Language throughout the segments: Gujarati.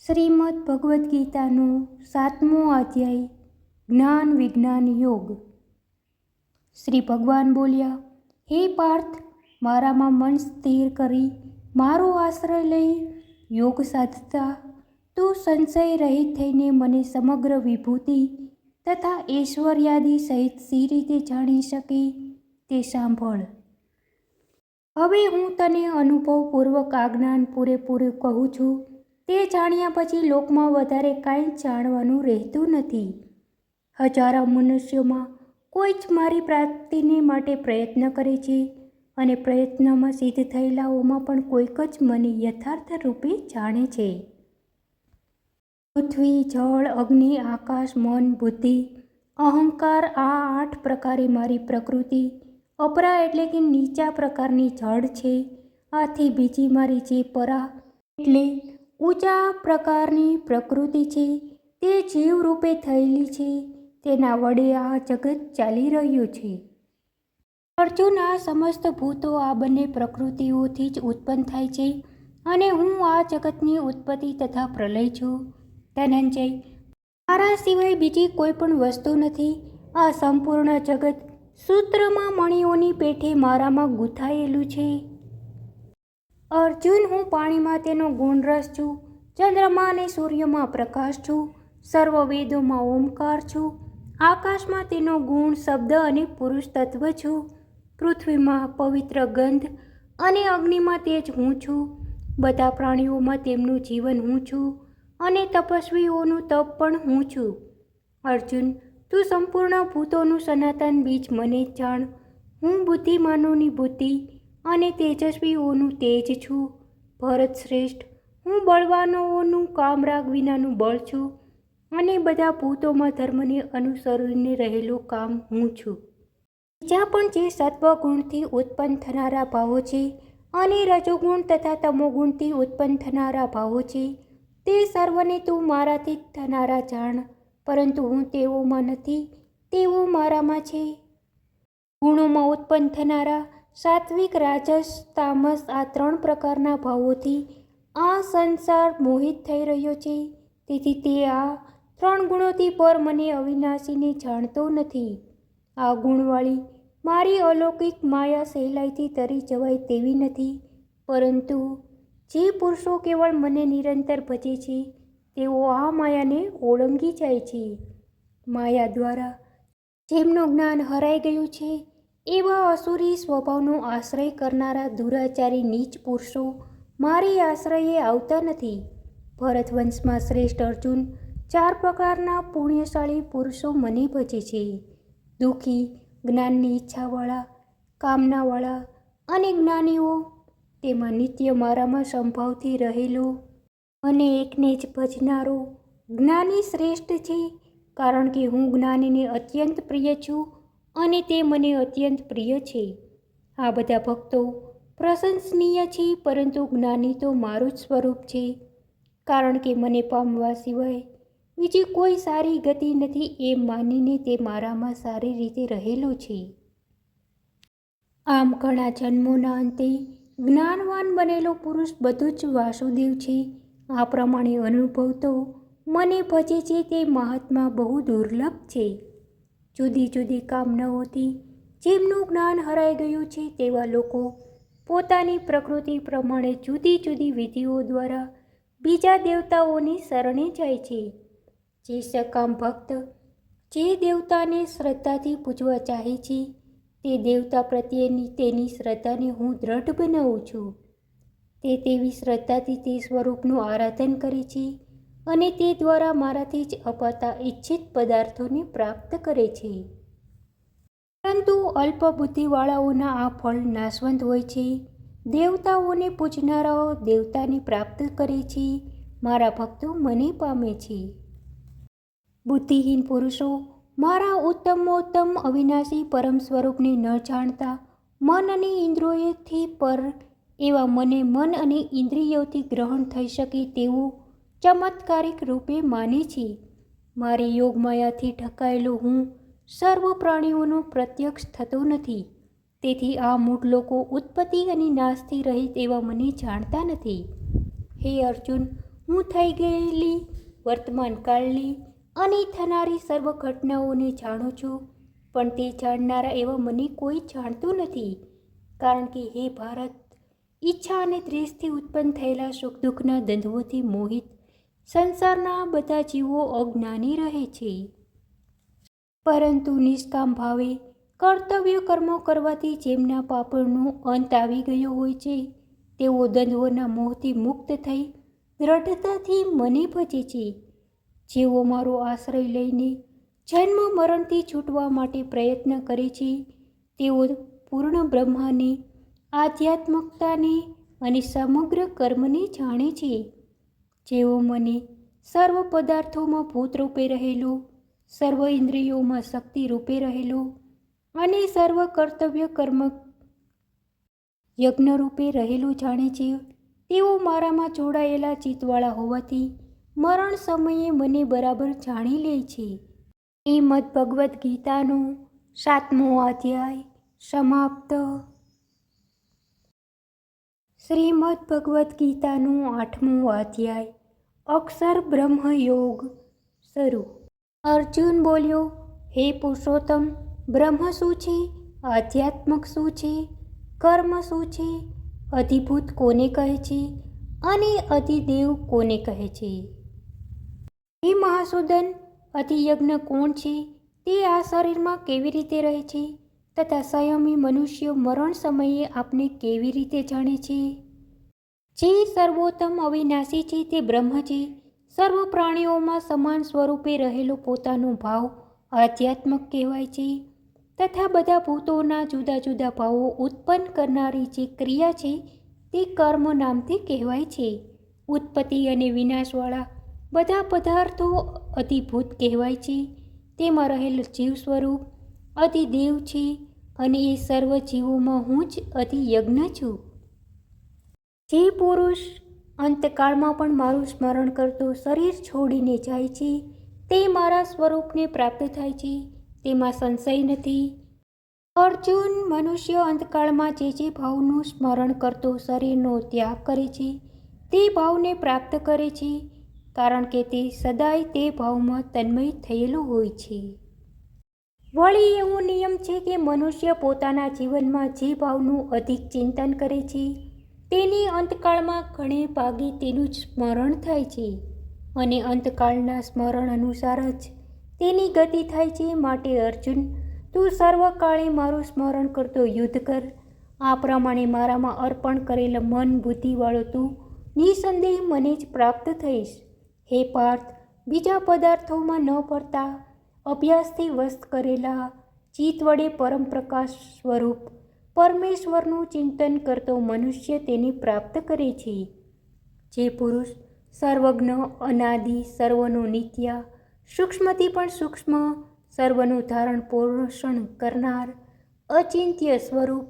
શ્રીમદ્ ભગવદ્ ગીતાનો 7મો અધ્યાય જ્ઞાન વિજ્ઞાન યોગ। શ્રી ભગવાન બોલ્યા, હે પાર્થ, મારામાં મન સ્થિર કરી મારો આશ્રય લઈ યોગ સાધતા તું સંશય રહિત થઈને મને સમગ્ર વિભૂતિ તથા ઐશ્વર્યાદિ સહિત સી રીતે જાણી શકે તે સાંભળ। હવે હું તને અનુભવપૂર્વક આ જ્ઞાન પૂરેપૂરું કહું છું। તે જાણ્યા પછી લોકમાં વધારે કાંઈ જાણવાનું રહેતું નથી। હજારો મનુષ્યોમાં કોઈ જ મારી પ્રાપ્તિને માટે પ્રયત્ન કરે છે અને પ્રયત્નમાં સિદ્ધ થયેલાઓમાં પણ કોઈક જ મને યથાર્થ રૂપે જાણે છે। પૃથ્વી, જળ, અગ્નિ, આકાશ, મન, બુદ્ધિ, અહંકાર આ 8 પ્રકારે મારી પ્રકૃતિ અપરા એટલે કે નીચા પ્રકારની જળ છે। આથી બીજી મારી જે પરા એટલે ઊંચા પ્રકારની પ્રકૃતિ છે તે જીવ રૂપે થયેલી છે, તેના વડે આ જગત ચાલી રહ્યું છે। અર્જુન, આ સમસ્ત ભૂતો આ બંને પ્રકૃતિઓથી જ ઉત્પન્ન થાય છે અને હું આ જગતની ઉત્પત્તિ તથા પ્રલય છું। ધનંજય, મારા સિવાય બીજી કોઈ પણ વસ્તુ નથી। આ સંપૂર્ણ જગત સૂત્રમાં મણીઓની પેઠે મારામાં ગૂંથાયેલું છે। અર્જુન, હું પાણીમાં તેનો ગુણરસ છું, ચંદ્રમા અને સૂર્યમાં પ્રકાશ છું, સર્વ વેદોમાં ઓમકાર છું, આકાશમાં તેનો ગુણ, શબ્દ અને પુરુષ તત્વ છું, પૃથ્વીમાં પવિત્ર ગંધ અને અગ્નિમાં તેજ હું છું, બધા પ્રાણીઓમાં તેમનું જીવન હું છું અને તપસ્વીઓનું તપ પણ હું છું। અર્જુન, તું સંપૂર્ણ ભૂતોનું સનાતન બીજ મને જાણ। હું બુદ્ધિમાનોની બુદ્ધિ અને તેજસ્વીઓનું તેજ છું। ભરત શ્રેષ્ઠ, હું બળવાનોનું કામરાગ વિનાનું બળ છું અને બધા ભૂતોમાં ધર્મને અનુસરીને રહેલો કામ હું છું। બીજા પણ જે સત્વગુણથી ઉત્પન્ન થનારા ભાવો છે અને રજોગુણ તથા તમોગુણથી ઉત્પન્ન થનારા ભાવો છે તે સર્વને તું મારાથી થનારા જાણ, પરંતુ હું તેઓમાં નથી, તેઓ મારામાં છે। ગુણોમાં ઉત્પન્ન થનારા સાત્વિક, રાજસ, તામસ આ 3 પ્રકારના ભાવોથી આ સંસાર મોહિત થઈ રહ્યો છે। તેથી તે આ 3 ગુણોથી પર મને અવિનાશીને જાણતો નથી। આ ગુણવાળી મારી અલૌકિક માયા સહેલાઈથી તરી જવાય તેવી નથી, પરંતુ જે પુરુષો કેવળ મને નિરંતર ભજે છે તેઓ આ માયાને ઓળંગી જાય છે। માયા દ્વારા જેમનું જ્ઞાન હરાઈ ગયું છે એવા અસુરી સ્વભાવનો આશ્રય કરનારા દુરાચારી નીચ પુરુષો મારી આશ્રયે આવતા નથી। ભરતવંશમાં શ્રેષ્ઠ અર્જુન, 4 પ્રકારના પુણ્યશાળી પુરુષો મને ભજે છે: દુઃખી, જ્ઞાનની ઈચ્છાવાળા, કામનાવાળા અને જ્ઞાનીઓ। તેમાં નિત્ય મારામાં સંભાવથી રહેલો મને એકને જ ભજનારો જ્ઞાની શ્રેષ્ઠ છે, કારણ કે હું જ્ઞાનીને અત્યંત પ્રિય છું અને તે મને અત્યંત પ્રિય છે। આ બધા ભક્તો પ્રશંસનીય છે, પરંતુ જ્ઞાની તો મારું જ સ્વરૂપ છે, કારણ કે મને પામવા સિવાય બીજી કોઈ સારી ગતિ નથી એમ માનીને તે મારામાં સારી રીતે રહેલો છે। આમ ઘણા જન્મોના અંતે જ્ઞાનવાન બનેલો પુરુષ બધું જ વાસુદેવ છે। આ પ્રમાણે અનુભવતો મને ભજે છે તે મહાત્મા બહુ દુર્લભ છે। જુદી જુદી કામનાઓથી જેમનું જ્ઞાન હરાઈ ગયું છે તેવા લોકો પોતાની પ્રકૃતિ પ્રમાણે જુદી જુદી વિધિઓ દ્વારા બીજા દેવતાઓની શરણે જાય છે। જે સકામ ભક્ત જે દેવતાને શ્રદ્ધાથી પૂજવા ચાહે છે તે દેવતા પ્રત્યેની તેની શ્રદ્ધાને હું દ્રઢ બનાવું છું। તે તેવી શ્રદ્ધાથી તે સ્વરૂપનું આરાધન કરે છે અને તે દ્વારા મારાથી જ અપાતા ઈચ્છિત પદાર્થોને પ્રાપ્ત કરે છે। પરંતુ અલ્પ બુદ્ધિવાળાઓના આ ફળ નાશવંત હોય છે। દેવતાઓને પૂજનારાઓ દેવતાને પ્રાપ્ત કરે છે, મારા ભક્તો મને પામે છે। બુદ્ધિહીન પુરુષો મારા ઉત્તમોત્તમ અવિનાશી પરમ સ્વરૂપને ન જાણતા મન અને ઇન્દ્રિયોથી પર એવા મને મન અને ઇન્દ્રિયોથી ગ્રહણ થઈ શકે તેવું ચમત્કારિક રૂપે માને છે। મારી યોગમાયાથી ઢકાયેલો હું સર્વ પ્રાણીઓનો પ્રત્યક્ષ થતો નથી, તેથી આ મૂઢ લોકો ઉત્પત્તિ અને નાશથી રહિત એવા મને જાણતા નથી। હે અર્જુન, હું થઈ ગયેલી, વર્તમાન કાળની અને થનારી સર્વ ઘટનાઓને જાણું છું, પણ તે જાણનારા એવા મને કોઈ જાણતું નથી. કારણ કે હે ભારત, ઈચ્છા અને દ્વેષથી ઉત્પન્ન થયેલા સુખ દુઃખના દ્વંદ્વોથી મોહિત સંસારના બધા જીવો અજ્ઞાની રહે છે. પરંતુ નિષ્કામ ભાવે કર્તવ્ય કર્મો કરવાથી જેમના પાપનો અંત આવી ગયો હોય છે, તેઓ દ્વંદ્વોના મોહથી મુક્ત થઈ દ્રઢતાથી મને ભજે છે. જેઓ મારો આશ્રય લઈને જન્મ મરણથી છૂટવા માટે પ્રયત્ન કરે છે, તેઓ પૂર્ણ બ્રહ્માને, આધ્યાત્મકતાને અને સમગ્ર કર્મને જાણે છે. જેઓ મને સર્વ પદાર્થોમાં ભૂતરૂપે રહેલો, સર્વ ઇન્દ્રિયોમાં શક્તિ રૂપે રહેલો અને સર્વ કર્તવ્ય કર્મ યજ્ઞ રૂપે રહેલું જાણે છે, તેઓ મારામાં જોડાયેલા ચિત્તવાળા હોવાથી મરણ સમયે મને બરાબર જાણી લે છે. શ્રીમદ્ ભગવદ્ ગીતાનો 7મો અધ્યાય સમાપ્ત. શ્રીમદ્ ભગવદ્ ગીતાનો 8મો અધ્યાય અક્ષર બ્રહ્મ યોગ શરૂ. અર્જુન બોલ્યો, હે પુરુષોત્તમ, બ્રહ્મ શું છે? આધ્યાત્મક શું છે? કર્મ શું છે? અધિભૂત કોને કહે છે અને અધિદેવ કોને કહે છે? હે મહાસુદન, અધિયજ્ઞ કોણ છે? તે આ શરીરમાં કેવી રીતે રહે છે તથા સંયમી મનુષ્ય મરણ સમયે આપને કેવી રીતે જાણે છે? જે સર્વોત્તમ અવિનાશી છે તે બ્રહ્મ છે. સર્વ પ્રાણીઓમાં સમાન સ્વરૂપે રહેલો પોતાનો ભાવ આધ્યાત્મક કહેવાય છે તથા બધા ભૂતોના જુદા જુદા ભાવો ઉત્પન્ન કરનારી જે ક્રિયા છે તે કર્મ નામથી કહેવાય છે. ઉત્પત્તિ અને વિનાશવાળા બધા પદાર્થો અધિભૂત કહેવાય છે. તેમાં રહેલ જીવ સ્વરૂપ અધિદેવ છે અને એ સર્વ જીવોમાં હું જ અધિયજ્ઞ છું. જે પુરુષ અંતકાળમાં પણ મારું સ્મરણ કરતો શરીર છોડીને જાય છે, તે મારા સ્વરૂપને પ્રાપ્ત થાય છે, તેમાં સંશય નથી. અર્જુન, મનુષ્ય અંતકાળમાં જે ભાવનું સ્મરણ કરતો શરીરનો ત્યાગ કરે છે, તે ભાવને પ્રાપ્ત કરે છે, કારણ કે તે સદાય તે ભાવમાં તન્મય થયેલો હોય છે. વળી એવો નિયમ છે કે મનુષ્ય પોતાના જીવનમાં જે ભાવનું અધિક ચિંતન કરે છે, તેની અંતકાળમાં ઘણે ભાગે તેનું જ સ્મરણ થાય છે અને અંતકાળના સ્મરણ અનુસાર જ તેની ગતિ થાય છે. માટે અર્જુન, તું સર્વકાળે મારું સ્મરણ કરતો યુદ્ધ કર. આ પ્રમાણે મારામાં અર્પણ કરેલ મન બુદ્ધિવાળો તું નિસંદેહ મને જ પ્રાપ્ત થઈશ. હે પાર્થ, બીજા પદાર્થોમાં ન પડતા અભ્યાસથી વશ કરેલા ચિત્ત વડે પરમ પ્રકાશ સ્વરૂપ પરમેશ્વરનું ચિંતન કરતો મનુષ્ય તેને પ્રાપ્ત કરે છે. જે પુરુષ સર્વજ્ઞ, અનાદિ, સર્વનો નિત્ય, સૂક્ષ્મથી પણ સૂક્ષ્મ, સર્વનું ધારણ પોષણ કરનાર, અચિંત્ય સ્વરૂપ,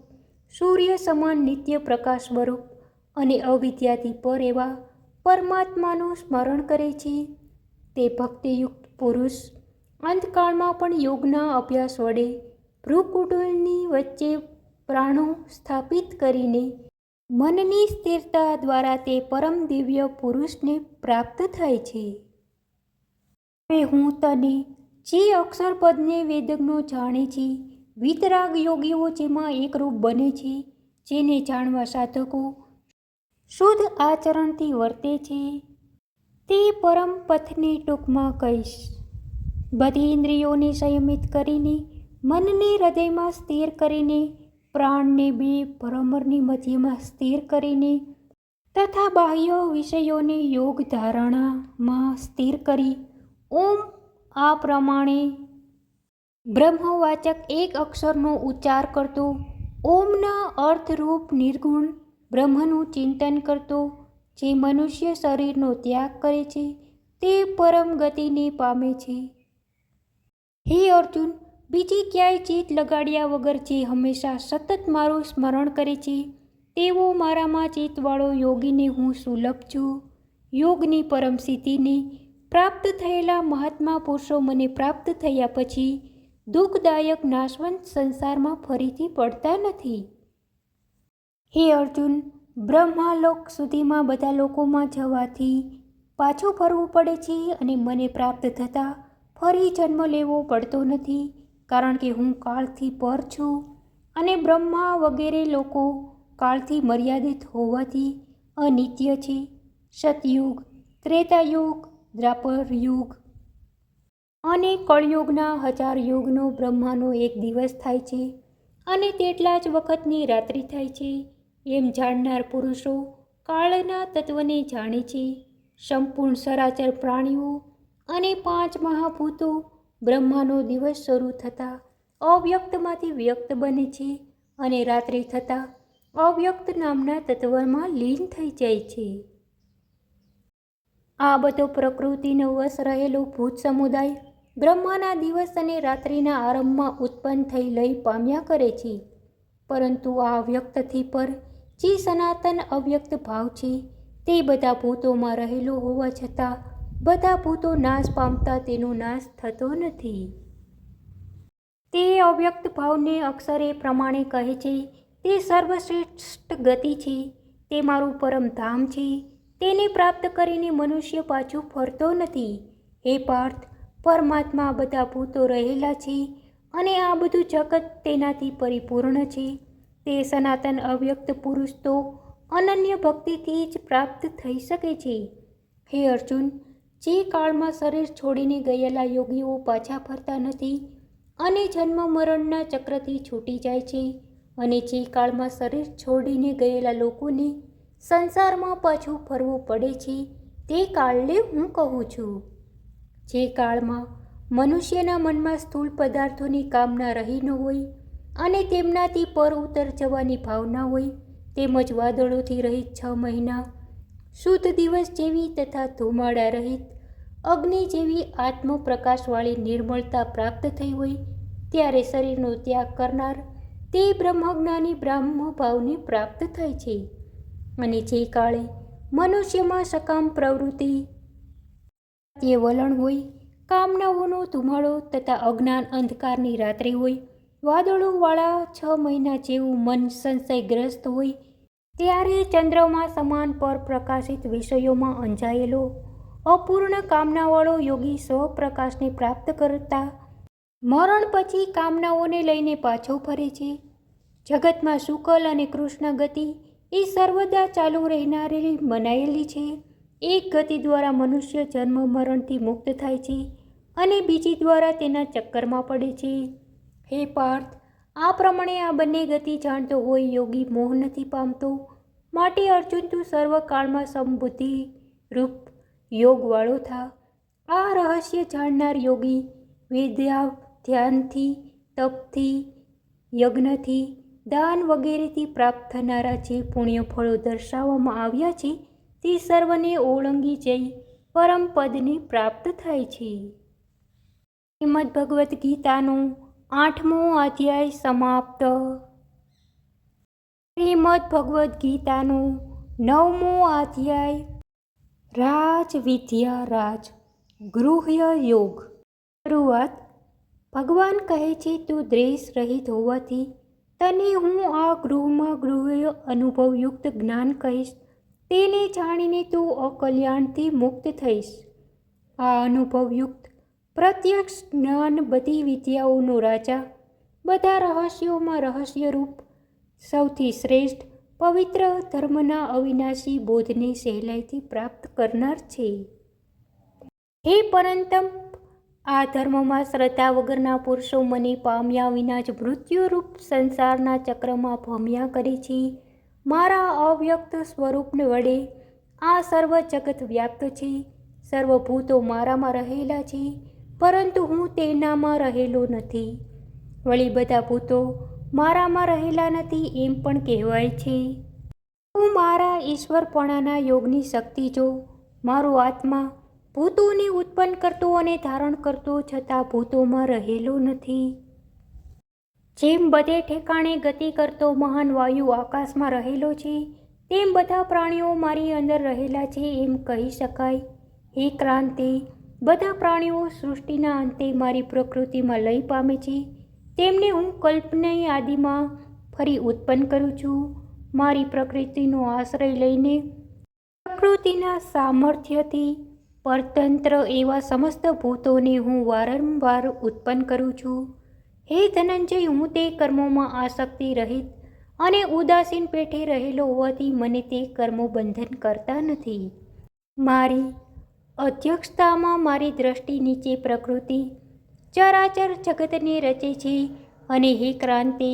સૂર્ય સમાન નિત્ય પ્રકાશ સ્વરૂપ અને અવિદ્યાથી પર એવા પરમાત્માનું સ્મરણ કરે છે, તે ભક્તિયુક્ત પુરુષ અંતકાળમાં પણ યોગના અભ્યાસ વડે ભ્રુકુટની વચ્ચે પ્રાણો સ્થાપિત કરીને મનની સ્થિરતા દ્વારા તે પરમ દિવ્ય પુરુષને પ્રાપ્ત થાય છે. હવે હું તને જે અક્ષરપદને વેદજ્ઞો જાણે છે, વિતરાગ યોગીઓ જેમાં એકરૂપ બને છે, જેને જાણવા સાધકો શુદ્ધ આચરણથી વર્તે છે, તે પરમ પથને ટૂંકમાં કહીશ. બધી ઇન્દ્રિયોને સંયમિત કરીને, મનને હૃદયમાં સ્થિર કરીને, પ્રાણને બે ભ્રમરની મધ્યમાં સ્થિર કરીને તથા બાહ્ય વિષયોને યોગ ધારણામાં સ્થિર કરી ઓમ આ પ્રમાણે બ્રહ્મવાચક એક અક્ષરનો ઉચ્ચાર કરતો, ઓમના અર્થરૂપ નિર્ગુણ બ્રહ્મનું ચિંતન કરતો જે મનુષ્ય શરીરનો ત્યાગ કરે છે, તે પરમ ગતિને પામે છે. હે અર્જુન, બીજી ક્યાંય ચિત્ત લગાડ્યા વગર જે હંમેશા સતત મારું સ્મરણ કરે છે, તેવો મારામાં ચિત્તવાળો યોગીને હું સુલભ છું. યોગની પરમ સિદ્ધિને પ્રાપ્ત થયેલા મહાત્મા પુરુષો મને પ્રાપ્ત થયા પછી દુઃખદાયક નાશવંત સંસારમાં ફરીથી પડતા નથી. હે અર્જુન, બ્રહ્માલોક સુધીમાં બધા લોકોમાં જવાથી પાછું ફરવું પડે છે અને મને પ્રાપ્ત થતાં ફરી જન્મ લેવો પડતો નથી, કારણ કે હું કાળથી પર છું અને બ્રહ્મા વગેરે લોકો કાળથી મર્યાદિત હોવાથી અનિત્ય છે. સતયુગ, ત્રેતાયુગ, દ્વાપર યુગ અને કળયુગના 1000 યુગનો બ્રહ્માનો એક દિવસ થાય છે અને તેટલા જ વખતની રાત્રિ થાય છે. એમ જાણનાર પુરુષો કાળના તત્વને જાણે છે. સંપૂર્ણ સરાચર પ્રાણીઓ અને 5 મહાભૂતો બ્રહ્માનો દિવસ શરૂ થતાં અવ્યક્તમાંથી વ્યક્ત બને છે અને રાત્રિ થતાં અવ્યક્ત નામના તત્વમાં લીન થઈ જાય છે. આ બધો પ્રકૃતિનો વશ રહેલો ભૂત સમુદાય બ્રહ્માના દિવસ અને રાત્રિના આરંભમાં ઉત્પન્ન થઈ લય પામ્યા કરે છે. પરંતુ આ વ્યક્તથી પર જે સનાતન અવ્યક્ત ભાવ છે તે બધા ભૂતોમાં રહેલો હોવા છતાં બધા ભૂતો નાશ પામતા તેનો નાશ થતો નથી. તે અવ્યક્ત ભાવને અક્ષરે પ્રમાણે કહે છે, તે સર્વશ્રેષ્ઠ ગતિ છે, તે મારું પરમ ધામ છે. તેને પ્રાપ્ત કરીને મનુષ્ય પાછું ફરતો નથી. હે પાર્થ, પરમાત્મા બધા ભૂતો રહેલા છે અને આ બધું જગત તેનાથી પરિપૂર્ણ છે. તે સનાતન અવ્યક્ત પુરુષ તો અનન્ય ભક્તિથી જ પ્રાપ્ત થઈ શકે છે. હે અર્જુન, જે કાળમાં શરીર છોડીને ગયેલા યોગીઓ પાછા ફરતા નથી અને જન્મ મરણના ચક્રથી છૂટી જાય છે, અને જે કાળમાં શરીર છોડીને ગયેલા લોકોને સંસારમાં પાછું ફરવું પડે છે, તે કાળને હું કહું છું. જે કાળમાં મનુષ્યના મનમાં સ્થૂળ પદાર્થોની કામના રહી ન હોય અને તેમનાથી પર ઉતર જવાની ભાવના હોય, તેમજ વાદળોથી રહિત 6 મહિના, શુદ્ધ દિવસ જેવી તથા ધુમાડા રહિત અગ્નિ જેવી આત્મપ્રકાશવાળી નિર્મળતા પ્રાપ્ત થઈ હોય, ત્યારે શરીરનો ત્યાગ કરનાર તે બ્રહ્મજ્ઞાની બ્રહ્મભાવને પ્રાપ્ત થાય છે. અને જે કાળે મનુષ્યમાં સકામ પ્રવૃત્તિ પ્રત્યે વલણ હોય, કામનાઓનો ધુમાડો તથા અજ્ઞાન અંધકારની રાત્રિ હોય, વાદળોવાળા 6 મહિના જેવું મન સંશયગ્રસ્ત હોય, ત્યારે ચંદ્રમા સમાન પર પ્રકાશિત વિષયોમાં અંજાયેલો અપૂર્ણ કામનાવાળો યોગી સ્વપ્રકાશને પ્રાપ્ત કરતા મરણ પછી કામનાઓને લઈને પાછો ફરે છે. જગતમાં શુકલ અને કૃષ્ણ ગતિ એ સર્વદા ચાલુ રહેનારી મનાયેલી છે. એક ગતિ દ્વારા મનુષ્ય જન્મ મરણથી મુક્ત થાય છે અને બીજી દ્વારા તેના ચક્કરમાં પડે છે. હે પાર્થ, આ પ્રમાણે આ બંને ગતિ જાણતો હોય યોગી મોહ નથી પામતો. માટે અર્જુન, તું સર્વકાળમાં સમબુદ્ધિ રૂપ યોગવાળો થા. આ રહસ્ય જાણનાર યોગી વિદ્યા, ધ્યાનથી, તપથી, યજ્ઞથી, દાન વગેરેથી પ્રાપ્ત થનારા જે પુણ્ય ફળો દર્શાવવામાં આવ્યા છે તે સર્વને ઓળંગી જઈ પરમ પદને પ્રાપ્ત થાય છે. શ્રીમદ્ ભગવદ્ ગીતાનો 8મો અધ્યાય સમાપ્ત. શ્રીમદ્ ભગવદ્ ગીતાનો 9મો અધ્યાય રાજ વિદ્યા રાજ ગૃહ્ય યોગ. શરૂઆત. ભગવાન કહે છે, તું દ્વેષ રહિત હોવાથી તને હું આ ગૃહમાં ગૃહ્ય અનુભવયુક્ત જ્ઞાન કહીશ. તેને જાણીને તું અકલ્યાણથી મુક્ત થઈશ. આ અનુભવયુક્ત પ્રત્યક્ષ જ્ઞાન બધી વિદ્યાઓનો રાજા, બધા રહસ્યોમાં રહસ્યરૂપ, સૌથી શ્રેષ્ઠ પવિત્ર ધર્મના અવિનાશી બોધને સહેલાઈથી પ્રાપ્ત કરનાર છે. હે પરંતપ, આ ધર્મમાં શ્રદ્ધા વગરના પુરુષો મને પામ્યા વિના જ મૃત્યુરૂપ સંસારના ચક્રમાં ભમ્યા કરે છે. મારા અવ્યક્ત સ્વરૂપ વડે આ સર્વ જગત વ્યાપ્ત છે. સર્વભૂતો મારામાં રહેલા છે, પરંતુ હું તેનામાં રહેલો નથી. વળી બધા ભૂતો મારામાં રહેલા નથી એમ પણ કહેવાય છે. હું મારા ઈશ્વરપણાના યોગની શક્તિ જો મારો આત્મા ભૂતોને ઉત્પન્ન કરતો અને ધારણ કરતો છતાં ભૂતોમાં રહેલો નથી. જેમ બધે ઠેકાણે ગતિ કરતો મહાન વાયુ આકાશમાં રહેલો છે, તેમ બધા પ્રાણીઓ મારી અંદર રહેલા છે એમ કહી શકાય. હે ક્રાંતિ, બધા પ્રાણીઓ સૃષ્ટિના અંતે મારી પ્રકૃતિમાં લય પામે છે. તેમને હું કલ્પની આદિમાં ફરી ઉત્પન્ન કરું છું. મારી પ્રકૃતિનો આશ્રય લઈને પ્રકૃતિના સામર્થ્યથી પરતંત્ર એવા સમસ્ત ભૂતોને હું વારંવાર ઉત્પન્ન કરું છું. હે ધનંજય, હું તે કર્મોમાં આસક્તિ રહિત અને ઉદાસીન પેઠે રહેલો હોવાથી મને તે કર્મો બંધન કરતા નથી. મારી અધ્યક્ષતામાં મારી દ્રષ્ટિ નીચે પ્રકૃતિ ચરાચર જગતને રચે છે અને હે ક્રાંતિ,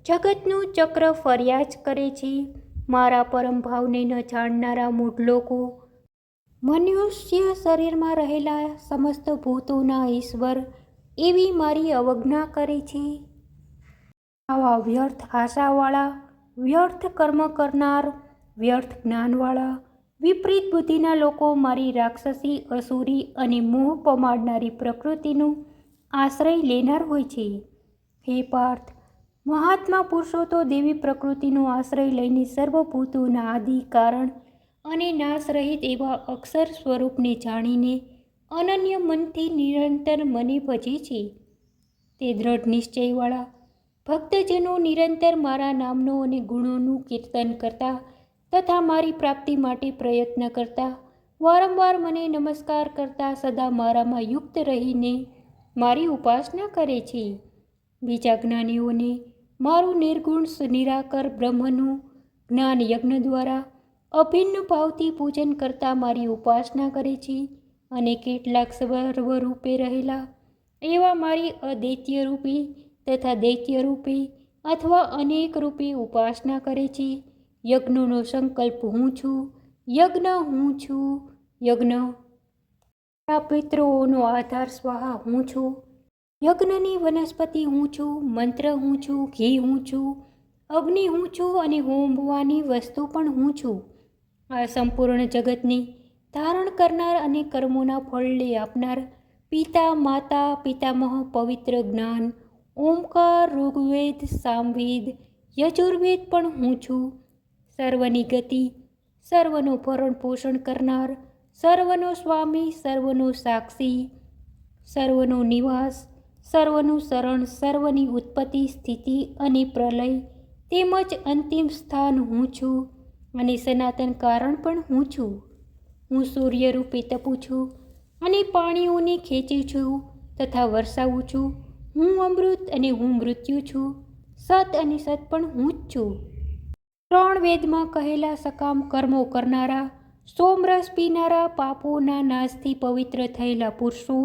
જગતનું ચક્ર ફર્યા જ કરે છે. મારા પરમ ભાવને ન જાણનારા મૂઢ લોકો મનુષ્ય શરીરમાં રહેલા સમસ્ત ભૂતોના ઈશ્વર એવી મારી અવજ્ઞા કરે છે. આવા વ્યર્થ આશાવાળા, વ્યર્થ કર્મ કરનાર, વ્યર્થ જ્ઞાનવાળા, વિપરીત બુદ્ધિના લોકો મારી રાક્ષસી, અસુરી અને મોહ પમાડનારી પ્રકૃતિનો આશ્રય લેનાર હોય છે. હે પાર્થ, મહાત્મા પુરુષો તો દેવી પ્રકૃતિનો આશ્રય લઈને સર્વભૂતોના આદિ, કારણ અને નાશ રહિત એવા અક્ષર સ્વરૂપને જાણીને અનન્ય મનથી નિરંતર મને ભજે છે. તે દ્રઢ નિશ્ચયવાળા ભક્તજનો નિરંતર મારા નામનો અને ગુણોનું કીર્તન કરતા તથા મારી પ્રાપ્તિ માટે પ્રયત્ન કરતા, વારંવાર મને નમસ્કાર કરતા, સદા મારામાં યુક્ત રહીને મારી ઉપાસના કરે છે. બીજા જ્ઞાનીઓને મારું નિર્ગુણ નિરાકર બ્રહ્મનું જ્ઞાન યજ્ઞ દ્વારા અભિન્ન ભાવથી પૂજન કરતા મારી ઉપાસના કરે છે અને કેટલાક સર્વરૂપે રહેલા એવા મારી અદૈત્યરૂપી તથા દૈત્યરૂપી અથવા અનેક રૂપી ઉપાસના કરે છે. યજ્ઞનો સંકલ્પ હું છું, યજ્ઞ હું છું, યજ્ઞ પિતૃઓનો આધાર સ્વાહા હું છું, યજ્ઞની વનસ્પતિ હું છું, મંત્ર હું છું, ઘી હું છું, અગ્નિ હું છું અને હોમવાની વસ્તુ પણ હું છું. આ સંપૂર્ણ જગતને ધારણ કરનાર અને કર્મોના ફળને આપનાર પિતા, માતા, પિતામહ, પવિત્ર જ્ઞાન, ઓમકાર, ઋગ્વેદ, સામવેદ, યજુર્વેદ પણ હું છું. સર્વની ગતિ, સર્વનું ભરણ પોષણ કરનાર, સર્વનો સ્વામી, સર્વનો સાક્ષી, સર્વનો નિવાસ, સર્વનું શરણ, સર્વની ઉત્પત્તિ, સ્થિતિ અને પ્રલય તેમજ અંતિમ સ્થાન હું છું અને સનાતન કારણ પણ હું છું. હું સૂર્ય રૂપે તપું છું અને પાણીઓને ખેંચું છું તથા વરસાવું છું. હું અમૃત અને હું મૃત્યુ છું. સત અને સત પણ હું જ છું. 3 વેદમાં કહેલા સકામ કર્મો કરનારા, સોમરસ પીનારા, પાપોના નાશથી પવિત્ર થયેલા પુરુષો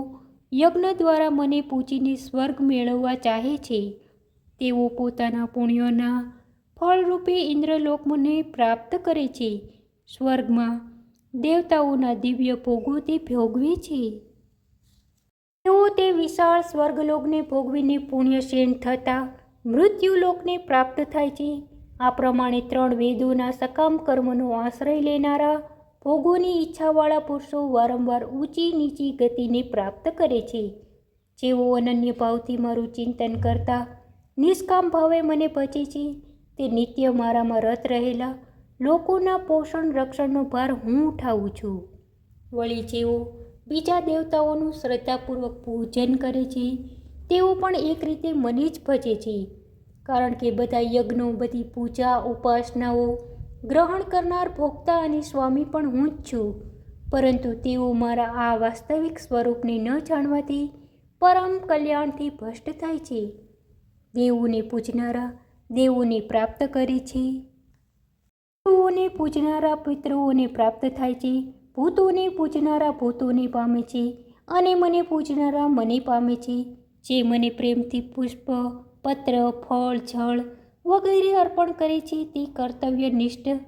યજ્ઞ દ્વારા મને પૂજીને સ્વર્ગ મેળવવા ચાહે છે. તેઓ પોતાના પુણ્યોના ફળરૂપે ઇન્દ્રલોકને પ્રાપ્ત કરે છે. સ્વર્ગમાં દેવતાઓના દિવ્ય ભોગો તે ભોગવે છે. તેઓ તે વિશાળ સ્વર્ગલોકને ભોગવીને પુણ્યક્ષીણ થતા મૃત્યુલોકને પ્રાપ્ત થાય છે. આ પ્રમાણે 3 વેદોના સકામ કર્મનો આશ્રય લેનારા ભોગોની ઈચ્છાવાળા પુરુષો વારંવાર ઊંચી નીચી ગતિને પ્રાપ્ત કરે છે. જેઓ અનન્ય ભાવથી મારું ચિંતન કરતા નિષ્કામ ભાવે મને ભજે છે, તે નિત્ય મારામાં રત રહેલા લોકોના પોષણ રક્ષણનો ભાર હું ઉઠાવું છું. વળી જેઓ બીજા દેવતાઓનું શ્રદ્ધાપૂર્વક પૂજન કરે છે, તેઓ પણ એક રીતે મને જ ભજે છે. કારણ કે બધા યજ્ઞો, બધી પૂજા ઉપાસનાઓ ગ્રહણ કરનાર ભોક્તા અને સ્વામી પણ હું જ છું. પરંતુ તેઓ મારા આ વાસ્તવિક સ્વરૂપને ન જાણવાથી પરમ કલ્યાણથી ભ્રષ્ટ થાય છે. દેવોને પૂજનારા દેવોને પ્રાપ્ત કરે છે, પિતૃઓને પૂજનારા પિતૃઓને પ્રાપ્ત થાય છે, ભૂતોને પૂજનારા ભૂતોને પામે છે અને મને પૂજનારા મને પામે છે. જે મને પ્રેમથી પુષ્પ, પત્ર, ફળ, જળ વગેરે અર્પણ કરે છે, તે કર્તવ્યનિષ્ઠ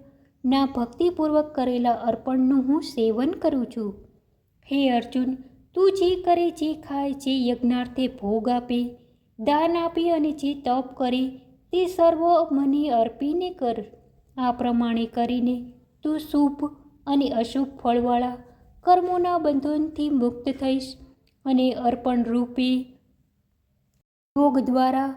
ના ભક્તિપૂર્વક કરેલા અર્પણનું હું સેવન કરું છું. હે અર્જુન, તું જે કરે, જે ખાય, જે યજ્ઞાર્થે ભોગ આપે, દાન આપે અને જે તપ કરે તે સર્વ મને અર્પીને કર. આ પ્રમાણે કરીને તું શુભ અને અશુભ ફળવાળા કર્મોના બંધનથી મુક્ત થઈશ અને અર્પણરૂપી યોગ દ્વારા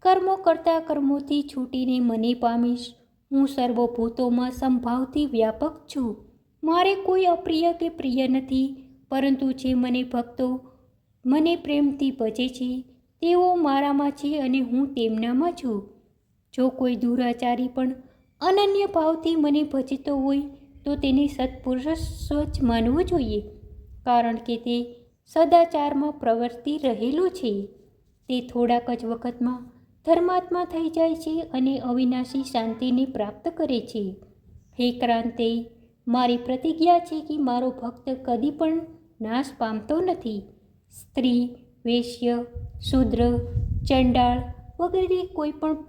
કર્મો કરતા કર્મોથી છૂટીને મને પામીશ. હું સર્વભૂતોમાં સંભાવથી વ્યાપક છું. મારે કોઈ અપ્રિય કે પ્રિય નથી, પરંતુ જે મને ભક્તો મને પ્રેમથી ભજે છે તેઓ મારામાં છે અને હું તેમનામાં છું. જો કોઈ દુરાચારી પણ અનન્ય ભાવથી મને ભજતો હોય તો તેને સત્પુરુષ જ માનવો જોઈએ. કારણ કે તે સદાચારમાં પ્રવર્તી રહેલું છે. તે થોડાક જ વખતમાં ધર્માત્મા થઈ જાય છે અને અવિનાશી શાંતિને પ્રાપ્ત કરે છે. હે ક્રાંતે, મારી પ્રતિજ્ઞા છે કે મારો ભક્ત કદી પણ નાશ પામતો નથી. સ્ત્રી, વેશ્ય, શૂદ્ર, ચંડાળ વગેરે કોઈ પણ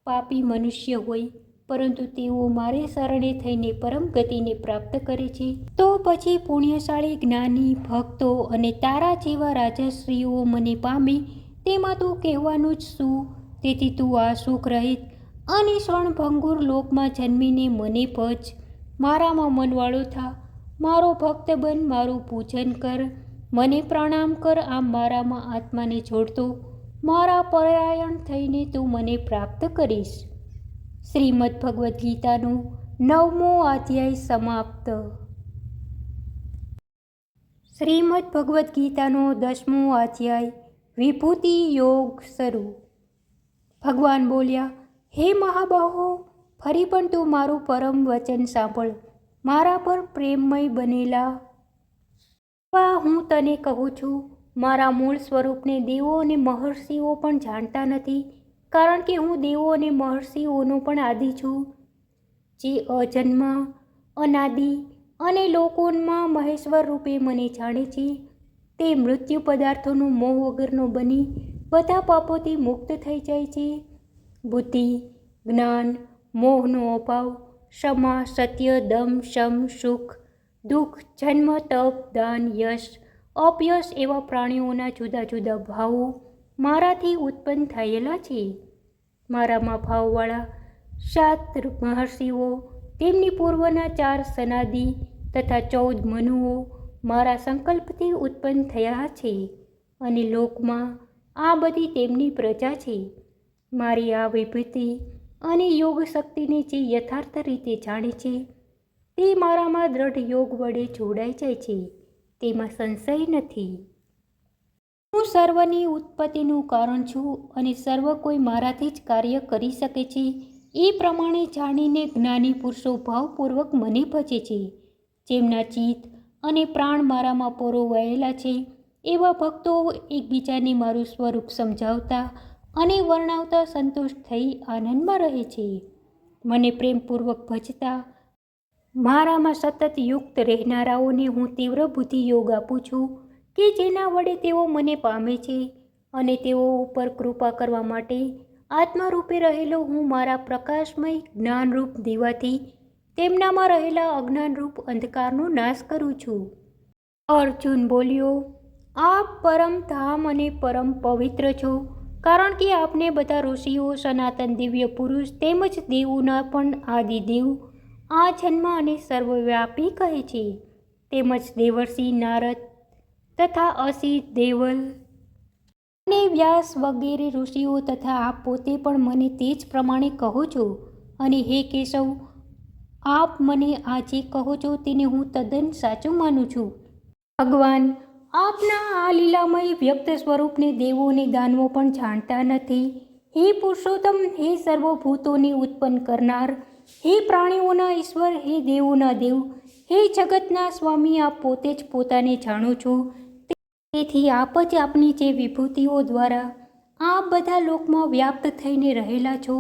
પાપી મનુષ્ય હોય, પરંતુ તેઓ મારે શરણે થઈને પરમ ગતિને પ્રાપ્ત કરે છે. તો પછી પુણ્યશાળી જ્ઞાની ભક્તો અને તારા જેવા રાજાશ્રીઓ મને પામે તેમાં તું કહેવાનું જ શું? તેથી તું આ સુખ રહિત અને ક્ષણભંગુર લોકમાં જન્મીને મને ભજ, મારામાં મનવાળો થા, મારો ભક્ત બન, મારું પૂજન કર, મને પ્રણામ કર. આમ મારામાં આત્માને જોડતો મારા પરાયણ થઈને તું મને પ્રાપ્ત કરીશ. શ્રીમદ્ ભગવદ્ ગીતાનો 9મો અધ્યાય સમાપ્ત. શ્રીમદ્ ભગવદ્ ગીતાનો 10મો અધ્યાય વિભૂતિ યોગ શરૂ. ભગવાન બોલ્યા, હે મહાબાહો, ફરી પણ તું મારું પરમ વચન સાંભળ. મારા પર પ્રેમમય બનેલા હું તને કહું છું, મારા મૂળ સ્વરૂપને દેવો અને મહર્ષિઓ પણ જાણતા નથી, કારણ કે હું દેવો અને મહર્ષિઓનો પણ આદિ છું. જે અજન્મ, અનાદિ અને લોકોમાં મહેશ્વર રૂપે મને જાણે છે, તે મૃત્યુ પદાર્થોનો મોહ વગરનો બની બધા પાપોથી મુક્ત થઈ જાય છે. બુદ્ધિ, જ્ઞાન, મોહનો અભાવ, ક્ષમા, સત્ય, દમ, શમ, સુખ, દુઃખ, જન્મ, તપ, દાન, યશ, અપયશ એવા પ્રાણીઓના જુદા જુદા ભાવો મારાથી ઉત્પન્ન થયેલા છે. મારામાં ભાવવાળા 7 મહર્ષિઓ, તેમની પૂર્વના 4 સનાદિ તથા 14 મનુઓ મારા સંકલ્પથી ઉત્પન્ન થયા છે, અને લોકમાં આ બધી તેમની પ્રજા છે. મારી આ વિભૂતિ અને યોગ શક્તિને જે યથાર્થ રીતે જાણે છે, તે મારામાં દ્રઢ યોગ વડે જોડાઈ જાય છે, તેમાં સંશય નથી. હું સર્વની ઉત્પત્તિનું કારણ છું અને સર્વ કોઈ મારાથી જ કાર્ય કરી શકે છે. એ પ્રમાણે જાણીને જ્ઞાની પુરુષો ભાવપૂર્વક મને ભજે છે. જેમના ચિત્ત અને પ્રાણ મારામાં પરોવાયેલા છે, એવા ભક્તો એકબીજાને મારું સ્વરૂપ સમજાવતા અને વર્ણવતા સંતુષ્ટ થઈ આનંદમાં રહે છે. મને પ્રેમપૂર્વક ભજતા મારામાં સતત યુક્ત રહેનારાઓને હું તીવ્ર બુદ્ધિ યોગ આપું છું, કે જેના વડે તેઓ મને પામે છે, અને તેઓ ઉપર કૃપા કરવા માટે આત્મારૂપે રહેલો હું મારા પ્રકાશમય જ્ઞાનરૂપ દીવાથી તેમનામાં રહેલા અજ્ઞાનરૂપ અંધકારનો નાશ કરું છું. અર્જુન બોલ્યો, આપ પરમ ધામ અને પરમ પવિત્ર છો, કારણ કે આપને બધા ઋષિઓ સનાતન દિવ્ય પુરુષ તેમજ દેવોના પણ આદિદેવ, આ જન્મ અને સર્વવ્યાપી કહે છે. તેમજ દેવર્ષિ નારદ તથા અસી દેવલ અને વ્યાસ વગેરે ઋષિઓ તથા આપ પોતે પણ મને તે જ પ્રમાણે કહો છો. અને હે કેશવ, આપ મને આ જે કહો છો તેને હું તદ્દન સાચું માનું છું. ભગવાન, આપના આ લીલામય વ્યક્ત સ્વરૂપને દેવો અને દાનવો પણ જાણતા નથી. હે પુરુષોત્તમ, હે સર્વભૂતોને ઉત્પન્ન કરનાર, હે પ્રાણીઓના ઈશ્વર, હે દેવોના દેવ, હે જગતના સ્વામી, આપ પોતે જ પોતાને જાણો છો. તેથી આપ જ આપની જે વિભૂતિઓ દ્વારા આપ બધા લોકમાં વ્યાપ્ત થઈને રહેલા છો,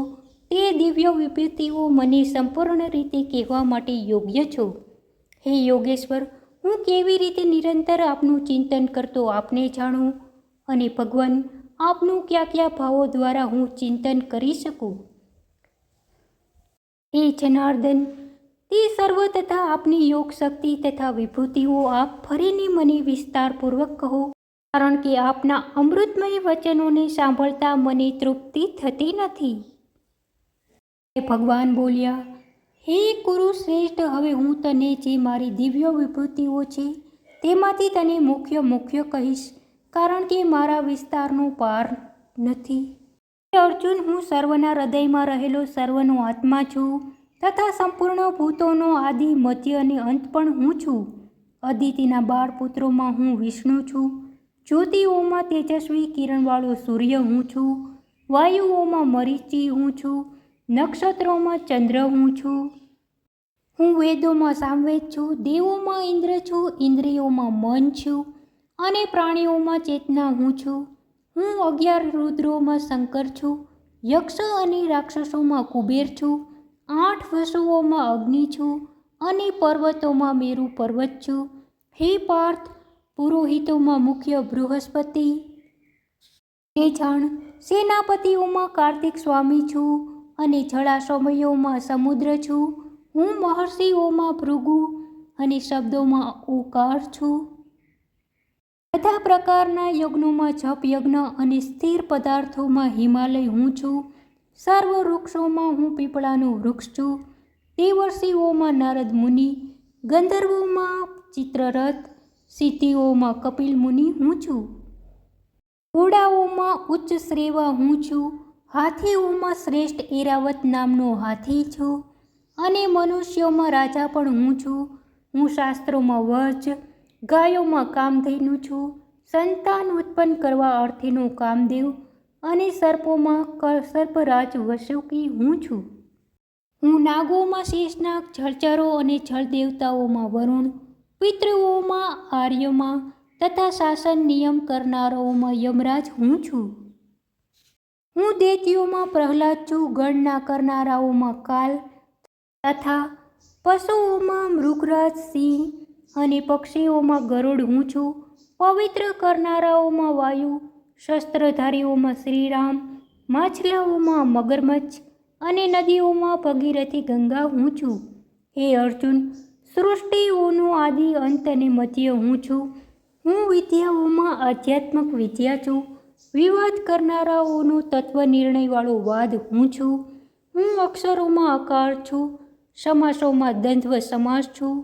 તે દિવ્ય વિભૂતિઓ મને સંપૂર્ણ રીતે કહેવા માટે યોગ્ય છો. હે યોગેશ્વર, હું કેવી રીતે નિરંતર આપનું ચિંતન કરતો આપને જાણું, અને ભગવાન, આપનું કયા કયા ભાવો દ્વારા હું ચિંતન કરી શકું. હે જનાર્દન, તે સર્વ તથા આપની યોગ શક્તિ તથા વિભૂતિઓ આપ ફરીને મને વિસ્તારપૂર્વક કહો, કારણ કે આપના અમૃતમય વચનોને સાંભળતા મને તૃપ્તિ થતી નથી. ભગવાન બોલ્યા, હે કુરુશ્રેષ્ઠ, હવે હું તને જે મારી દિવ્ય વિભૂતિઓ છે તેમાંથી તને મુખ્ય કહીશ, કારણ કે મારા વિસ્તારનો પાર નથી. અર્જુન, હું સર્વના હૃદયમાં રહેલો સર્વનો આત્મા છું, તથા સંપૂર્ણ ભૂતોનો આદિ, મધ્ય અને અંત પણ હું છું. અદિતિના 12 પુત્રોમાં હું વિષ્ણુ છું. જ્યોતિઓમાં તેજસ્વી કિરણવાળો સૂર્ય હું છું. વાયુઓમાં મરીચી હું છું. નક્ષત્રોમાં ચંદ્ર હું છું. હું વેદોમાં સામવેદ છું, દેવોમાં ઇન્દ્ર છું, ઇન્દ્રિયોમાં મન છું અને પ્રાણીઓમાં ચેતના હું છું. હું 11 રુદ્રોમાં શંકર છું, યક્ષ અને રાક્ષસોમાં કુબેર છું, 8 વસુઓમાં અગ્નિ છું અને પર્વતોમાં મેરુ પર્વત છું. હે પાર્થ, પુરોહિતોમાં મુખ્ય બૃહસ્પતિ. હે જાણ, સેનાપતિઓમાં કાર્તિક સ્વામી છું અને જળાશયોમાં સમુદ્ર છું. હું મહર્ષિઓમાં ભૃગુ અને શબ્દોમાં ઓકાર છું. બધા પ્રકારના યજ્ઞોમાં જપ યજ્ઞ અને સ્થિર પદાર્થોમાં હિમાલય હું છું. સર્વ વૃક્ષોમાં હું પીપળાનું વૃક્ષ છું. દેવર્ષિઓમાં નારદ મુનિ, ગંધર્વોમાં ચિત્રરથ, સિદ્ધિઓમાં કપિલ મુનિ હું છું. ઘોડાઓમાં ઉચ્ચ શ્રેવા હું છું. હાથીઓમાં શ્રેષ્ઠ એરાવત નામનો હાથી છું અને મનુષ્યોમાં રાજા પણ હું છું. હું શાસ્ત્રોમાં વજ, ગાયોમાં કામધેનુ છું, સંતાન ઉત્પન્ન કરવા અર્થેનો કામદેવ અને સર્પોમાં સર્પરાજ વસુકી હું છું. હું નાગોમાં શેષનાગ, જળચરો અને જળદેવતાઓમાં વરુણ, પિતૃઓમાં આર્યમાં તથા શાસન નિયમ કરનારાઓમાં યમરાજ હું છું. હું દૈત્યોમાં પ્રહલાદ છું, ગણના કરનારાઓમાં કાલ તથા પશુઓમાં મૃગરાજ સિંહ અને પક્ષીઓમાં ગરુડ હું છું. પવિત્ર કરનારાઓમાં વાયુ, શસ્ત્રધારીઓમાં શ્રીરામ, માછલાઓમાં મગરમચ્છ અને નદીઓમાં ભગીરથી ગંગા હું છું. હે અર્જુન, સૃષ્ટિઓનો આદિ અંત અને મધ્ય હું છું. હું વિદ્યાઓમાં આધ્યાત્મક વિદ્યા છું. વિવાદ કરનારાઓનો તત્વ નિર્ણયવાળો વાદ હું છું. હું અક્ષરોમાં અકાર છું, સમાસોમાં દ્વંદ્વ સમાસ છું,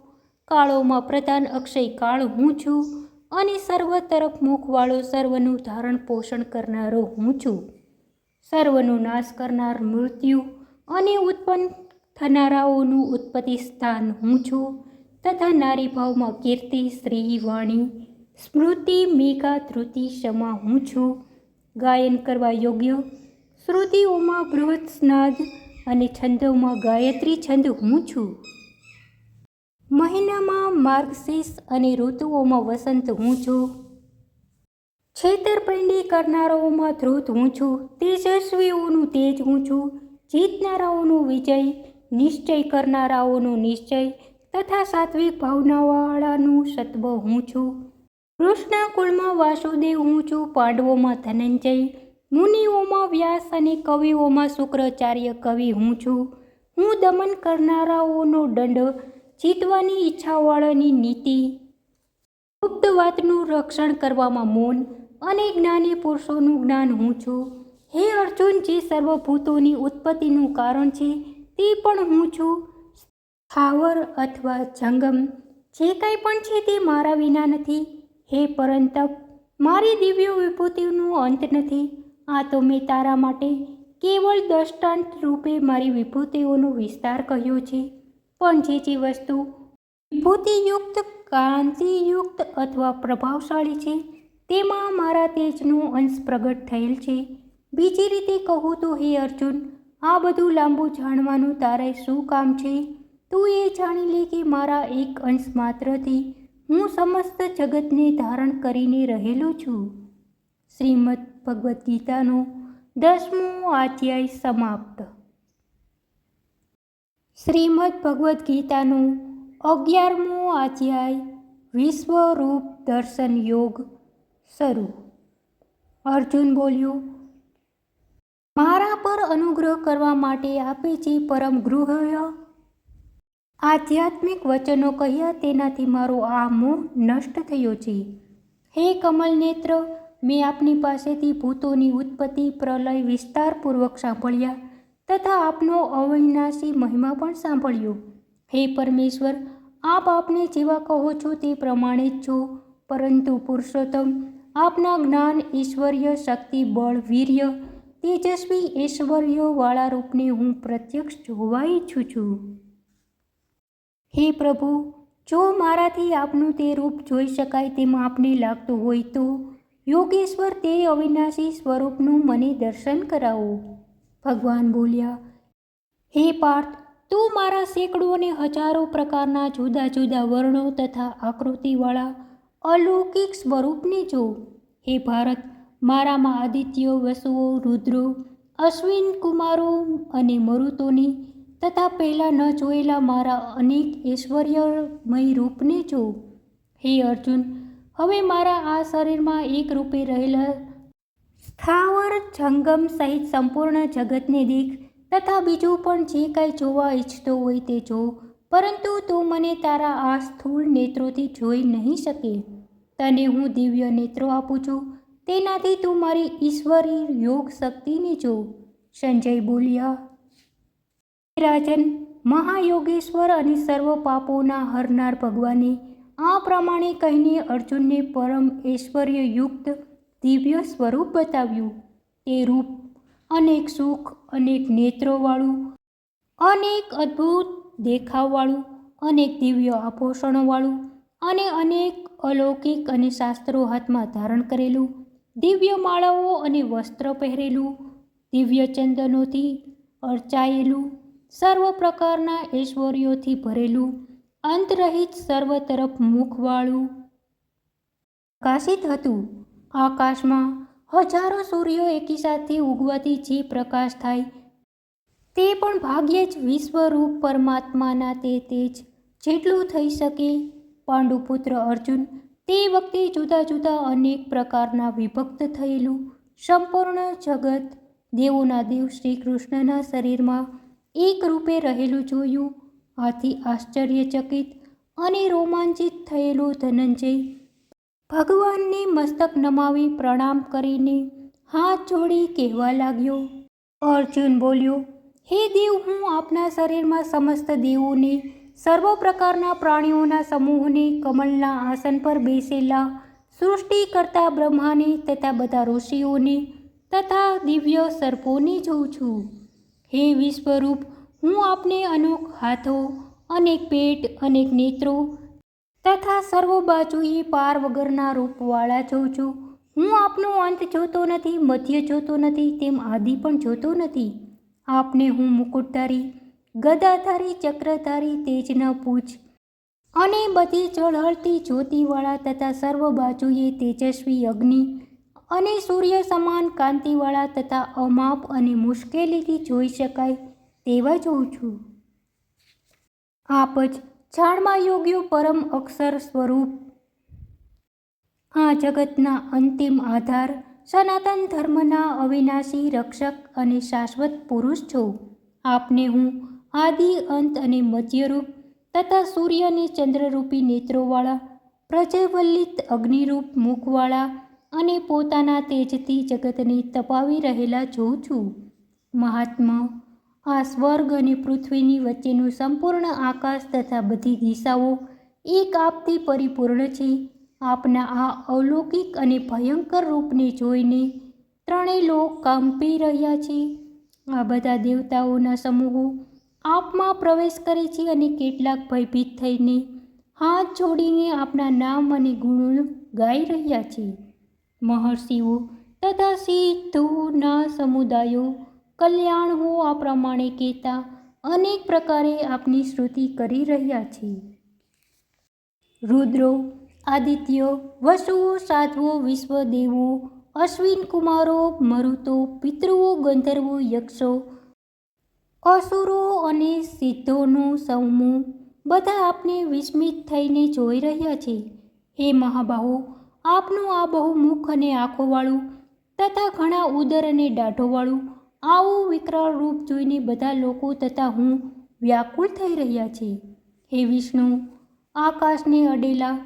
કાળોમાં પ્રધાન અક્ષય કાળ હું છું અને સર્વ તરફ મુખવાળો સર્વનું ધારણ પોષણ કરનારો હું છું. સર્વનો નાશ કરનાર મૃત્યુ અને ઉત્પન્ન થનારાઓનું ઉત્પત્તિ સ્થાન હું છું તથા નારીભાવમાં કીર્તિ, શ્રી, વાણી, સ્મૃતિ, મેઘા, ધૃતિ, ક્ષમા હું છું. ગાયન કરવા યોગ્ય શ્રુતિઓમાં બૃહત્સ્નાદ અને છંદોમાં ગાયત્રી છંદ હું છું. મહિનામાં માર્ગશીર્ષ અને ઋતુઓમાં વસંત હું છું. છેતરપિંડી કરનારાઓમાં ધ્રુત હું છું. તેજસ્વીઓનું તેજ હું છું. જીતનારાઓનો વિજય, નિશ્ચય કરનારાઓનો નિશ્ચય તથા સાત્વિક ભાવનાવાળાનું સત્વ હું છું. કૃષ્ણ કુળમાં વાસુદેવ હું છું. પાંડવોમાં ધનંજય, મુનિઓમાં વ્યાસ અને કવિઓમાં શુક્રાચાર્ય કવિ હું છું. હું દમન કરનારાઓનો દંડ, જીતવાની ઈચ્છાવાળાની નીતિ, ગુપ્ત વાતનું રક્ષણ કરવામાં મૌન અને જ્ઞાની પુરુષોનું જ્ઞાન હું છું. હે અર્જુન, જે સર્વભૂતોની ઉત્પત્તિનું કારણ છે તે પણ હું છું. સ્થાવર અથવા જંગમ જે કંઈ પણ છે તે મારા વિના નથી. હે પરંતપ, મારી દિવ્ય વિભૂતિનો અંત નથી. આ તો મેં તારા માટે કેવળ દ્રષ્ટાંત રૂપે મારી વિભૂતિઓનો વિસ્તાર કહ્યો છે. પણ જે વસ્તુ વિભૂતિયુક્ત, કાંતિયુક્ત અથવા પ્રભાવશાળી છે તેમાં મારા તેજનો અંશ પ્રગટ થયેલ છે. બીજી રીતે કહું તો હે અર્જુન, આ બધું લાંબુ જાણવાનું તારે શું કામ છે? તું એ જાણી લે કે મારા એક અંશ માત્રથી હું સમસ્ત જગતને ધારણ કરીને રહેલો છું. શ્રીમદ્ ભગવદ્ ગીતાનો 10મો અધ્યાય સમાપ્ત. શ્રીમદ્ ભગવદ્ ગીતાનો 11મો અધ્યાય વિશ્વરૂપ દર્શન યોગ શરૂ. અર્જુન બોલ્યો, મારા પર અનુગ્રહ કરવા માટે આપે જે પરમ ગૃહ્ય આધ્યાત્મિક વચનો કહ્યા તેનાથી મારો આ મોહ નષ્ટ થયો છે. હે કમલનેત્ર, મેં આપની પાસેથી ભૂતોની ઉત્પત્તિ, પ્રલય વિસ્તારપૂર્વક સાંભળ્યા તથા આપનો અવિનાશી મહિમા પણ સાંભળ્યો. હે પરમેશ્વર, આપ આપને જેવા કહો છો તે પ્રમાણે જ છો. પરંતુ પુરુષોત્તમ, આપના જ્ઞાન, ઐશ્વર્ય, શક્તિ, બળ, વીર્ય, તેજસ્વી ઐશ્વર્યવાળા રૂપને હું પ્રત્યક્ષ જોવા ઈચ્છું છું. હે પ્રભુ, જો મારાથી આપનું તે રૂપ જોઈ શકાય તેમ આપને લાગતું હોય તો યોગેશ્વર તે અવિનાશી સ્વરૂપનું મને દર્શન કરાવો. ભગવાન બોલ્યા, હે પાર્થ, તું મારા સેંકડો અને હજારો પ્રકારના જુદા જુદા વર્ણો તથા આકૃતિવાળા અલૌકિક સ્વરૂપને જો. હે ભારત, મારામાં આદિત્યો, વસુઓ, રુદ્રો, અશ્વિન કુમારો અને મરુતોની તથા પહેલાં ન જોયેલા મારા અનેક ઐશ્વર્યમય રૂપને જો. હે અર્જુન, હવે મારા આ શરીરમાં એક રૂપે રહેલા સ્થાવર જંગમ સહિત સંપૂર્ણ જગતને દેખ તથા બીજું પણ જે કાંઈ જોવા ઈચ્છતો હોય તે જો, પરંતુ તું મને તારા આ સ્થૂળ નેત્રોથી જોઈ નહીં શકે. તને હું દિવ્ય નેત્રો આપું છું, તેનાથી તું મારી ઈશ્વરી યોગ શક્તિને જો. સંજય બોલ્યા, રાજન, મહાયોગેશ્વર અને સર્વ પાપોના હરનાર ભગવાને આ પ્રમાણે કહીને અર્જુનને પરમ ઐશ્વર્યયુક્ત દિવ્ય સ્વરૂપ બતાવ્યું. તે રૂપ અનેક સુખ, અનેક નેત્રોવાળું, અનેક અદ્ભુત દેખાવવાળું, અનેક દિવ્ય આભૂષણોવાળું અને અનેક અલૌકિક અને શાસ્ત્રો હાથમાં ધારણ કરેલું, દિવ્ય માળાઓ અને વસ્ત્ર પહેરેલું, દિવ્ય ચંદનોથી અર્ચાયેલું, સર્વ પ્રકારના ઐશ્વર્યોથી ભરેલું, અંતરહિત સર્વ તરફ મુખવાળું પ્રકાશિત હતું. આકાશમાં હજારો સૂર્યો એકી સાથે ઉગવાથી જે પ્રકાશ થાય તે પણ ભાગ્યે જ વિશ્વરૂપ પરમાત્માના તે તેજ જેટલું થઈ શકે. પાંડુપુત્ર અર્જુન, તે વખતે જુદા જુદા અનેક પ્રકારના વિભક્ત થયેલું સંપૂર્ણ જગત દેવોના દેવ શ્રી કૃષ્ણના શરીરમાં એક રૂપે રહેલું જોયું. આથી આશ્ચર્યચકિત અને રોમાંચિત થયેલો ધનંજય ભગવાનને મસ્તક નમાવી પ્રણામ કરીને હાથ જોડી કહેવા લાગ્યો. અર્જુન બોલ્યો, હે દેવ, હું આપના શરીરમાં સમસ્ત દેવોને, સર્વ પ્રકારના પ્રાણીઓના સમૂહને, કમલના આસન પર બેસેલા સૃષ્ટિ કરતા બ્રહ્માને તથા બધા ઋષિઓને તથા દિવ્ય સર્પોને જોઉં છું. હે વિશ્વરૂપ, હું આપને અનેક હાથો, અનેક પેટ, અનેક નેત્રો તથા સર્વ બાજુએ પાર વગરના રૂપવાળા જોઉં છું. હું આપનો અંત જોતો નથી, મધ્ય જોતો નથી, તેમ આદિ પણ જોતો નથી. આપને હું મુકુટધારી, ગદાધારી, ચક્રધારી, તેજના પૂછ અને બધી ઝળહળતી જ્યોતિવાળા તથા સર્વ બાજુએ તેજસ્વી અગ્નિ અને સૂર્ય સમાન કાંતિવાળા તથા અમાપ અને મુશ્કેલીથી જોઈ શકાય તેવા જોઉં છું. આપ જ જાણમાં યોગ્ય પરમ અક્ષર સ્વરૂપ, આ જગતના અંતિમ આધાર, સનાતન ધર્મના અવિનાશી રક્ષક અને શાશ્વત પુરુષ છો. આપને હું આદિ, અંત અને મધ્યરૂપ તથા સૂર્ય અને ચંદ્રરૂપી નેત્રોવાળા, પ્રજ્વલિત અગ્નિરૂપ મુખવાળા અને પોતાના તેજથી જગતને તપાવી રહેલા જોઉં છું. મહાત્મા, આ સ્વર્ગ અને પૃથ્વીની વચ્ચેનું સંપૂર્ણ આકાશ તથા બધી દિશાઓ એક આપથી પરિપૂર્ણ છે. આપના આ અલૌકિક અને ભયંકર રૂપને જોઈને ત્રણેય લોક કંપી રહ્યા છે. આ બધા દેવતાઓના સમૂહો આપમાં પ્રવેશ કરે છે અને કેટલાક ભયભીત થઈને હાથ જોડીને આપના નામ અને ગુણો ગાઈ રહ્યા છે. મહર્ષિઓ તથા સિદ્ધોના સમુદાયો કલ્યાણ હો આ પ્રમાણે કહેતા અનેક પ્રકારે આપની સ્તુતિ કરી રહ્યા છે. રુદ્રો, આદિત્યો, વસુઓ, સાધ્વો, વિશ્વદેવો, અશ્વિન કુમારો, મરુતો, પિતૃઓ, ગંધર્વો, યક્ષો, અસુરો અને સિદ્ધોનો સમૂહ બધા આપને વિસ્મિત થઈને જોઈ રહ્યા છે. હે મહાબાહો, આપનું આ બહુ મુખ અને આંખોવાળું તથા ઘણા ઉદર અને દાઢોવાળું આવું વિકરાળ રૂપ જોઈને બધા લોકો તથા હું વ્યાકુળ થઈ રહ્યા છે. હે વિષ્ણુ, આકાશને અડેલા,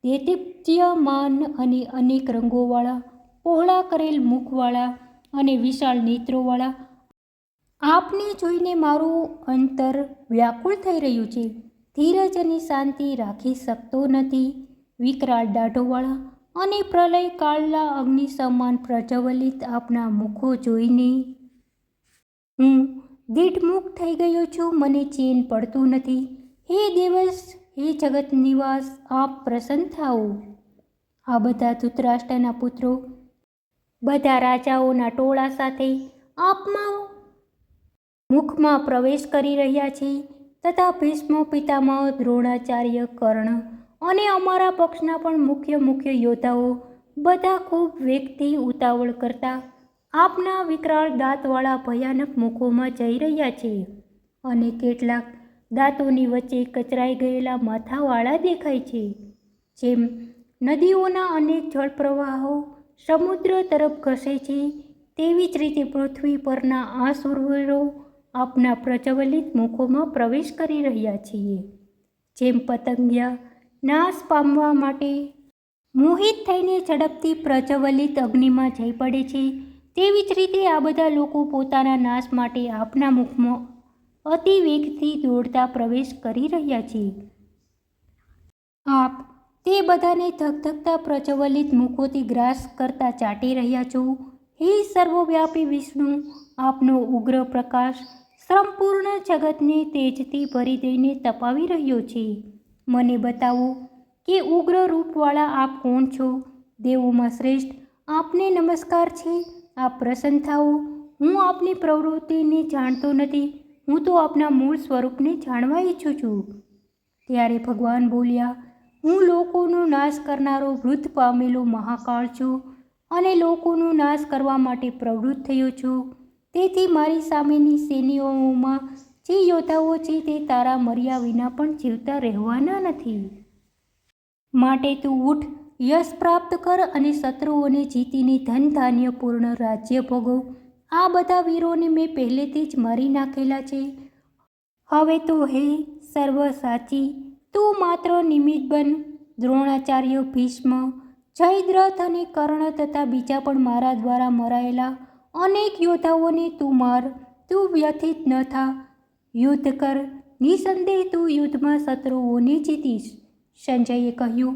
દેદીપ્યમાન અને અનેક રંગોવાળા, પહોળા કરેલ મુખવાળા અને વિશાળ નેત્રોવાળા આપને જોઈને મારું અંતર વ્યાકુળ થઈ રહ્યું છે. ધીરજ અને શાંતિ રાખી શકતો નથી. વિકરાળ દાઢોવાળા અને પ્રલય કાળના અગ્નિ સમાન પ્રજ્વલિત આપના મુખો જોઈને હું દીઢમુખ થઈ ગયો છું. મને ચેન પડતું નથી. હે દેવસ, હે જગત નિવાસ, આપ પ્રસન્ન થાઓ. આ બધા ધૃતરાષ્ટ્રના પુત્રો બધા રાજાઓના ટોળા સાથે આપમાં મુખમાં પ્રવેશ કરી રહ્યા છે. તથા ભીષ્મ પિતામહ, દ્રોણાચાર્ય, કર્ણ અને અમારા પક્ષના પણ મુખ્ય યોદ્ધાઓ બધા ખૂબ વેગથી ઉતાવળ કરતા આપના વિકરાળ દાંતવાળા ભયાનક મુખોમાં જઈ રહ્યા છે અને કેટલાક દાંતોની વચ્ચે કચરાઈ ગયેલા માથાવાળા દેખાય છે. જેમ નદીઓના અનેક જળપ્રવાહો સમુદ્ર તરફ ખસે છે તેવી જ રીતે પૃથ્વી પરના આ શૂરવીરો આપના પ્રજ્વલિત મુખોમાં પ્રવેશ કરી રહ્યા છીએ. જેમ પતંગિયા નાશ પામવા માટે મોહિત થઈને ઝડપથી પ્રજ્વલિત અગ્નિમાં જઈ પડે છે તેવી જ રીતે આ બધા લોકો પોતાના નાશ માટે આપના મુખમાં અતિ વેગથી દોડતા પ્રવેશ કરી રહ્યા છે. આપ તે બધાને ધગધગતા પ્રજ્વલિત મુખોથી ગ્રાસ કરતા ચાટી રહ્યા છો. હે સર્વવ્યાપી વિષ્ણુ, આપનો ઉગ્ર પ્રકાશ સંપૂર્ણ જગતને તેજથી ભરી દઈને તપાવી રહ્યો છે. મને બતાવો કે ઉગ્ર રૂપવાળા આપ કોણ છો? દેવોમાં શ્રેષ્ઠ આપને નમસ્કાર છે. આપ પ્રસન્ન થાઓ. હું આપની પ્રવૃત્તિને જાણતો નથી, હું તો આપના મૂળ સ્વરૂપને જાણવા ઈચ્છું છું. ત્યારે ભગવાન બોલ્યા, હું લોકોનો નાશ કરનારો વૃદ્ધ પામેલો મહાકાળ છું અને લોકોનો નાશ કરવા માટે પ્રવૃત્ત થયો છું. તેથી મારી સામેની સેનાઓમાં જે યોદ્ધાઓ છે તે તારા મર્યા વિના પણ જીવતા રહેવાના નથી. માટે તું ઉઠ, યશ પ્રાપ્ત કર અને શત્રુઓને જીતીને ધન ધાન્યપૂર્ણ રાજ્ય ભોગવ. આ બધા વીરોને મેં પહેલેથી જ મારી નાખેલા છે. હવે તો હે સર્વ સાચી, તું માત્ર નિમિત્ત બન. દ્રોણાચાર્ય, ભીષ્મ, જયદ્રથ અને કર્ણ તથા બીજા પણ મારા દ્વારા મરાયેલા અનેક યોદ્ધાઓને તું માર. તું વ્યથિત ન થા, યુદ્ધ કર. નિસંદેહ તું યુદ્ધમાં શત્રુઓને જીતીશ. સંજયે કહ્યું.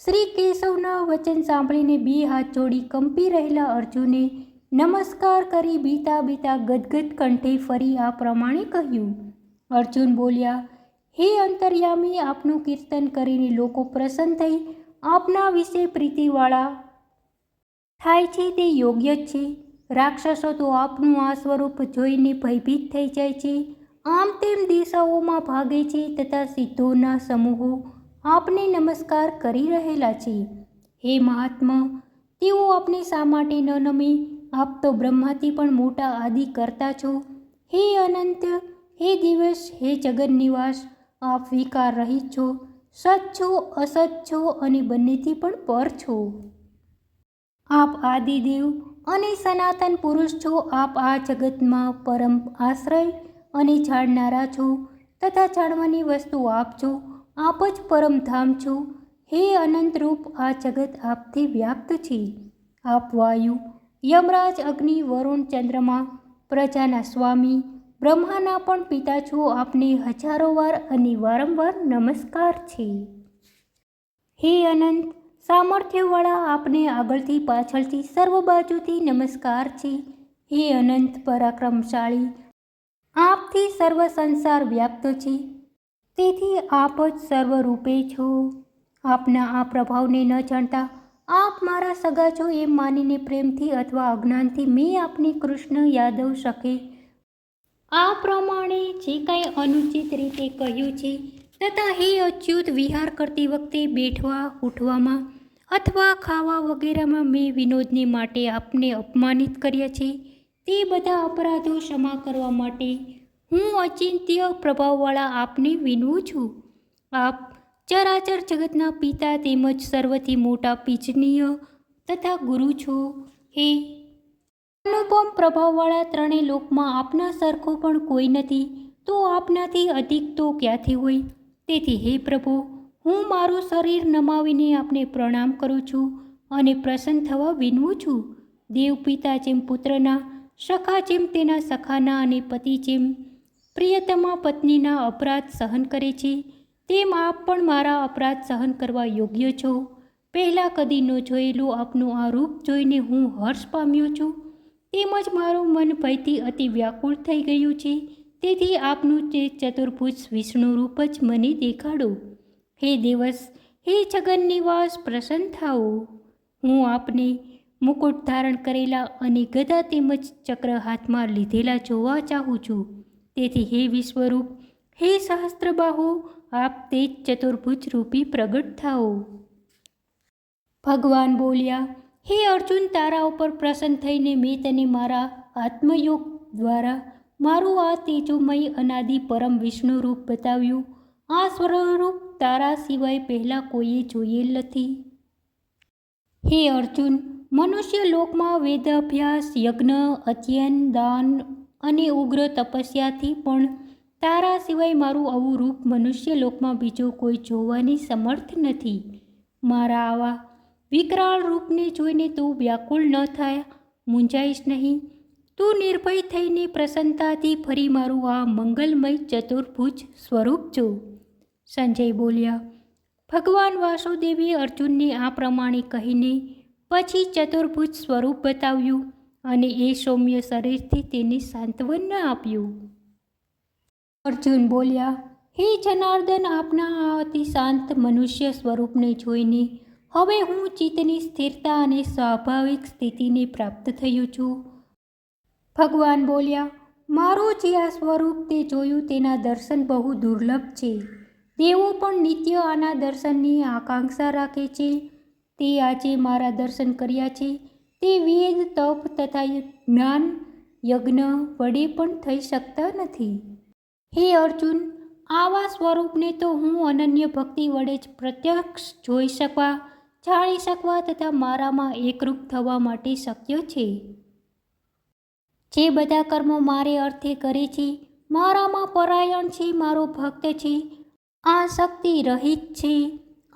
શ્રી કેશવના વચન સાંભળીને બે હાથ જોડી કંપી રહેલા અર્જુને નમસ્કાર કરી બીતા બીતા ગદગદ કંઠે ફરી આ પ્રમાણે કહ્યું. અર્જુન બોલ્યા, હે અંતર્યામી, આપનું કીર્તન કરીને લોકો પ્રસન્ન થઈ આપના વિશે પ્રીતિવાળા થાય છે તે યોગ્ય જ છે. રાક્ષસો તો આપનું આ સ્વરૂપ જોઈને ભયભીત થઈ જાય છે, આમ તેમ દિશાઓમાં ભાગે છે તથા સિદ્ધોના સમૂહો આપને નમસ્કાર કરી રહેલા છે. હે મહાત્મા, તેઓ આપને શા માટે ન નમે? આપ તો બ્રહ્માથી પણ મોટા આદિ કરતા છો. હે અનંત, હે દિવસ, હે જગન નિવાસ, આપ વિકાર રહિત છો, સત છો, અસત છો અને બંનેથી પણ પર છો. આપ આદિદેવ અને સનાતન પુરુષ છો. આપ આ જગતમાં પરમ આશ્રય અને જાણનારા છો તથા જાણવાની વસ્તુ આપ છો. આપ જ પરમધામ છો. હે અનંત રૂપ, આ જગત આપથી વ્યાપ્ત છે. આપ વાયુ, યમરાજ, અગ્નિ, વરુણ, ચંદ્રમા, પ્રજાના સ્વામી, બ્રહ્માના પણ પિતા છો. આપને હજારો વાર અને વારંવાર નમસ્કાર છે. હે અનંત સામર્થ્યવાળા, આપને આગળથી પાછળથી સર્વ બાજુથી નમસ્કાર છે. હે અનંત પરાક્રમશાળી, આપથી સર્વ સંસાર વ્યાપ્ત છે, તેથી આપ જ સર્વરૂપે છો. આપના આ પ્રભાવને ન જાણતા આપ મારા સગા છો એમ માનીને પ્રેમથી અથવા અજ્ઞાનથી મેં આપને કૃષ્ણ યાદવ સખે આ પ્રમાણે જે કાંઈ અનુચિત રીતે કહ્યું છે તથા હે અચ્યુત, વિહાર કરતી વખતે બેઠવા ઉઠવામાં અથવા ખાવા વગેરેમાં મેં વિનોદને માટે આપને અપમાનિત કર્યા છે તે બધા અપરાધો ક્ષમા કરવા માટે હું અચિંત્ય પ્રભાવવાળા આપને વિનવું છું. આપ ચરાચર જગતના પિતા તેમજ સર્વથી મોટા પૂજનીય તથા ગુરુ છો. હે અનુપમ પ્રભાવવાળા, ત્રણેય લોકમાં આપના સરખો પણ કોઈ નથી, તો આપનાથી અધિક તો ક્યાંથી હોય? તેથી હે પ્રભુ, હું મારું શરીર નમાવીને આપને પ્રણામ કરું છું અને પ્રસન્ન થવા વિનવું છું. દેવ પિતા જેમ પુત્રના, સખા જેમ તેના સખાના અને પતિ જેમ પ્રિયતમા પત્નીના અપરાધ સહન કરે છે, તેમ આપ પણ મારા અપરાધ સહન કરવા યોગ્ય છો. પહેલાં કદી ન જોયેલું આપનું આ રૂપ જોઈને હું હર્ષ પામ્યો છું, તેમજ મારું મન ભયથી અતિ વ્યાકુળ થઈ ગયું છે. તેથી આપનું તે ચતુર્ભુજ વિષ્ણુ રૂપ જ મને દેખાડો. હે દેવસ, હે જગન નિવાસ, પ્રસન્ન થાઓ. હું આપને મુકુટ ધારણ કરેલા અને ગદા તેમજ ચક્ર હાથમાં લીધેલા જોવા ચાહું છું. તેથી હે વિશ્વરૂપ, હે સહસ્ત્રબાહુ, આપ તે જ ચતુર્ભુજ રૂપી પ્રગટ થાઓ. ભગવાન બોલ્યા, હે અર્જુન, તારા ઉપર પ્રસન્ન થઈને મેં તને મારા આત્મયોગ દ્વારા મારું આ તેજોમય અનાદિ પરમ વિષ્ણુ રૂપ બતાવ્યું. આ સ્વરૂપ તારા સિવાય પહેલાં કોઈએ જોયેલ નથી. હે અર્જુન, મનુષ્ય લોકમાં વેદાભ્યાસ, યજ્ઞ, અધ્યયન, દાન અને ઉગ્ર તપસ્યાથી પણ તારા સિવાય મારું આવું રૂપ મનુષ્ય લોકમાં બીજો કોઈ જોવાની સમર્થ નથી. મારા આવા વિકરાળ રૂપને જોઈને તું વ્યાકુળ ન થાય, મૂંઝાઈશ નહીં. તું નિર્ભય થઈને પ્રસન્નતાથી ફરી મારું આ મંગલમય ચતુર્ભુજ સ્વરૂપ જો. સંજય બોલ્યા, ભગવાન વાસુદેવે અર્જુનને આ પ્રમાણે કહીને પછી ચતુર્ભુજ સ્વરૂપ બતાવ્યું અને એ સૌમ્ય શરીરથી તેને સાંત્વન આપ્યું. અર્જુન બોલ્યા, હે જનાર્દન, આપના આ અતિ શાંત મનુષ્ય સ્વરૂપને જોઈને હવે હું ચિત્તની સ્થિરતા અને સ્વાભાવિક સ્થિતિને પ્રાપ્ત થયો છું. ભગવાન બોલ્યા, મારું જે આ સ્વરૂપ તે જોયું તેના દર્શન બહુ દુર્લભ છે. દેવો પણ નિત્ય આના દર્શનની આકાંક્ષા રાખે છે. તે આજે મારા દર્શન કર્યા છે તે વેદ, તપ તથા જ્ઞાન યજ્ઞ વડે પણ થઈ શકતા નથી. હે અર્જુન, આવા સ્વરૂપને તો હું અનન્ય ભક્તિ વડે જ પ્રત્યક્ષ જોઈ શકવા, જાણી શકવા તથા મારામાં એકરૂપ થવા માટે શક્ય છે. જે બધા કર્મો મારે અર્થે કરે છે, મારામાં પરાયણ છે, મારો ભક્ત છે, આસક્તિ રહિત છે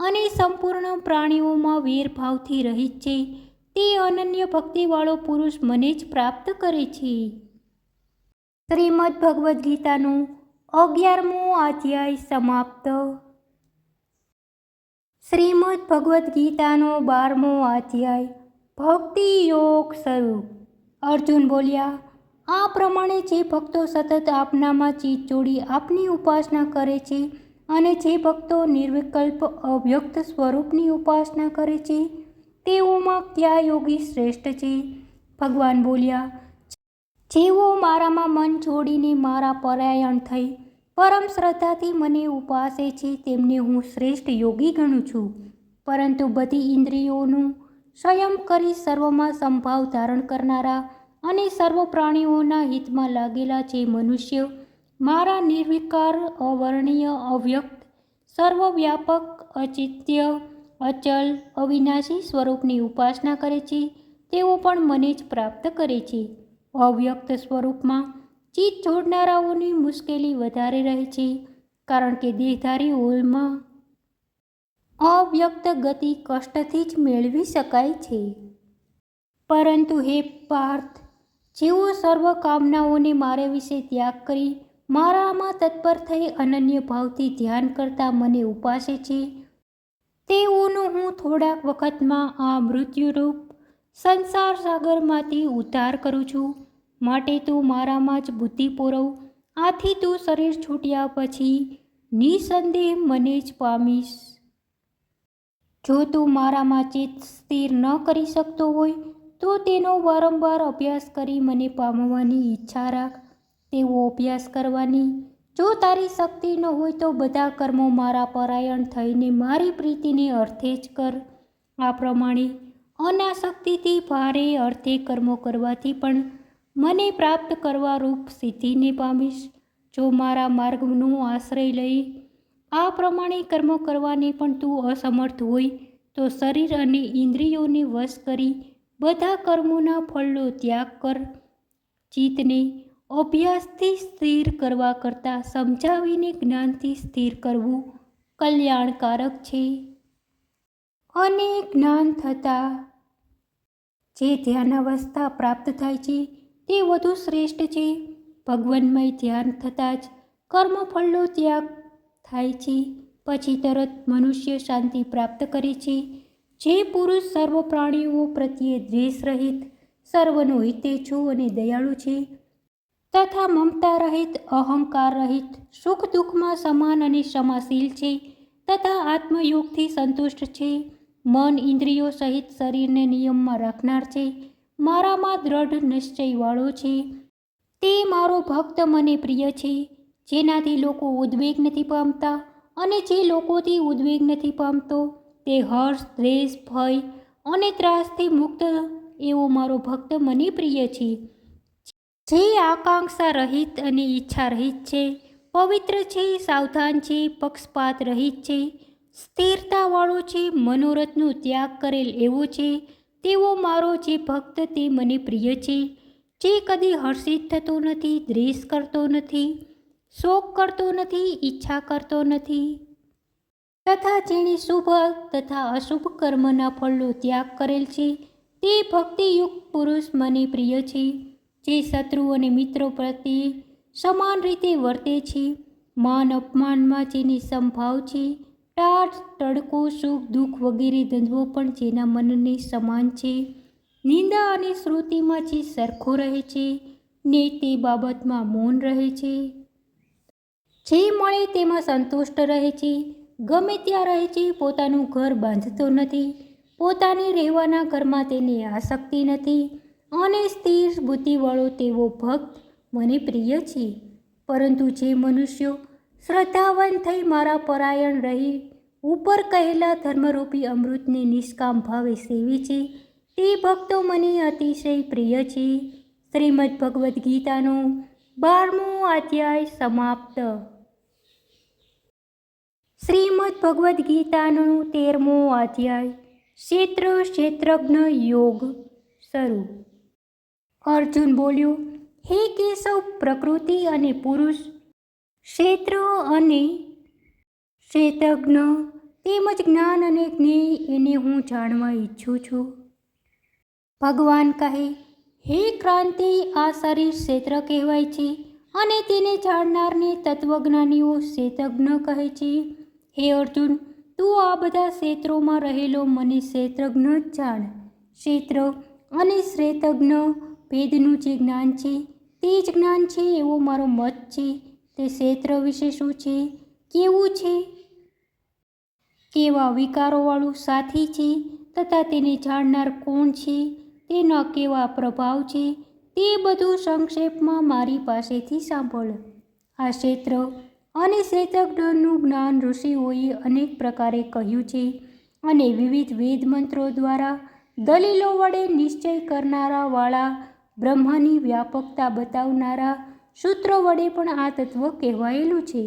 અને સંપૂર્ણ પ્રાણીઓમાં વેરભાવથી રહિત છે, તે અનન્ય ભક્તિવાળો પુરુષ મને જ પ્રાપ્ત કરે છે. શ્રીમદ્ ભગવદ્ ગીતાનું 11મો અધ્યાય સમાપ્ત. શ્રીમદ્ ભગવદ્ ગીતાનો 12મો અધ્યાય ભક્તિ યોગ શરૂ. અર્જુન બોલ્યા, આ પ્રમાણે જે ભક્તો સતત આપનામાં ચિત્ત જોડી આપની ઉપાસના કરે છે અને જે ભક્તો નિર્વિકલ્પ અવ્યક્ત સ્વરૂપની ઉપાસના કરે છે તેઓમાં કયા યોગી શ્રેષ્ઠ છે? ભગવાન બોલ્યા, જેઓ મારામાં મન જોડીને મારા પરાયણ થઈ પરમ શ્રદ્ધાથી મને ઉપાસે છે તેમને હું શ્રેષ્ઠ યોગી ગણું છું. પરંતુ બધી ઇન્દ્રિયોનું સંયમ કરી સર્વમાં સંભાવ ધારણ કરનારા અને સર્વ પ્રાણીઓના હિતમાં લાગેલા જે મનુષ્ય મારા નિર્વિકાર, અવર્ણીય, અવ્યક્ત, સર્વવ્યાપક, અચિત્ય, અચલ, અવિનાશી સ્વરૂપની ઉપાસના કરે છે તેઓ પણ મને જ પ્રાપ્ત કરે છે. અવ્યક્ત સ્વરૂપમાં ચિત્ત જોડનારાઓની મુશ્કેલી વધારે રહે છે, કારણ કે દેહધારીઓમાં અવ્યક્ત ગતિ કષ્ટથી જ મેળવી શકાય છે. પરંતુ હે પાર્થ, જેઓ સર્વ કામનાઓને મારા વિશે ત્યાગ કરી મારામાં તત્પર થઈ અનન્ય ભાવથી ધ્યાન કરતા મને ઉપાસે છે, તેઓનો હું થોડાક વખતમાં આ મૃત્યુરૂપ સંસાર સાગરમાંથી ઉદ્ધાર કરું છું. માટે તું મારામાં જ બુદ્ધિ પૂરવ. આથી તું શરીર છૂટ્યા પછી નિસંદેહ મને જ પામીશ. જો તું મારામાં ચિત્ત સ્થિર ન કરી શકતો હોય તો તેનો વારંવાર અભ્યાસ કરી મને પામવાની ઈચ્છા રાખ. તેવો અભ્યાસ કરવાની જો તારી શક્તિ ન હોય તો બધા કર્મો મારા પરાયણ થઈને મારી પ્રીતિને અર્થે જ કર. આ પ્રમાણે અનાસક્તિથી ભારે અર્થે કર્મો કરવાથી પણ મને પ્રાપ્ત કરવા રૂપ સિદ્ધિને પામીશ. જો મારા માર્ગનો આશ્રય લઈ આ પ્રમાણે કર્મો કરવાને પણ તું અસમર્થ હોય તો શરીર અને ઇન્દ્રિયોને વશ કરી બધા કર્મોના ફળનો ત્યાગ કર. ચિત્તને અભ્યાસથી સ્થિર કરવા કરતાં સમજાવીને જ્ઞાનથી સ્થિર કરવું કલ્યાણકારક છે. અને જ્ઞાન થતાં જે ધ્યાનાવસ્થા પ્રાપ્ત થાય છે તે વધુ શ્રેષ્ઠ છે. ભગવાનમય ધ્યાન થતાં જ કર્મફળનો ત્યાગ થાય છે. પછી તરત મનુષ્ય શાંતિ પ્રાપ્ત કરે છે. જે પુરુષ સર્વ પ્રાણીઓ પ્રત્યે દ્વેષ રહિત, સર્વનો હિતેચ્છુ અને દયાળુ છે તથા મમતા રહિત, અહંકાર રહિત, સુખ દુઃખમાં સમાન અને ક્ષમાશીલ છે તથા આત્મયોગથી સંતુષ્ટ છે, મન ઇન્દ્રિયો સહિત શરીરને નિયમમાં રાખનાર છે, મારામાં દ્રઢ નિશ્ચયવાળો છે, તે મારો ભક્ત મને પ્રિય છે. જેનાથી લોકો ઉદ્વેગ નથી પામતા, અને જે લોકોથી ઉદ્વેગ નથી પામતો તે હર્ષ, દ્વેષ, ભય અને ત્રાસથી મુક્ત એવો મારો ભક્ત મને પ્રિય છે. જે આકાંક્ષા રહિત અને ઈચ્છા રહિત છે, પવિત્ર છે, સાવધાન છે, પક્ષપાત રહિત છે, સ્થિરતાવાળો છે, મનોરથનો ત્યાગ કરેલ એવો છે, તેવો મારો જે ભક્ત તે મને પ્રિય છે. જે કદી હર્ષિત થતો નથી, દ્વેષ કરતો નથી, શોક કરતો નથી, ઈચ્છા કરતો નથી, તથા જેણે શુભ તથા અશુભ કર્મના ફળનો ત્યાગ કરેલ છે, તે ભક્તિયુક્ત પુરુષ મને પ્રિય છે. જે શત્રુ અને મિત્રો પ્રત્યે સમાન રીતે વર્તે છે, માન અપમાનમાં જેને સમભાવ છે, ટાઢ, તડકો, સુખ, દુઃખ વગેરે દ્વંદ્વો પણ જેના મનને સમાન છે, નિંદા અને શ્રુતિમાં જે સરખો રહે છે ને તે બાબતમાં મૌન રહે છે, જે મળે તેમાં સંતુષ્ટ રહે છે, ગમે ત્યાં રહે છે, પોતાનું ઘર બાંધતો નથી, પોતાને રહેવાના ઘરમાં તેને આસક્તિ નથી, અને સ્થિર બુદ્ધિવાળો તેવો ભક્ત મને પ્રિય છે. પરંતુ જે મનુષ્યો શ્રદ્ધાવાન થઈ મારા પરાયણ રહી ઉપર કહેલા ધર્મરૂપી અમૃતને નિષ્કામ ભાવે સેવે છે, તે ભક્તો મને અતિશય પ્રિય છે. શ્રીમદ્ ભગવદ્ ગીતાનો 12મો અધ્યાય સમાપ્ત. શ્રીમદ્ ભગવદ્ ગીતાનો 13મો અધ્યાય ક્ષેત્ર ક્ષેત્રજ્ઞ યોગ શરૂ. અર્જુન બોલ્યો, હે કેશવ, પ્રકૃતિ અને પુરુષ, ક્ષેત્ર અને ક્ષેત્રજ્ઞ તેમજ જ્ઞાન અને જ્ઞેય એને હું જાણવા ઈચ્છું છું. ભગવાન કહે, હે ક્રાંતિ, આ શરીર ક્ષેત્ર કહેવાય છે અને તેને જાણનારને તત્વજ્ઞાનીઓ ક્ષેત્રજ્ઞ કહે છે. હે અર્જુન, તું આ બધા ક્ષેત્રોમાં રહેલો મને ક્ષેત્રજ્ઞ જ જાણ. ક્ષેત્ર અને ક્ષેત્રજ્ઞ ભેદનું જે જ્ઞાન છે તે જ જ્ઞાન છે એવો મારો મત છે. તે ક્ષેત્ર વિશે શું છે, કેવું છે, કેવા વિકારોવાળું સાથી છે, તથા તેને જાણનાર કોણ છે, તેના કેવા પ્રભાવ છે, તે બધું સંક્ષેપમાં મારી પાસેથી સાંભળ. આ ક્ષેત્ર અને ક્ષેત્રજ્ઞનું જ્ઞાન ઋષિઓએ અનેક પ્રકારે કહ્યું છે, અને વિવિધ વેદ મંત્રો દ્વારા દલીલો વડે નિશ્ચય કરનારા વાળા બ્રહ્મની વ્યાપકતા બતાવનારા સૂત્રો વડે પણ આ તત્વ કહેવાયેલું છે.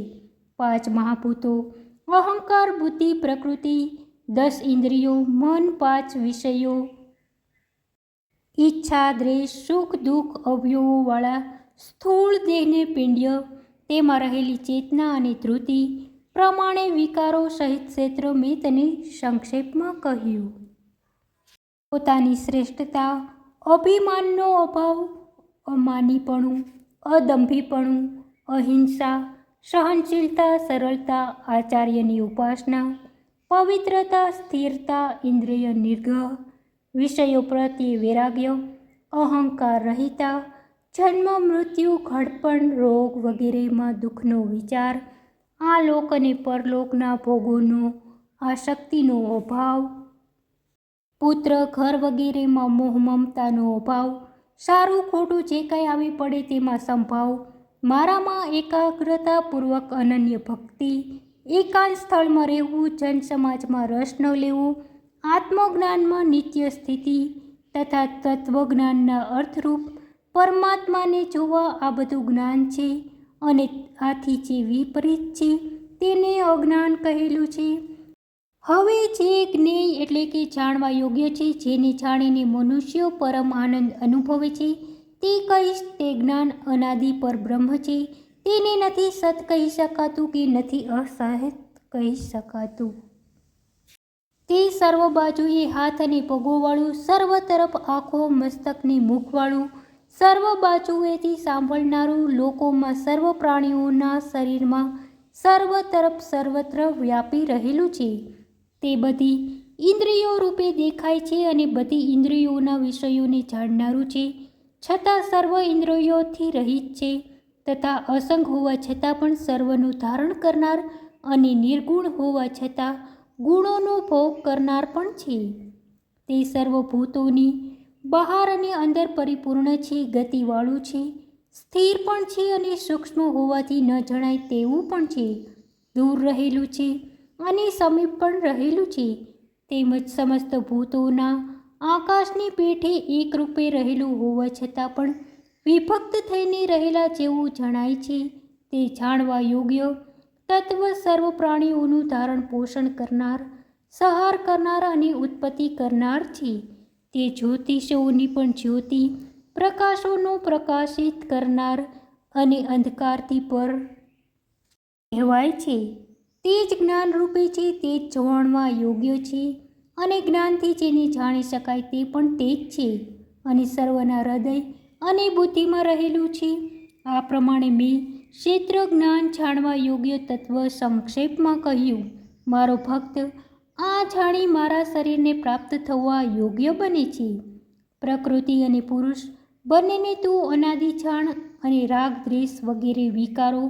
5 મહાભૂતો, અહંકાર, બુદ્ધિ, પ્રકૃતિ, 10 ઇન્દ્રિયો, મન, 5 વિષયો, ઈચ્છા, દ્વેષ, સુખ દુઃખ અવયવોવાળા સ્થૂળ દેહને પિંડ્ય, તેમાં રહેલી ચેતના અને ધૃતિ પ્રમાણે વિકારો સહિત ક્ષેત્ર મેં તને સંક્ષેપમાં કહ્યું. પોતાની શ્રેષ્ઠતા, અભિમાનનો અભાવ, અમાનીપણું, અદંભીપણું, અહિંસા, સહનશીલતા, સરળતા, આચાર્યની ઉપાસના, પવિત્રતા, સ્થિરતા, ઇન્દ્રિય નિગ્રહ, વિષયો પ્રત્યે વૈરાગ્ય, અહંકાર રહિતા, જન્મ મૃત્યુ, ઘડપણ, રોગ વગેરેમાં દુઃખનો વિચાર, આ લોક અને પરલોકના ભોગોનો આસક્તિનો અભાવ, પુત્ર ઘર વગેરેમાં મોહ મમતાનો અભાવ, સારું ખોટું જે કંઈ આવી પડે તેમાં સંભાવ, મારામાં એકાગ્રતાપૂર્વક અનન્ય ભક્તિ, એકાંત સ્થળમાં રહેવું, જનસમાજમાં રસ ન લેવો, આત્મજ્ઞાનમાં નિત્ય સ્થિતિ તથા તત્વજ્ઞાનના અર્થરૂપ પરમાત્માને જોવા, આ બધું જ્ઞાન છે. અને આથી જે વિપરીત છે તેને અજ્ઞાન કહેલું છે. હવે જે જ્ઞેય એટલે કે જાણવા યોગ્ય છે, જેને જાણીને મનુષ્યો પરમ આનંદ અનુભવે છે, તે કહીશ. તે જ્ઞાન અનાદિ પર બ્રહ્મ છે. તેને નથી સત કહી શકાતું કે નથી અસહત કહી શકાતું. તે સર્વ બાજુએ હાથ અને પગોવાળું, સર્વ તરફ આંખો, મસ્તકને મુખવાળું, સર્વ બાજુએથી સાંભળનારું, લોકોમાં સર્વ પ્રાણીઓના શરીરમાં સર્વ તરફ સર્વત્ર વ્યાપી રહેલું છે. તે બધી ઇન્દ્રિયો રૂપે દેખાય છે અને બધી ઇન્દ્રિયોના વિષયોને જાણનારું છે, છતાં સર્વ ઇન્દ્રિયોથી રહિત છે, તથા અસંગ હોવા છતાં પણ સર્વનું ધારણ કરનાર અને નિર્ગુણ હોવા છતાં ગુણોનો ભોગ કરનાર પણ છે. તે સર્વભૂતોની બહાર અને અંદર પરિપૂર્ણ છે, ગતિવાળું છે, સ્થિર પણ છે અને સૂક્ષ્મ હોવાથી ન જણાય તેવું પણ છે. દૂર રહેલું છે અને સમીપ પણ રહેલું છે. તેમજ સમસ્ત ભૂતોના આકાશની પેઠે એકરૂપે રહેલું હોવા છતાં પણ વિભક્ત થઈને રહેલા જેવું જણાય છે. તે જાણવા યોગ્ય તત્વ સર્વ પ્રાણીઓનું ધારણ પોષણ કરનાર, સંહાર કરનાર અને ઉત્પત્તિ કરનાર છે. તે જ્યોતિષોની પણ જ્યોતિ, પ્રકાશોનો પ્રકાશિત કરનાર અને અંધકારથી પર કહેવાય છે. તે જ જ્ઞાન રૂપે છે, તે જ જાણવા યોગ્ય છે અને જ્ઞાનથી જેને જાણી શકાય તે પણ તે જ છે અને સર્વના હૃદય અને બુદ્ધિમાં રહેલું છે. આ પ્રમાણે મેં ક્ષેત્ર જ્ઞાન જાણવા યોગ્ય તત્વ સંક્ષેપમાં કહ્યું. મારો ભક્ત આ જાણી મારા શરીરને પ્રાપ્ત થવા યોગ્ય બને છે. પ્રકૃતિ અને પુરુષ બંનેને તું અનાદિ જાણ અને રાગ, દ્વેષ વગેરે વિકારો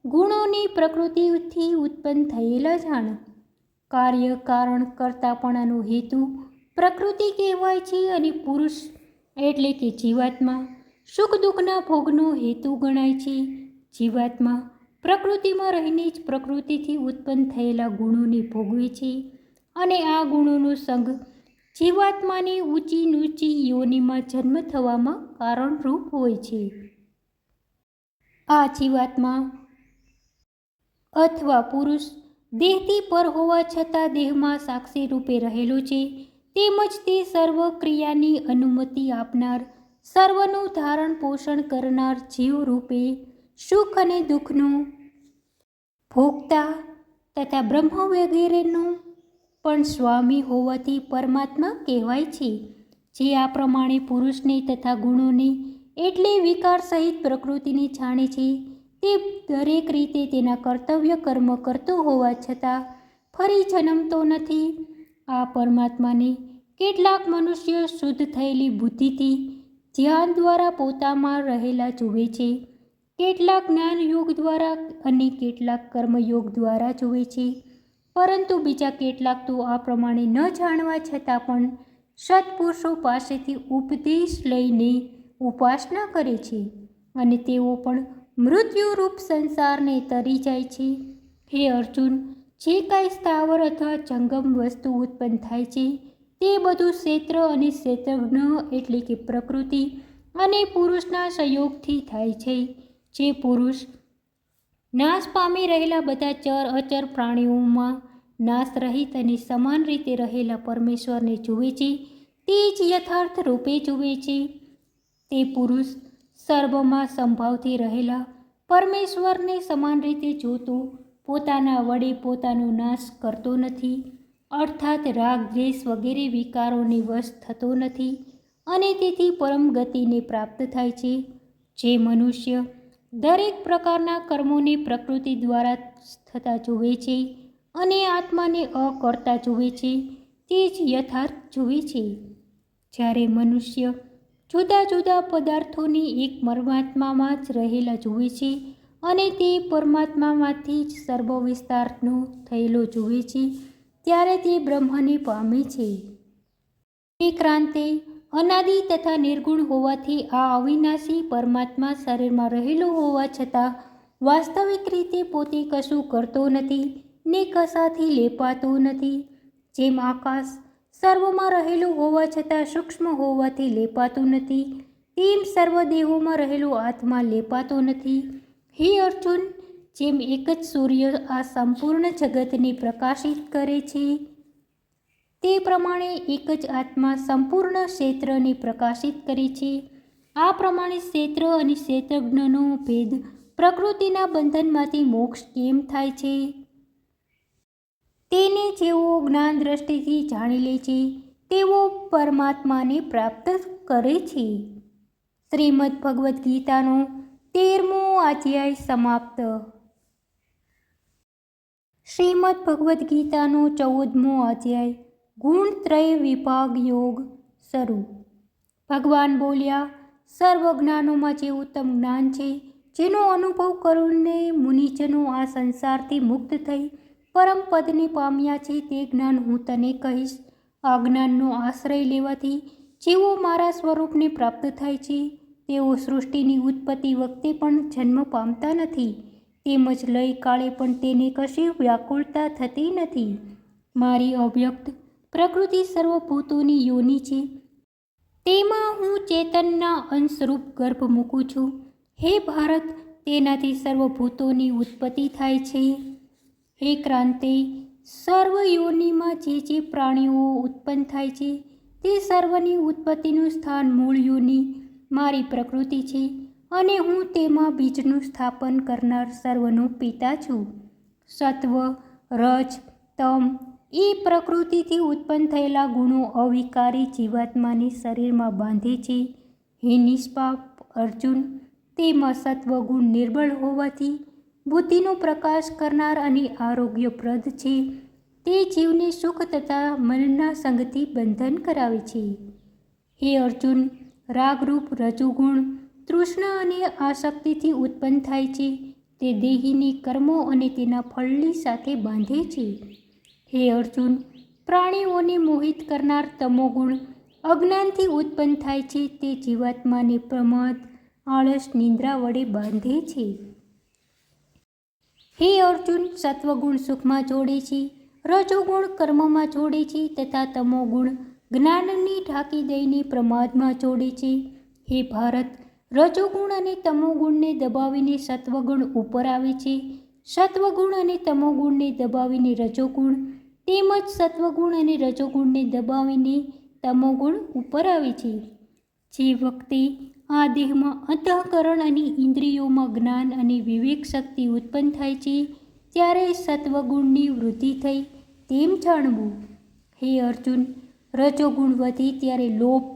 ગુણોની પ્રકૃતિથી ઉત્પન્ન થયેલા જાણ. કાર્ય કારણ કરતાપણાનો હેતુ પ્રકૃતિ કહેવાય છે અને પુરુષ એટલે કે જીવાત્મા સુખ દુઃખના ભોગનો હેતુ ગણાય છે. જીવાત્મા પ્રકૃતિમાં રહીને જ પ્રકૃતિથી ઉત્પન્ન થયેલા ગુણોને ભોગવે છે અને આ ગુણોનો સંગ જીવાત્માને ઊંચી નીચી યોનિમાં જન્મ થવામાં કારણરૂપ હોય છે. આ જીવાત્મા અથવા પુરુષ દેહથી પર હોવા છતાં દેહમાં સાક્ષી રૂપે રહેલો છે. તેમજ તે સર્વ ક્રિયાની અનુમતિ આપનાર, સર્વનું ધારણ પોષણ કરનાર જીવ રૂપે સુખ અને દુઃખનો ભોગતા તથા બ્રહ્મ વગેરેનો પણ સ્વામી હોવાથી પરમાત્મા કહેવાય છે. જે આ પ્રમાણે પુરુષને તથા ગુણોને એટલે વિકાર સહિત પ્રકૃતિને જાણે છે, તે દરેક રીતે તેના કર્તવ્ય કર્મ કરતો હોવા છતાં ફરી જન્મતો નથી. આ પરમાત્માને કેટલાક મનુષ્ય શુદ્ધ થયેલી બુદ્ધિથી ધ્યાન દ્વારા પોતામાં રહેલા જુએ છે, કેટલાક જ્ઞાન યોગ દ્વારા અને કેટલાક કર્મયોગ દ્વારા જુએ છે, પરંતુ બીજા કેટલાક તો આ પ્રમાણે ન જાણવા છતાં પણ સત્પુરુષો પાસેથી ઉપદેશ લઈને ઉપાસના કરે છે અને તેઓ પણ મૃત્યુરૂપ સંસારને તરી જાય છે. હે અર્જુન, જે કાંઈ સ્થાવર અથવા જંગમ વસ્તુ ઉત્પન્ન થાય છે તે બધું ક્ષેત્ર અને ક્ષેત્રજ્ઞ એટલે કે પ્રકૃતિ અને પુરુષના સંયોગથી થાય છે. જે પુરુષ નાશ પામી રહેલા બધા ચર અચર પ્રાણીઓમાં નાશ રહિત અને સમાન રીતે રહેલા પરમેશ્વરને જુએ છે, તે જ યથાર્થ રૂપે જુએ છે. તે પુરુષ સર્વમાં સંભાવથી રહેલા પરમેશ્વરને સમાન રીતે જોતો પોતાના વડે પોતાનો નાશ કરતો નથી, અર્થાત રાગ, દ્વેષ વગેરે વિકારોને વશ થતો નથી અને તેથી પરમ ગતિને પ્રાપ્ત થાય છે. જે મનુષ્ય દરેક પ્રકારના કર્મોને પ્રકૃતિ દ્વારા થતા જુએ છે અને આત્માને અકર્તા જુએ છે, તે જ યથાર્થ જુએ છે. જ્યારે મનુષ્ય જુદા જુદા પદાર્થોને એક પરમાત્મામાં જ રહેલા જુએ છે અને તે પરમાત્મામાંથી જ સર્વ વિસ્તારનો થયેલો જુએ છે, ત્યારે તે બ્રહ્મને પામે છે. વિક્રાંતે અનાદિ તથા નિર્ગુણ હોવાથી આ અવિનાશી પરમાત્મા શરીરમાં રહેલો હોવા છતાં વાસ્તવિક રીતે પોતે કશું કરતો નથી ને કશાથી લેપાતો નથી. જેમ આકાશ સર્વમાં રહેલું હોવા છતાં સૂક્ષ્મ હોવાથી લેપાતું નથી, તેમ સર્વ દેહોમાં રહેલો આત્મા લેપાતો નથી. હે અર્જુન, જેમ એક જ સૂર્ય આ સંપૂર્ણ જગતને પ્રકાશિત કરે છે, તે પ્રમાણે એક જ આત્મા સંપૂર્ણ ક્ષેત્રને પ્રકાશિત કરે છે. આ પ્રમાણે ક્ષેત્ર અને ક્ષેત્રજ્ઞનો ભેદ પ્રકૃતિના બંધનમાંથી મોક્ષ કેમ થાય છે તેને જેઓ જ્ઞાન દ્રષ્ટિથી જાણી લે છે તેઓ પરમાત્માને પ્રાપ્ત કરે છે. શ્રીમદ્ ભગવદ્ ગીતાનો 13મો અધ્યાય સમાપ્ત. શ્રીમદ્ ભગવદ્ ગીતાનો 14મો અધ્યાય ગુણત્રય વિભાગ યોગ શરૂ. ભગવાન બોલ્યા, સર્વ જ્ઞાનોમાં જે ઉત્તમ જ્ઞાન છે, જેનો અનુભવ કરીને મુનિજનો આ સંસારથી મુક્ત થઈ પરમ પદને પામ્યા છે, તે જ્ઞાન હું તને કહીશ. આ જ્ઞાનનો આશ્રય લેવાથી જેઓ મારા સ્વરૂપને પ્રાપ્ત થાય છે તેઓ સૃષ્ટિની ઉત્પત્તિ વખતે પણ જન્મ પામતા નથી, તેમજ લય કાળે પણ તેને કશી વ્યાકુળતા થતી નથી. મારી અવ્યક્ત પ્રકૃતિ સર્વભૂતોની યોનિ છે, તેમાં હું ચેતનના અંશરૂપ ગર્ભ મૂકું છું. હે ભારત, તેનાથી સર્વભૂતોની ઉત્પત્તિ થાય છે. હે ક્રાંતે, સર્વ યોનિમાં જે પ્રાણીઓ ઉત્પન્ન થાય છે તે સર્વની ઉત્પત્તિનું સ્થાન મૂળ યોનિ મારી પ્રકૃતિ છે અને હું તેમાં બીજનું સ્થાપન કરનાર સર્વનો પિતા છું. સત્વ, રજ, તમ એ પ્રકૃતિથી ઉત્પન્ન થયેલા ગુણો અવિકારી જીવાત્માને શરીરમાં બાંધે છે. હે નિષ્પાપ અર્જુન, તેમાં સત્વગુણ નિર્બળ હોવાથી બુદ્ધિનો પ્રકાશ કરનાર અને આરોગ્યપ્રદ છે. તે જીવને સુખ તથા મનના સંગથી બંધન કરાવે છે. હે અર્જુન, રાગરૂપ રજોગુણ તૃષ્ણા અને આસક્તિથી ઉત્પન્ન થાય છે. તે દેહીને કર્મો અને તેના ફળની સાથે બાંધે છે. હે અર્જુન, પ્રાણીઓને મોહિત કરનાર તમોગુણ અજ્ઞાનથી ઉત્પન્ન થાય છે. તે જીવાત્માને પ્રમાદ, આળસ, નિંદ્રા વડે બાંધે છે. હે અર્જુન, સત્વગુણ સુખમાં જોડે છે, રજોગુણ કર્મમાં જોડે છે તથા તમોગુણ જ્ઞાનને ઢાંકી દઈને પ્રમાદમાં જોડે છે. હે ભારત, રજોગુણ અને તમોગુણને દબાવીને સત્વગુણ ઉપર આવે છે. સત્વગુણ અને તમોગુણને દબાવીને રજોગુણ તેમજ સત્વગુણ અને રજોગુણને દબાવીને તમોગુણ ઉપર આવે છે. જે વખતે આ દેહમાં અંતઃકરણ અને ઇન્દ્રિયોમાં જ્ઞાન અને વિવેક શક્તિ ઉત્પન્ન થાય છે ત્યારે સત્વગુણની વૃદ્ધિ થઈ તેમ જાણવું. હે અર્જુન, રજોગુણ વધી ત્યારે લોભ,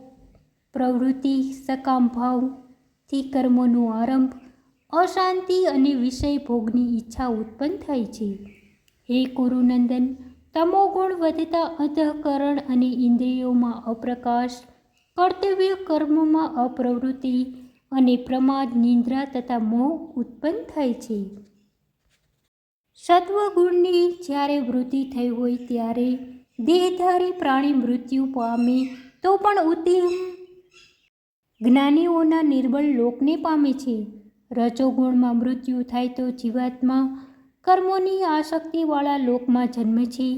પ્રવૃત્તિ, સકામ ભાવથી કર્મનો આરંભ, અશાંતિ અને વિષય ભોગની ઈચ્છા ઉત્પન્ન થાય છે. હે કુરુનંદન, તમોગુણ વધતા અંતઃકરણ અને ઇન્દ્રિયોમાં અપ્રકાશ, કર્તવ્ય કર્મમાં અપ્રવૃત્તિ અને પ્રમાદ, નિંદ્રા તથા મોહ ઉત્પન્ન થાય છે. સત્વગુણની જ્યારે વૃદ્ધિ થઈ હોય ત્યારે દેહધારી પ્રાણી મૃત્યુ પામે તો પણ ઉત્તમ જ્ઞાનીઓના નિર્બળ લોકને પામે છે. રજોગુણમાં મૃત્યુ થાય તો જીવાત્મા કર્મોની આસક્તિવાળા લોકમાં જન્મે છે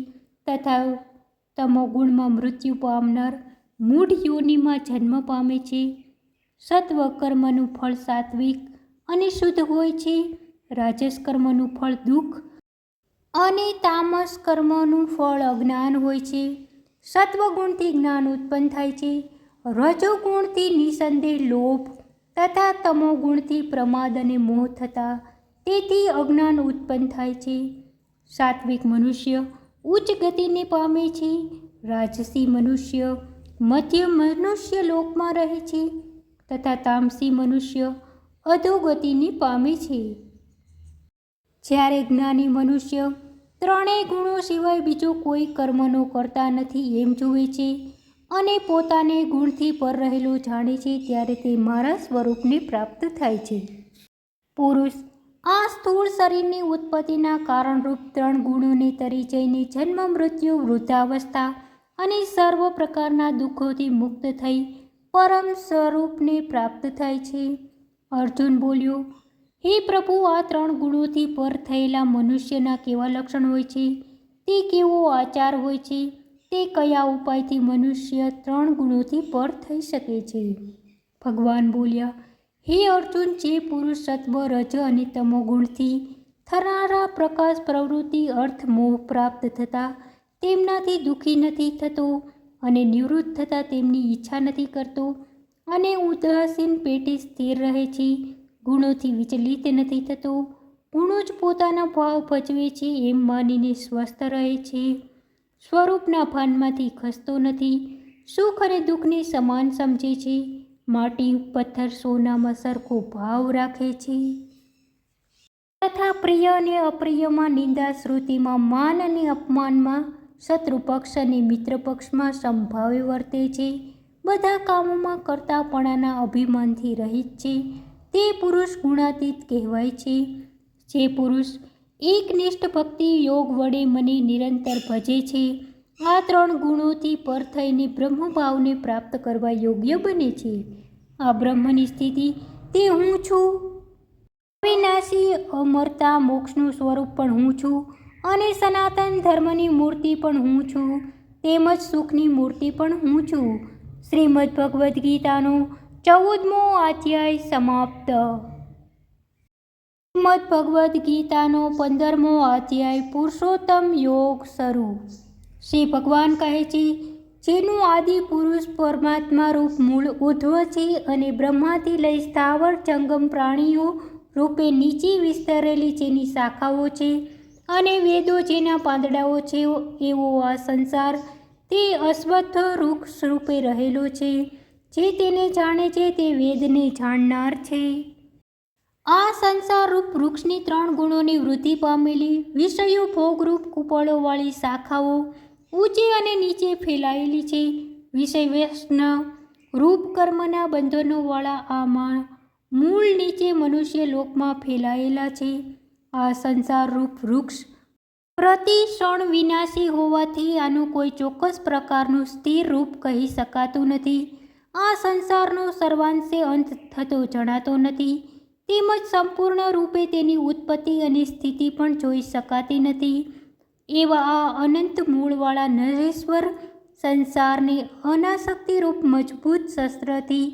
તથા તમોગુણમાં મૃત્યુ પામનાર મૂઢ યોનિમાં જન્મ પામે છે. સત્વ કર્મનું ફળ સાત્વિક અને શુદ્ધ હોય છે. રાજસ કર્મનું ફળ દુઃખ અને તામસ કર્મનું ફળ અજ્ઞાન હોય છે. સત્વગુણથી જ્ઞાન ઉત્પન્ન થાય છે. રજોગુણથી નિસંદેહ લોભ તથા તમોગુણથી પ્રમાદ અને મોહ થતા તેથી અજ્ઞાન ઉત્પન્ન થાય છે. સાત્વિક મનુષ્ય ઉચ્ચ ગતિને પામે છે. રાજસી મનુષ્ય મધ્ય મનુષ્ય લોકમાં રહે છે તથા તામસી મનુષ્ય અધોગતિને પામે છે. જ્યારે જ્ઞાની મનુષ્ય ત્રણેય ગુણો સિવાય બીજો કોઈ કર્મનો કરતા નથી એમ જુએ છે અને પોતાને ગુણથી પર રહેલો જાણે છે ત્યારે તે મારા સ્વરૂપને પ્રાપ્ત થાય છે. પુરુષ આ સ્થૂળ શરીરની ઉત્પત્તિના કારણરૂપ ત્રણ ગુણોને તરી જઈને જન્મ, મૃત્યુ, વૃદ્ધાવસ્થા અને સર્વ પ્રકારના દુઃખોથી મુક્ત થઈ પરમ સ્વરૂપને પ્રાપ્ત થાય છે. અર્જુન બોલ્યો, હે પ્રભુ, આ ત્રણ ગુણોથી પર થયેલા મનુષ્યના કેવા લક્ષણ હોય છે, તે કેવો આચાર હોય છે, તે કયા ઉપાયથી મનુષ્ય ત્રણ ગુણોથી પર થઈ શકે છે? ભગવાન બોલ્યા, હે અર્જુન, જે પુરુષ સત્વ, રજ અને તમોગુણથી થનારા પ્રકાશ, પ્રવૃત્તિ, અર્થ, મોહ પ્રાપ્ત થતા તેમનાથી દુઃખી નથી થતો અને નિવૃત્ત થતા તેમની ઈચ્છા નથી કરતો અને ઉદાસીન પેટે સ્થિર રહે છે, ગુણોથી વિચલિત નથી થતો, ગુણો જ પોતાના ભાવ ભજવે છે એમ માનીને સ્વસ્થ રહે છે, સ્વરૂપના ભાનમાંથી ખસતો નથી, સુખ અને દુઃખને સમાન સમજે છે, માટી, પથ્થર, સોનામાં સરખો ભાવ રાખે છે તથા પ્રિય અને અપ્રિયમાં, નિંદા શ્રુતિમાં, માન અને અપમાનમાં, શત્રુપક્ષ અને મિત્રપક્ષમાં સમભાવે વર્તે છે, બધા કામોમાં કર્તાપણાના અભિમાનથી રહિત છે, તે પુરુષ ગુણાતીત કહેવાય છે. જે પુરુષ એકનિષ્ઠ ભક્તિ યોગ વડે મને નિરંતર ભજે છે, આ ત્રણ ગુણોથી પર થઈને બ્રહ્મભાવને પ્રાપ્ત કરવા યોગ્ય બને છે. આ બ્રહ્મની સ્થિતિ તે હું છું. અવિનાશી અમરતા મોક્ષનું સ્વરૂપ પણ હું છું અને સનાતન ધર્મની મૂર્તિ પણ હું છું, તેમજ સુખની મૂર્તિ પણ હું છું. શ્રીમદ્ ભગવદ્ ગીતાનો 14મો અધ્યાય સમાપ્ત. શ્રીમદ્ ભગવદ્ ગીતાનો 15મો અધ્યાય પુરુષોત્તમ યોગ શરૂ. શ્રી ભગવાન કહે છે, જેનું આદિ પુરુષ પરમાત્મા રૂપ મૂળ ઉદ્ધવ છે અને બ્રહ્માથી લઈ સ્થાવર જંગમ પ્રાણીઓ રૂપે નીચે વિસ્તરેલી જેની શાખાઓ છે અને વેદો જેના પાંદડાઓ છે, એવો આ સંસાર તે અશ્વત્થ વૃક્ષ રૂપે રહેલો છે. જે તેને જાણે છે તે વેદને જાણનાર છે. આ સંસાર રૂપ વૃક્ષની 3 ગુણોની વૃદ્ધિ પામેલી વિષયો ભોગરૂપ કુપળોવાળી શાખાઓ ઊંચે અને નીચે ફેલાયેલી છે. વિષય વ્યસના રૂપ કર્મના બંધનોવાળા આ મૂળ નીચે મનુષ્ય લોકમાં ફેલાયેલા છે. આ સંસાર રૂપ વૃક્ષ પ્રતિ ક્ષણ વિનાશી હોવાથી આનું કોઈ ચોક્કસ પ્રકારનું સ્થિર રૂપ કહી શકાતું નથી. આ સંસારનો સર્વાંશે અંત થતો જણાતો નથી, તેમજ સંપૂર્ણ રૂપે તેની ઉત્પત્તિ અને સ્થિતિ પણ જોઈ શકાતી નથી. એવા આ અનંત મૂળવાળા નરેશ્વર સંસારને અનાસક્તિરૂપ મજબૂત શસ્ત્રથી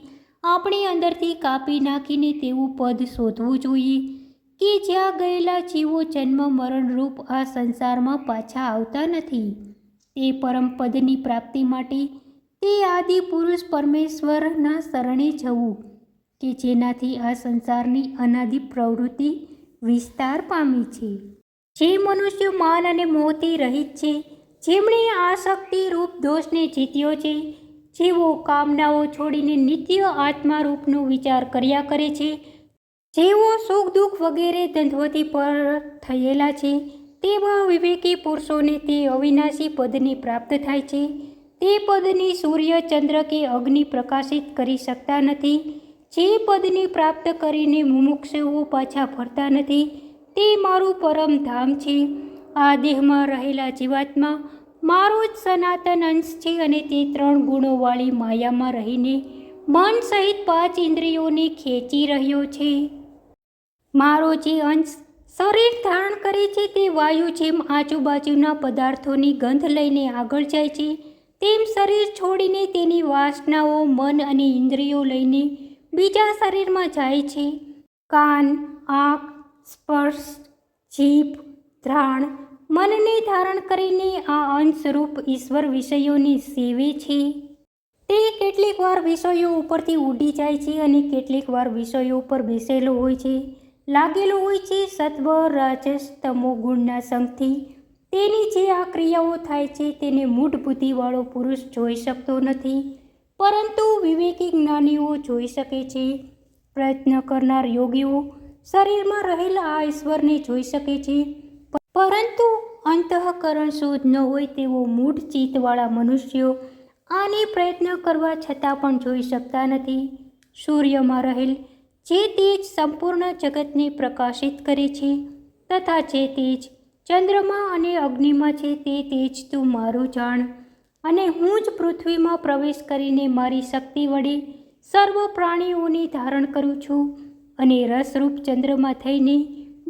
આપણી અંદરથી કાપી નાખીને તેવું પદ શોધવું જોઈએ કે જ્યાં ગયેલા જીવો જન્મ મરણરૂપ આ સંસારમાં પાછા આવતા નથી. તે પરમ પદની પ્રાપ્તિ માટે તે આદિ પુરુષ પરમેશ્વરના શરણે જવું કે જેનાથી આ સંસારની અનાદિ પ્રવૃત્તિ વિસ્તાર પામી છે. જે મનુષ્ય માન અને મોહથી રહિત છે, જેમણે આસક્તિ રૂપ દોષને જીત્યો છે, જેઓ કામનાઓ છોડીને નિત્ય આત્મારૂપનો વિચાર કર્યા કરે છે, જેઓ સુખ દુઃખ વગેરે દ્વંદ્વથી પર થયેલા છે, તેવા વિવેકી પુરુષોને તે અવિનાશી પદની પ્રાપ્ત થાય છે. તે પદની સૂર્ય, ચંદ્ર કે અગ્નિ પ્રકાશિત કરી શકતા નથી. જે પદની પ્રાપ્ત કરીને મુમુક્ષુઓ પાછા ફરતા નથી, તે મારું પરમ ધામ છે. આ દેહમાં રહેલા જીવાત્મા મારો જ સનાતન અંશ છે અને તે 3 ગુણોવાળી માયામાં રહીને મન સહિત 5 ઇન્દ્રિયોને ખેંચી રહ્યો છે. મારો જે અંશ શરીર ધારણ કરે છે તે વાયુ જેમ આજુબાજુના પદાર્થોની ગંધ લઈને આગળ જાય છે, તેમ શરીર છોડીને તેની વાસનાઓ મન અને ઇન્દ્રિયો લઈને બીજા શરીરમાં જાય છે. કાન, આંખ, સ્પર્શ, જીભ, ઘ્રાણ, મનને ધારણ કરીને આ અંશરૂપ ઈશ્વર વિષયોને સેવે છે. તે કેટલીક વાર વિષયો ઉપરથી ઉડી જાય છે અને કેટલીક વાર વિષયો ઉપર બેસેલો હોય છે, લાગેલો હોય છે. સત્વ, રાજસ, તમો ગુણના સંગથી તેની જે આ ક્રિયાઓ થાય છે તેને મૂઢ બુદ્ધિવાળો પુરુષ જોઈ શકતો નથી, પરંતુ વિવેકી જ્ઞાનીઓ જોઈ શકે છે. પ્રયત્ન કરનાર યોગીઓ શરીરમાં રહેલા આ ઈશ્વરને જોઈ શકે છે, પરંતુ અંતઃકરણ શુદ્ધ ન હોય તેવો મૂઢ ચિત્તવાળા મનુષ્યો આને પ્રયત્ન કરવા છતાં પણ જોઈ શકતા નથી. સૂર્યમાં રહેલ જે તેજ સંપૂર્ણ જગતને પ્રકાશિત કરે છે, તથા જે તેજ ચંદ્રમાં અને અગ્નિમાં છે તે તેજ તું મારું જાણ, અને હું જ પૃથ્વીમાં પ્રવેશ કરીને મારી શક્તિ વડે સર્વ પ્રાણીઓને ધારણ કરું છું અને રસરૂપ ચંદ્રમાં થઈને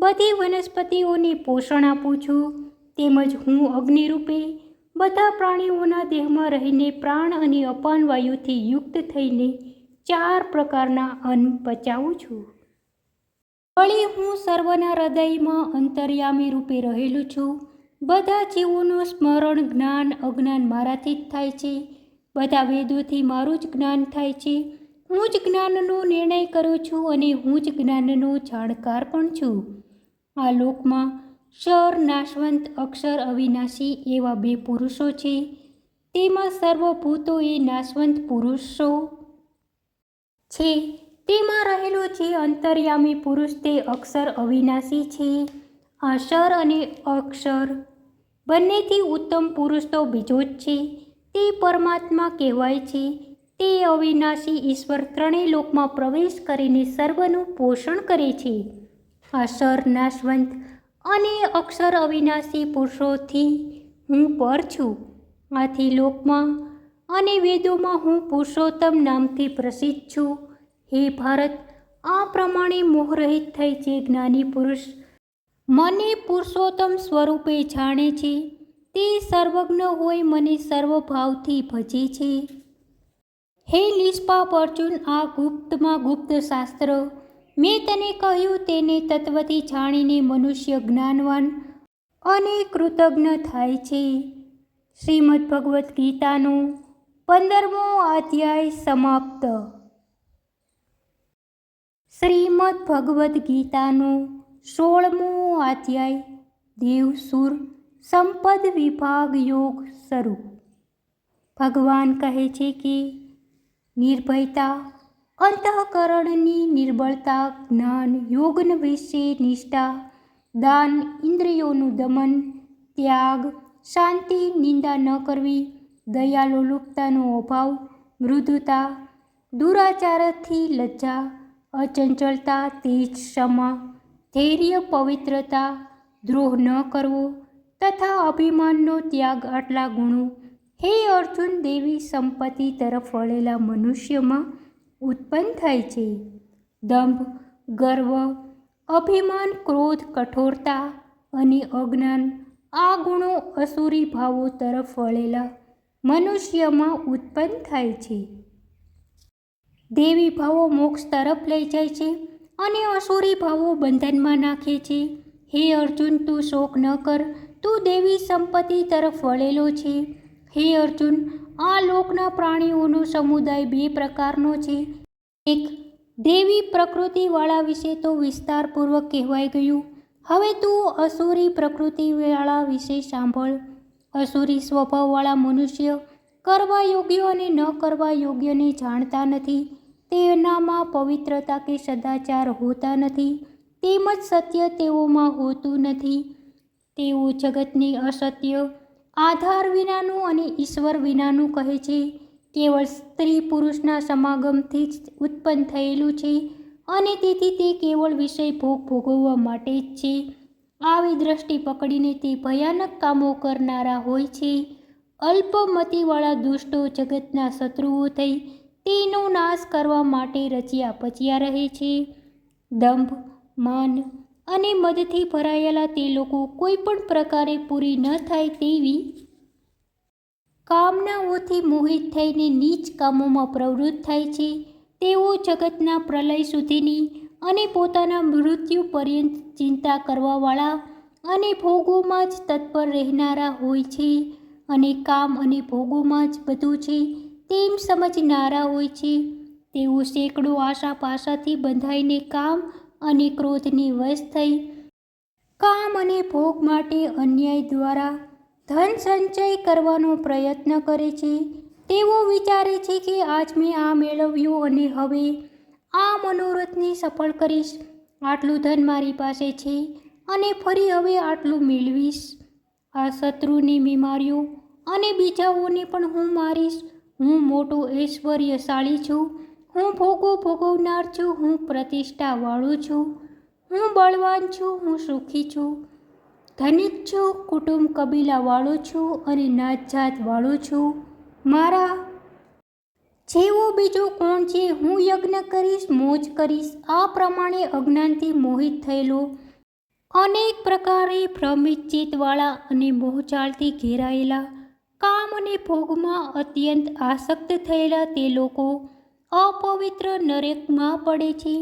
બધી વનસ્પતિઓને પોષણ આપું છું. તેમજ હું અગ્નિરૂપે બધા પ્રાણીઓના દેહમાં રહીને પ્રાણ અને અપાન વાયુથી યુક્ત થઈને 4 પ્રકારના અન્ન પચાવું છું. વળી હું સર્વના હૃદયમાં અંતર્યામી રૂપે રહેલું છું. બધા જીવોનું સ્મરણ, જ્ઞાન, અજ્ઞાન મારાથી જ થાય છે. બધા વેદોથી મારું જ જ્ઞાન થાય છે. હું જ જ્ઞાનનો નિર્ણય કરું છું અને હું જ જ્ઞાનનો જાણકાર પણ છું. આ લોકમાં ક્ષર, નાશવંત, અક્ષર, અવિનાશી એવા 2 પુરુષો છે. તેમાં સર્વભૂતો એ નાશવંત પુરુષો છે. તેમાં રહેલો જે અંતર્યામી પુરુષ તે અક્ષર અવિનાશી છે. આ ક્ષર અને અક્ષર બંનેથી ઉત્તમ પુરુષ તો બીજો જ છે, તે પરમાત્મા કહેવાય છે. તે અવિનાશી ઈશ્વર 3 લોકમાં પ્રવેશ કરીને સર્વનું પોષણ કરે છે. આ ક્ષર નાશવંત અને અક્ષર અવિનાશી પુરુષોથી હું પર છું. આથી લોકમાં અને વેદોમાં હું પુરુષોત્તમ નામથી પ્રસિદ્ધ છું. હે ભારત, આ પ્રમાણે મોહરહિત થઈ જે જ્ઞાની પુરુષ મને પુરુષોત્તમ સ્વરૂપે જાણે છે, તે સર્વજ્ઞ હોય મને સર્વભાવથી ભજે છે. હે નિષ્પાપ અર્જુન, આ ગુપ્તમાં ગુપ્ત શાસ્ત્ર મેં તને કહ્યું તેને તત્વથી જાણીને મનુષ્ય જ્ઞાનવાન અને કૃતજ્ઞ થાય છે. શ્રીમદ્ ભગવદ્ ગીતાનો 15મો અધ્યાય સમાપ્ત. શ્રીમદ્ ભગવદ્ ગીતાનો 16મો અધ્યાય દેવસુર સંપદ વિભાગ યોગ શરૂ. ભગવાન કહે છે કે નિર્ભયતા, અંતઃકરણની નિર્બળતા, જ્ઞાન, યોગન વિશે નિષ્ઠા, દાન, ઇન્દ્રિયોનું દમન, ત્યાગ, શાંતિ, નિંદા ન કરવી, દયા, લોલુપતાનો અભાવ, મૃદુતા, દુરાચારથી લજ્જા, અચંચળતા, તેજ, ક્ષમા, ધૈર્ય, પવિત્રતા, દ્રોહ ન કરવો તથા અભિમાનનો ત્યાગ, આટલા ગુણો હે અર્જુન દેવી સંપત્તિ તરફ વળેલા મનુષ્યમાં ઉત્પન્ન થાય છે. દંભ, ગર્વ, અભિમાન, ક્રોધ, કઠોરતા અને અજ્ઞાન આ ગુણો અસુરી ભાવો તરફ વળેલા મનુષ્યમાં ઉત્પન્ન થાય છે. દેવી ભાવો મોક્ષ તરફ લઈ જાય છે અને અસુરી ભાવો બંધનમાં નાખે છે. હે અર્જુન, તું શોક ન કર, તું દેવી સંપત્તિ તરફ વળેલો છે. હે અર્જુન, આ લોકના પ્રાણીઓનો સમુદાય 2 પ્રકારનો છે. એક, દેવી પ્રકૃતિવાળા વિશે તો વિસ્તારપૂર્વક કહેવાઈ ગયું. હવે તું અસુરી પ્રકૃતિવાળા વિશે સાંભળ. અસુરી સ્વભાવવાળા મનુષ્ય કરવા યોગ્ય અને ન કરવા યોગ્યને જાણતા નથી. તેનામાં પવિત્રતા કે સદાચાર હોતા નથી, તેમજ સત્ય તેઓમાં હોતું નથી. તેઓ જગતને અસત્ય, આધાર વિનાનું અને ઈશ્વર વિનાનું કહે છે. કેવળ સ્ત્રી પુરુષના સમાગમથી જ ઉત્પન્ન થયેલું છે અને તેથી તે કેવળ વિષય ભોગ ભોગવવા માટે જ છે. આવી દ્રષ્ટિ પકડીને તે ભયાનક કામો કરનારા હોય છે. અલ્પમતિવાળા દુષ્ટો જગતના શત્રુઓ થઈ તેનો નાશ કરવા માટે રચ્યા પચ્યા રહે છે. દંભ, માન અને મદથી ભરાયેલા તે લોકો કોઈ પણ પ્રકારે પૂરી ન થાય તેવી કામનાઓથી મોહિત થઈને નીચ કામોમાં પ્રવૃત્ત થાય છે. તેઓ જગતના પ્રલય સુધીની અને પોતાના મૃત્યુ પર્યંત ચિંતા કરવાવાળા અને ભોગોમાં જ તત્પર રહેનારા હોય છે અને કામ અને ભોગોમાં જ બધું છે તેમ સમજનારા હોય છે. તેઓ સેંકડો આશા પાશાથી બંધાઈને કામ અને ક્રોધની વશ થઈ કામ અને ભોગ માટે અન્યાય દ્વારા ધન સંચય કરવાનો પ્રયત્ન કરે છે. તેઓ વિચારે છે કે આજ મેં આ મેળવ્યું અને હવે આ મનોરથને સફળ કરીશ. આટલું ધન મારી પાસે છે અને ફરી હવે આટલું મેળવીશ. આ શત્રુની બીમારીઓ અને બીજાઓને પણ હું મારીશ. હું મોટો ઐશ્વર્યશાળી છું. હું ભોગો ભોગવનાર છું. હું પ્રતિષ્ઠાવાળો છું. હું બળવાન છું. હું સુખી છું. ધનિક છું. કુટુંબ કબીલાવાળો છું અને નાત જાતવાળો છું. મારા જેવો બીજો કોણ છે? હું યજ્ઞ કરીશ, મોજ કરીશ. આ પ્રમાણે અજ્ઞાનથી મોહિત થયેલો, અનેક પ્રકારે ભ્રમિત ચિત્તવાળા અને મોહચાળથી ઘેરાયેલા, કામ અને ભોગમાં અત્યંત આસક્ત થયેલા તે લોકો અપવિત્ર નરકમાં પડે છે.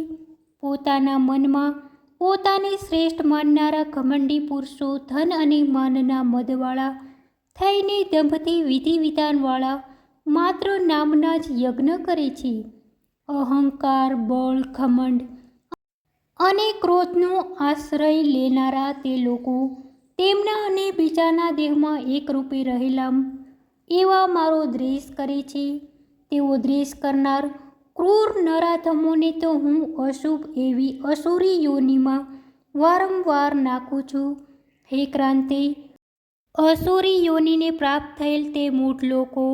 પોતાના મનમાં પોતાને શ્રેષ્ઠ માનનારા ઘમંડી પુરુષો ધન અને માનના મદવાળા થઈને દંભથી વિધિ વિધાનવાળા માત્ર નામના જ યજ્ઞ કરે છે. અહંકાર, બળ, ઘમંડ અને ક્રોધનો આશ્રય લેનારા તે લોકો તેમના અને બીજાના દેહમાં એકરૂપે રહેલા એવા મારો દ્વેષ કરે છે. તેઓ દ્વેષ કરનાર ક્રૂર નરાધમોને તો હું અશુભ એવી અસુરી યોનિમાં વારંવાર નાખું છું. હે ક્રાંતિ, અસુરી યોનિને પ્રાપ્ત થયેલ તે મૂઢ લોકો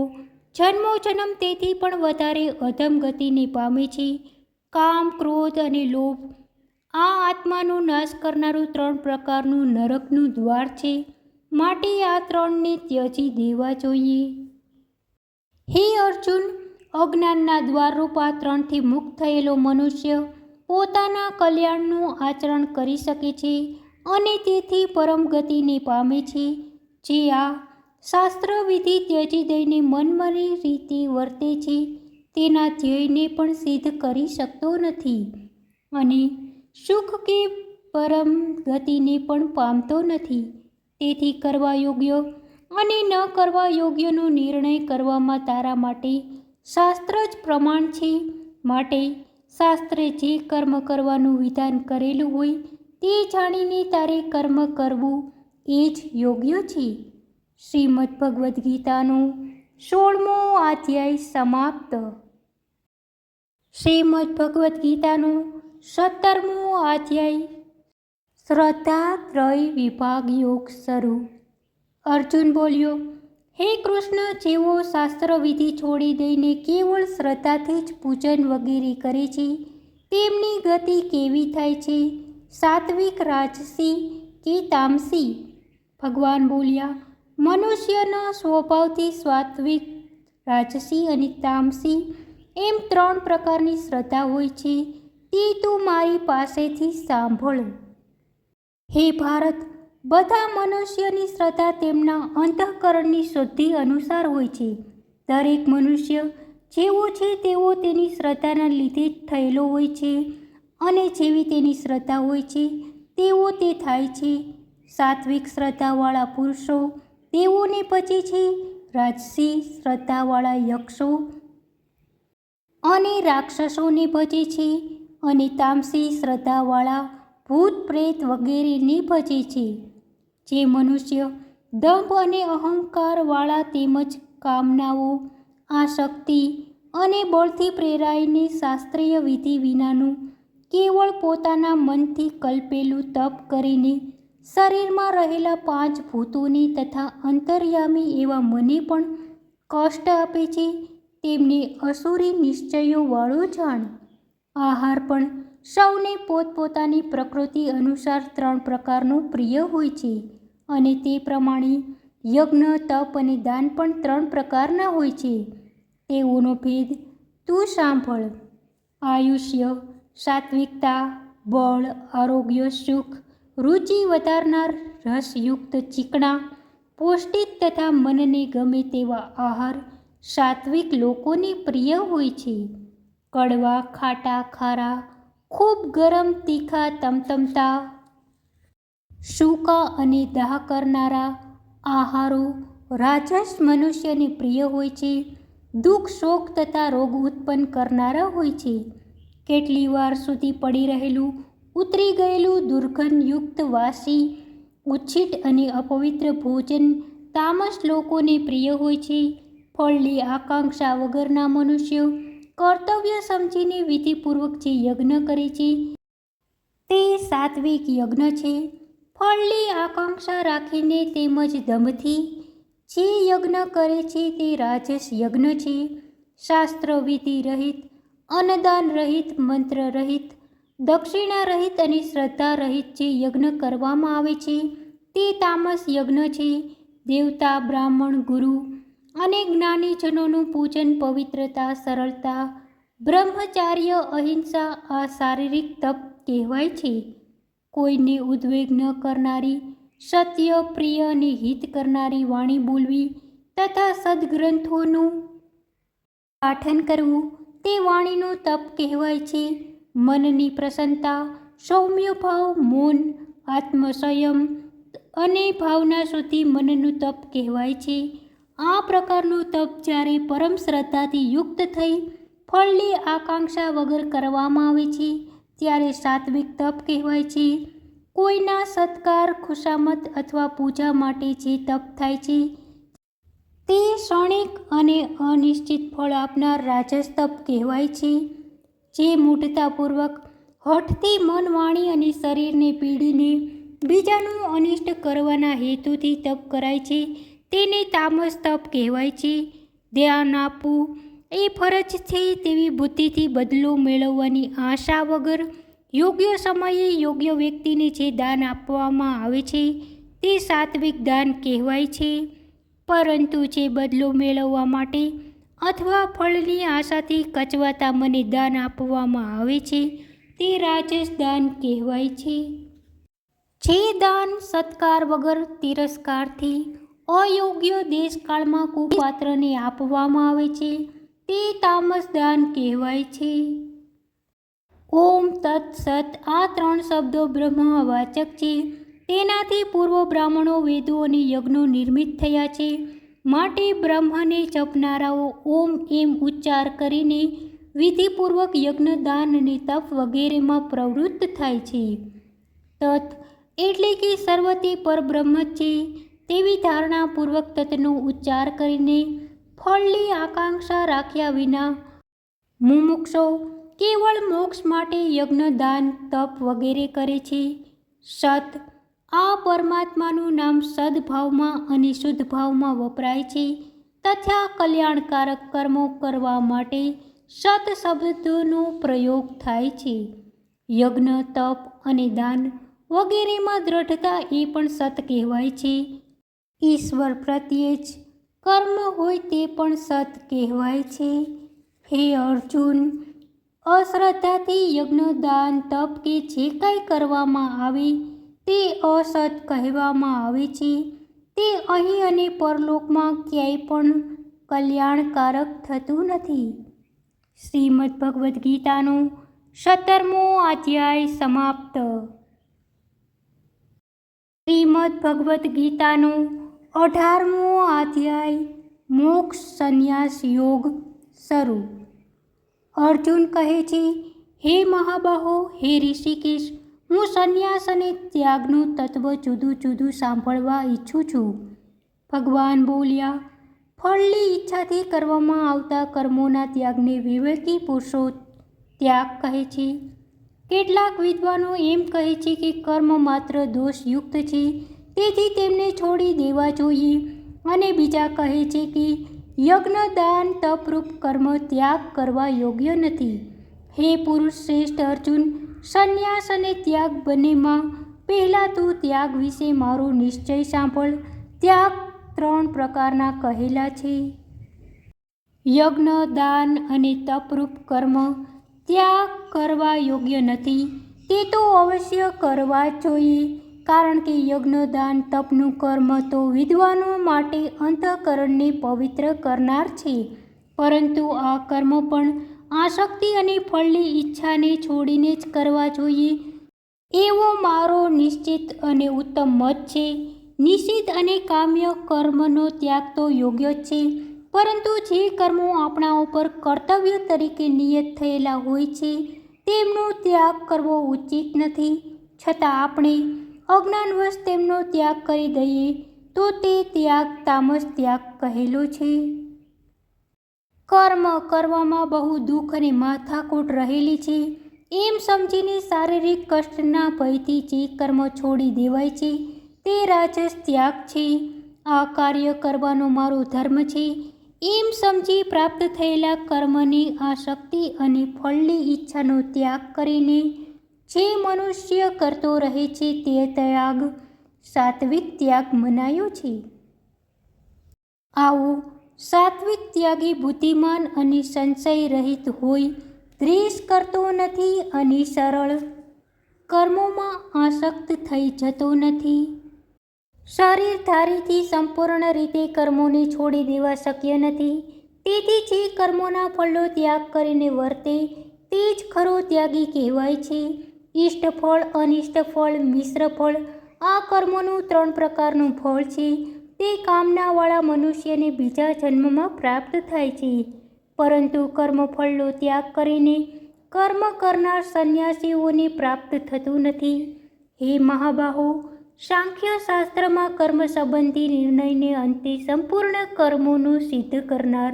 જન્મોજન્મ તેથી પણ વધારે અધમ ગતિને પામે છે. કામ, ક્રોધ અને લોભ આ આત્માનો નાશ કરનારું 3 પ્રકારનું નરકનું દ્વાર છે. માટે આ 3ને ત્યજી દેવા જોઈએ. હે અર્જુન, અજ્ઞાનના દ્વારરૂપા ત્રણથી મુક્ત થયેલો મનુષ્ય પોતાના કલ્યાણનું આચરણ કરી શકે છે અને તેથી પરમ ગતિને પામે છે. જે આ શાસ્ત્ર વિધિ ત્યજી દઈને મનમરી રીતે વર્તે છે તેના ધ્યેયને પણ સિદ્ધ કરી શકતો નથી અને સુખ કે પરમ ગતિને પણ પામતો નથી. તેથી કરવા યોગ્ય અને ન કરવા યોગ્યનો નિર્ણય કરવામાં તારા માટે શાસ્ત્ર જ પ્રમાણ છે. માટે શાસ્ત્રે જે કર્મ કરવાનું વિધાન કરેલું હોય તે જાણીને તારે કર્મ કરવું એ જ યોગ્ય છે. શ્રીમદ્ ભગવદ્ ગીતાનો 16મો અધ્યાય સમાપ્ત. શ્રીમદ્ ભગવદ્ ગીતાનો 17મો અધ્યાય શ્રદ્ધા ત્રય વિભાગ યોગ શરૂ. અર્જુન બોલ્યો, હે કૃષ્ણ, જેઓ શાસ્ત્ર વિધિ છોડી દઈને કેવળ શ્રદ્ધાથી જ પૂજન વગેરે કરે છે તેમની ગતિ કેવી થાય છે? સાત્વિક, રાજસી કે તામસી? ભગવાન બોલ્યા, મનુષ્યના સ્વભાવથી સાત્વિક, રાજસી અને તામસી એમ 3 પ્રકારની શ્રદ્ધા હોય છે. તે તું મારી પાસેથી સાંભળ. હે ભારત, બધા મનુષ્યની શ્રદ્ધા તેમના અંતઃકરણની શુદ્ધિ અનુસાર હોય છે. દરેક મનુષ્ય જેવો છે તેવો તેની શ્રદ્ધાના લીધે જ થયેલો હોય છે અને જેવી તેની શ્રદ્ધા હોય છે તેવો તે થાય છે. સાત્વિક શ્રદ્ધાવાળા પુરુષો દેવોને પચે છે, રાજસી શ્રદ્ધાવાળા યક્ષો અને રાક્ષસોને ભજે છે અને તામસી શ્રદ્ધાવાળા ભૂત પ્રેત વગેરેને ભજે છે. જે મનુષ્ય દંભ અને અહંકારવાળા તેમજ કામનાઓ, આસક્તિ અને બળથી પ્રેરાઈને શાસ્ત્રીય વિધિ વિનાનું કેવળ પોતાના મનથી કલ્પેલું તપ કરીને શરીરમાં રહેલા 5 ભૂતોને તથા અંતર્યામી એવા મને પણ કષ્ટ આપે છે તેમને અસુરી નિશ્ચયોવાળો જાણ. આહાર પણ સૌને પોતપોતાની પ્રકૃતિ અનુસાર 3 પ્રકારનો પ્રિય હોય છે અને તે પ્રમાણે યજ્ઞ, તપ અને દાન પણ 3 પ્રકારના હોય છે. તેઓનો ભેદ તું સાંભળ. આયુષ્ય, સાત્વિકતા, બળ, આરોગ્ય, સુખ, રુચિ વધારનાર, રસયુક્ત, ચીકણા, પૌષ્ટિક તથા મનને ગમે તેવા આહાર સાત્વિક લોકોને પ્રિય હોય છે. કડવા, ખાટા, ખારા, ખૂબ ગરમ, તીખા, તમતમતા, સૂકા અને દાહ કરનારા આહારો રાજસ મનુષ્યને પ્રિય હોય છે. દુઃખ, શોક તથા રોગ ઉત્પન્ન કરનારા હોય છે. કેટલી વાર સુધી પડી રહેલું, ઉતરી ગયેલું, દુર્ગંધયુક્ત, વાસી, ઉચ્છિટ અને અપવિત્ર ભોજન તામસ લોકોને પ્રિય હોય છે. ફળની આકાંક્ષા વગરના મનુષ્યો કર્તવ્ય સમજીને વિધિપૂર્વક જે યજ્ઞ કરે છે તે સાત્વિક યજ્ઞ છે. ફળની આકાંક્ષા રાખીને તેમજ દંભથી જે યજ્ઞ કરે છે તે રાજસ યજ્ઞ છે. શાસ્ત્ર વિધિ રહિત, અન્નદાન રહિત, મંત્ર રહિત, દક્ષિણા રહિત અને શ્રદ્ધા રહિત જે યજ્ઞ કરવામાં આવે છે તે તામસ યજ્ઞ છે. દેવતા, બ્રાહ્મણ, ગુરુ અને જ્ઞાનીજનોનું પૂજન, પવિત્રતા, સરળતા, બ્રહ્મચાર્ય, અહિંસા આ શારીરિક તપ કહેવાય છે. કોઈને ઉદ્વેગ ન કરનારી, સત્ય, પ્રિય અને હિત કરનારી વાણી બોલવી તથા સદગ્રંથોનું પાઠન કરવું તે વાણીનું તપ કહેવાય છે. મનની પ્રસન્નતા, સૌમ્ય ભાવ, મૌન, આત્મસંયમ અને ભાવના શુદ્ધિ મનનું તપ કહેવાય છે. આ પ્રકારનું તપ જ્યારે પરમ શ્રદ્ધાથી યુક્ત થઈ ફળની આકાંક્ષા વગર કરવામાં આવે છે ત્યારે સાત્વિક તપ કહેવાય છે. કોઈના સત્કાર, ખુશામત અથવા પૂજા માટે જે તપ થાય છે તે ક્ષણિક અને અનિશ્ચિત ફળ આપનાર રાજસ તપ કહેવાય છે. જે મૂઢતાપૂર્વક હઠથી મન, વાણી અને શરીરને પીડીને બીજાનું અનિષ્ટ કરવાના હેતુથી તપ કરાય છે તેને તામસ તપ કહેવાય છે. ધ્યાન આપવું એ ફરજ છે તેવી બુદ્ધિથી બદલો મેળવવાની આશા વગર યોગ્ય સમયે યોગ્ય વ્યક્તિને જે દાન આપવામાં આવે છે તે સાત્વિક દાન કહેવાય છે. પરંતુ જે બદલો મેળવવા માટે અથવા ફળની આશાથી કચવાતા મને દાન આપવામાં આવે છે તે રાજસ દાન કહેવાય છે. જે દાન સત્કાર વગર તિરસ્કારથી અયોગ્ય દેશકાળમાં કુપાત્રને આપવામાં આવે છે તે તામસ દાન કહેવાય છે. ઓમ તત્સત આ 3 શબ્દો બ્રહ્મવાચક છે. તેનાથી પૂર્વ બ્રાહ્મણો વેદો અને યજ્ઞો નિર્મિત થયા છે. માટે બ્રહ્મને જપનારાઓ ઓમ એમ ઉચ્ચાર કરીને વિધિપૂર્વક યજ્ઞ દાન અને તપ વગેરેમાં પ્રવૃત્ત થાય છે. તત એટલે કે સર્વતે પરબ્રહ્મ છે તેવી ધારણાપૂર્વક તત્નો ઉચ્ચાર કરીને ફળની આકાંક્ષા રાખ્યા વિના મુમુક્ષો કેવળ મોક્ષ માટે યજ્ઞ દાન તપ વગેરે કરે છે. સત આ પરમાત્માનું નામ સદભાવમાં અને શુદ્ધ ભાવમાં વપરાય છે તથા કલ્યાણકારક કર્મો કરવા માટે સત શબ્દનો પ્રયોગ થાય છે. યજ્ઞ તપ અને દાન વગેરેમાં દ્રઢતા એ પણ સત કહેવાય છે. ઈશ્વર પ્રત્યે જ કર્મ હોય તે પણ સત કહેવાય છે. હે અર્જુન, અશ્રદ્ધાથી યજ્ઞ દાન તપ કે જે કાંઈ કરવામાં આવે તે અસત કહેવામાં આવે છે. તે અહીં અને પરલોકમાં ક્યાંય પણ કલ્યાણકારક થતું નથી. શ્રીમદ્ ભગવદ્ ગીતાનો 17મો અધ્યાય સમાપ્ત. શ્રીમદ્ ભગવદ્ ગીતાનો 18મો અધ્યાય મોક્ષ સંન્યાસ યોગ શરૂ. અર્જુન કહે છે, હે મહાબાહો, હે ઋષિકેશ, હું સંન્યાસ અને ત્યાગનું તત્વ જુદું જુદું સાંભળવા ઈચ્છું છું. ભગવાન બોલ્યા, ફળની ઈચ્છાથી કરવામાં આવતા કર્મોના ત્યાગને વિવેકી પુરુષો ત્યાગ કહે છે. કેટલાક વિદ્વાનો એમ કહે છે કે કર્મ માત્ર દોષયુક્ત છે તેથી તેમને છોડી દેવા જોઈએ અને બીજા કહે છે કે યજ્ઞ દાન તપરૂપ કર્મ ત્યાગ કરવા યોગ્ય નથી. હે પુરુષ શ્રેષ્ઠ અર્જુન, સંન્યાસ અને ત્યાગ બંનેમાં પહેલાં તું ત્યાગ વિશે મારો નિશ્ચય સાંભળ. ત્યાગ 3 પ્રકારના કહેલા છે. યજ્ઞ દાન અને તપરૂપ કર્મ ત્યાગ કરવા યોગ્ય નથી તે તો અવશ્ય કરવા જ જોઈએ, કારણ કે યજ્ઞ દાન તપનું કર્મ તો વિદ્વાનો માટે અંતઃકરણને પવિત્ર કરનાર છે, પરંતુ આ કર્મ પણ આસક્તિ અને ફળની ઈચ્છાને છોડીને જ કરવા જોઈએ એવો મારો નિશ્ચિત અને ઉત્તમ મત છે. નિષિદ્ધ અને કામ્ય કર્મનો ત્યાગ તો યોગ્ય જ છે, પરંતુ જે કર્મો આપણા ઉપર કર્તવ્ય તરીકે નિયત થયેલા હોય છે તેમનો ત્યાગ કરવો ઉચિત નથી. છતાં આપણે અજ્ઞાનવશ તેમનો ત્યાગ કરી દઈએ તો તે ત્યાગ તામસ ત્યાગ કહેલો છે. કર્મ કરવામાં બહુ દુઃખ અને માથાકૂટ રહેલી છે એમ સમજીને શારીરિક કષ્ટના ભયથી જે કર્મ છોડી દેવાય છે તે રાજસ ત્યાગ છે. આ કાર્ય કરવાનો મારો ધર્મ છે એમ સમજી પ્રાપ્ત થયેલા કર્મની આસક્તિ અને ફળની ઈચ્છાનો ત્યાગ કરીને જે મનુષ્ય કરતો રહે છે તે ત્યાગ સાત્વિક ત્યાગ મનાયો છે. આવો સાત્વિક ત્યાગી બુદ્ધિમાન અને સંશય રહિત હોય, દ્વેષ કરતો નથી અને સરળ કર્મોમાં આસક્ત થઈ જતો નથી. શરીરધારીથી સંપૂર્ણ રીતે કર્મોને છોડી દેવા શક્ય નથી, તેથી જે કર્મોના ફળનો ત્યાગ કરીને વર્તે તે જ ખરો ત્યાગી કહેવાય છે. ઇષ્ટફળ, અનિષ્ટફળ, મિશ્ર ફળ આ કર્મોનું 3 પ્રકારનું ફળ છે. તે કામનાવાળા મનુષ્યને બીજા જન્મમાં પ્રાપ્ત થાય છે, પરંતુ કર્મફળનો ત્યાગ કરીને કર્મ કરનાર સંન્યાસીઓને પ્રાપ્ત થતું નથી. હે મહાબાહો, સાંખ્ય શાસ્ત્રમાં કર્મ સંબંધી નિર્ણયને અંતે સંપૂર્ણ કર્મોનું સિદ્ધ કરનાર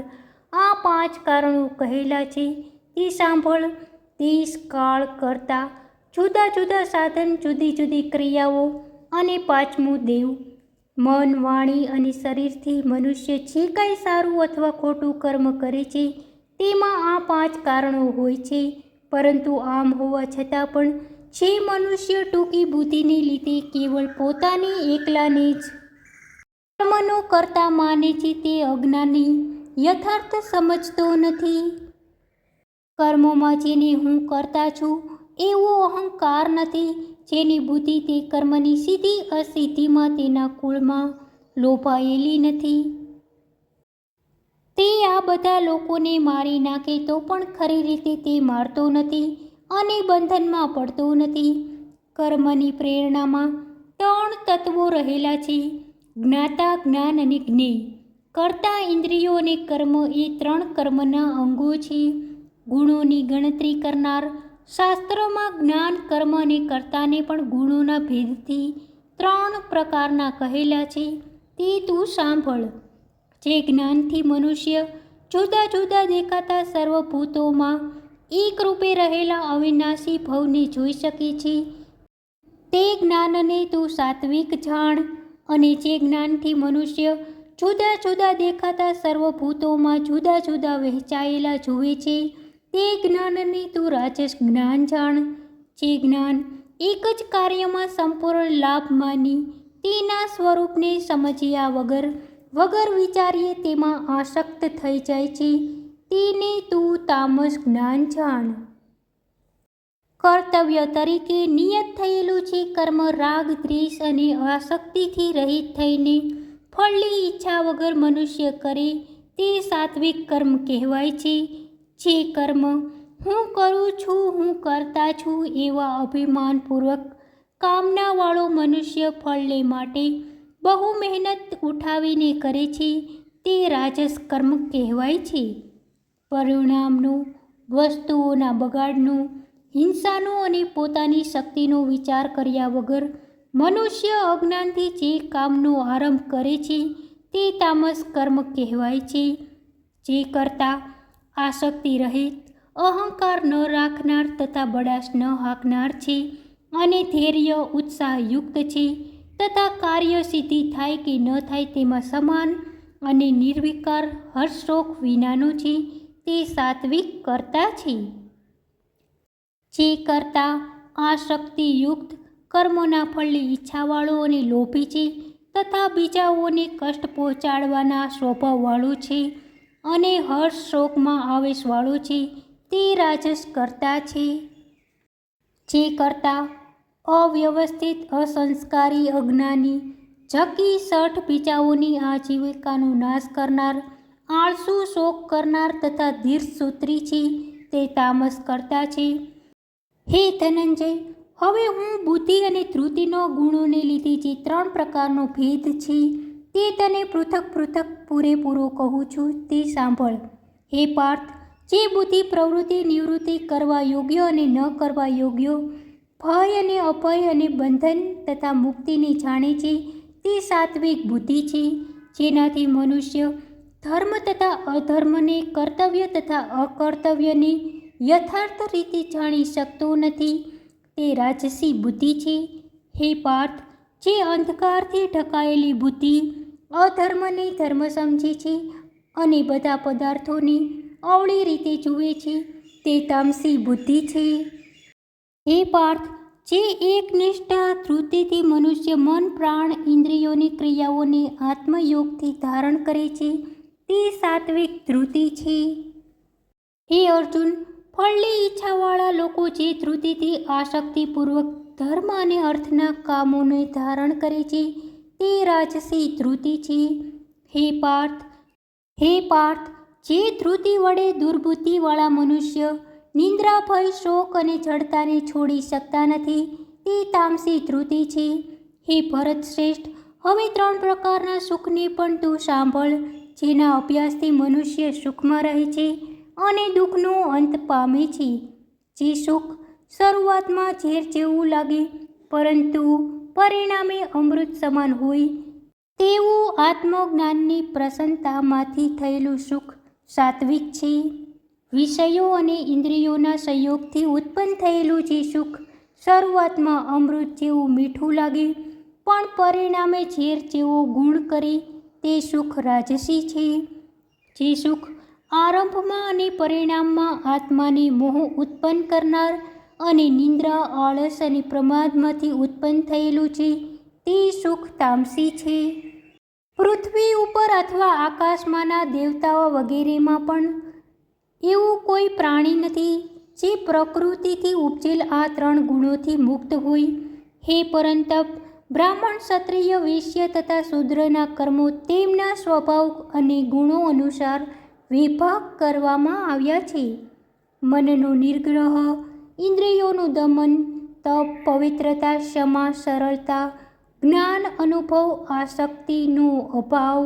આ 5 કારણો કહેલા છે તે સાંભળ. દેશ, કાળ, કર્તા, જુદા જુદા સાધન, જુદી જુદી ક્રિયાઓ અને 5મું દેવ. મન, વાણી અને શરીરથી મનુષ્ય જે કાંઈ સારું અથવા ખોટું કર્મ કરે છે તેમાં આ 5 કારણો હોય છે, પરંતુ આમ હોવા છતાં પણ જે મનુષ્ય ટૂંકી બુદ્ધિને લીધે કેવળ પોતાને એકલાને જ કર્મનો કર્તા માને છે તે અજ્ઞાની યથાર્થ સમજતો નથી. કર્મોમાં જેને હું કરતા છું એવો અહંકાર નથી. જેની બુદ્ધિ તે કર્મની સીધી અસિદ્ધિમાં તેના કુળમાં લોભાયેલી નથી. તે આ બધા લોકોને મારી નાખે તો પણ ખરી રીતે તે મારતો નથી અને બંધનમાં પડતો નથી. કર્મની પ્રેરણામાં 3 તત્વો રહેલા છે: જ્ઞાતા, જ્ઞાન અને જ્ઞેય. કર્તા, ઇન્દ્રિયો અને કર્મ એ 3 કર્મના અંગો છે. ગુણોની ગણતરી કરનાર શાસ્ત્રોમાં જ્ઞાન, કર્મ અને કર્તાને પણ ગુણોના ભેદથી 3 પ્રકારના કહેલા છે. તે તું સાંભળ. જે જ્ઞાનથી મનુષ્ય જુદા જુદા દેખાતા સર્વભૂતોમાં એકરૂપે રહેલા અવિનાશી ભવને જોઈ શકે છે તે જ્ઞાનને તું સાત્વિક જાણ. અને જે જ્ઞાનથી મનુષ્ય જુદા જુદા દેખાતા સર્વભૂતોમાં જુદા જુદા વહેંચાયેલા જુએ છે તે જ્ઞાનને તું રાજસ જ્ઞાન જાણ. જે જ્ઞાન એક જ કાર્યમાં સંપૂર્ણ લાભ માની તેના સ્વરૂપને સમજ્યા વગર વિચારીએ તેમાં આસક્ત થઈ જાય છે તેને તું તામસ જ્ઞાન જાણ. કર્તવ્ય તરીકે નિયત થયેલું છે કર્મ રાગ, દ્વેષ અને આસક્તિથી રહિત થઈને ફળની ઈચ્છા વગર મનુષ્ય કરે તે સાત્વિક કર્મ કહેવાય છે. જે કર્મ હું કરું છું, હું કરતા છું એવા અભિમાનપૂર્વક કામનાવાળો મનુષ્ય ફળને માટે બહુ મહેનત ઉઠાવીને કરે છે તે રાજસ કર્મ કહેવાય છે. પરિણામનો, વસ્તુઓના બગાડનો, હિંસાનો અને પોતાની શક્તિનો વિચાર કર્યા વગર મનુષ્ય અજ્ઞાનથી જે કામનો આરંભ કરે છે તે તામસ કર્મ કહેવાય છે. જે કરતા આસક્તિ રહિત, અહંકાર ન રાખનાર તથા બડાશ ન હાંકનાર છે અને ધૈર્ય ઉત્સાહયુક્ત છે તથા કાર્ય સિદ્ધિ થાય કે ન થાય તેમાં સમાન અને નિર્વિકાર હર્ષશોક વિનાનો છે તે સાત્વિક કર્તા છે. જે કર્તા આસક્તિયુક્ત, કર્મોના ફળની ઈચ્છાવાળો અને લોભી છે તથા બીજાઓને કષ્ટ પહોંચાડવાના સ્વભાવવાળો છે અને હર્ષશોકમાં આવેશવાળો છે તે રાજસ કર્તા છે. જે કર્તા અવ્યવસ્થિત, અસંસ્કારી, અજ્ઞાની, ઝકી, શઠ, બીજાઓની આજીવિકાનો નાશ કરનાર, આળસુ, શોક કરનાર તથા દીર્ઘસૂત્રી છે તે તામસ કર્તા છે. હે ધનંજય, હવે હું બુદ્ધિ અને ધૃતિનો ગુણોને લીધે જે 3 પ્રકારનો ભેદ છે તે તને પૃથક પૃથક પૂરેપૂરો કહું છું તે સાંભળ. હે પાર્થ, જે બુદ્ધિ પ્રવૃત્તિ નિવૃત્તિ કરવા યોગ્ય અને ન કરવા યોગ્ય, ભય અને અભય અને બંધન તથા મુક્તિને જાણે છે તે સાત્વિક બુદ્ધિ છે. જેનાથી મનુષ્ય ધર્મ તથા અધર્મને, કર્તવ્ય તથા અકર્તવ્યને યથાર્થ રીતે જાણી શકતો નથી તે રાજસી બુદ્ધિ છે. હે પાર્થ, જે અંધકારથી ઢંકાયેલી બુદ્ધિ અધર્મને ધર્મ સમજે છે અને બધા પદાર્થોને અવળી રીતે જુએ છે તે તામસી બુદ્ધિ છે. હે પાર્થ, જે એકનિષ્ઠા ધૃતિથી મનુષ્ય મન, પ્રાણ, ઇન્દ્રિયોની ક્રિયાઓને આત્મયોગથી ધારણ કરે છે તે સાત્વિક ધૃતિ છે. હે અર્જુન, ફળની ઈચ્છાવાળા લોકો જે ધૃતિથી આસક્તિપૂર્વક ધર્મ અને અર્થના કામોને ધારણ કરે છે તે રાજસી ધૃતિ છે. હે પાર્થ, જે ધૃતિ વડે દુર્બુદ્ધિવાળા મનુષ્ય નિંદ્રા, ભય, શોક અને જડતાને છોડી શકતા નથી તે તામસી ધૃતિ છે. હે ભરત શ્રેષ્ઠ, હવે 3 પ્રકારના સુખને પણ તું સાંભળ જેના અભ્યાસથી મનુષ્ય સુખમાં રહે છે અને દુઃખનો અંત પામે છે. જે સુખ શરૂઆતમાં ઝેર જેવું લાગે પરંતુ પરિણામે અમૃત સમાન હોય તેવું આત્મજ્ઞાનની પ્રસન્નતામાંથી થયેલું સુખ સાત્વિક છે. વિષયો અને ઇન્દ્રિયોના સંયોગથી ઉત્પન્ન થયેલું જે સુખ શરૂઆતમાં અમૃત જેવું મીઠું લાગે પણ પરિણામે ઝેર જેવો ગુણ કરે તે સુખ રાજસી છે. જે સુખ આરંભમાં અને પરિણામમાં આત્માને મોહ ઉત્પન્ન કરનાર અને નિંદ્રા, આળસ અને પ્રમાદમાંથી ઉત્પન્ન થયેલું છે તે સુખ તામસી છે. પૃથ્વી ઉપર અથવા આકાશમાંના દેવતાઓ વગેરેમાં પણ એવું કોઈ પ્રાણી નથી જે પ્રકૃતિથી ઉપજેલ આ 3 ગુણોથી મુક્ત હોય. હે પરંતપ, બ્રાહ્મણ, ક્ષત્રિય, વૈશ્ય તથા શૂદ્રના કર્મો તેમના સ્વભાવ અને ગુણો અનુસાર વિભાગ કરવામાં આવ્યા છે. મનનો નિગ્રહ, ઇન્દ્રિયોનું દમન, તપ, પવિત્રતા, ક્ષમા, સરળતા, જ્ઞાન, અનુભવ, આસક્તિનો અભાવ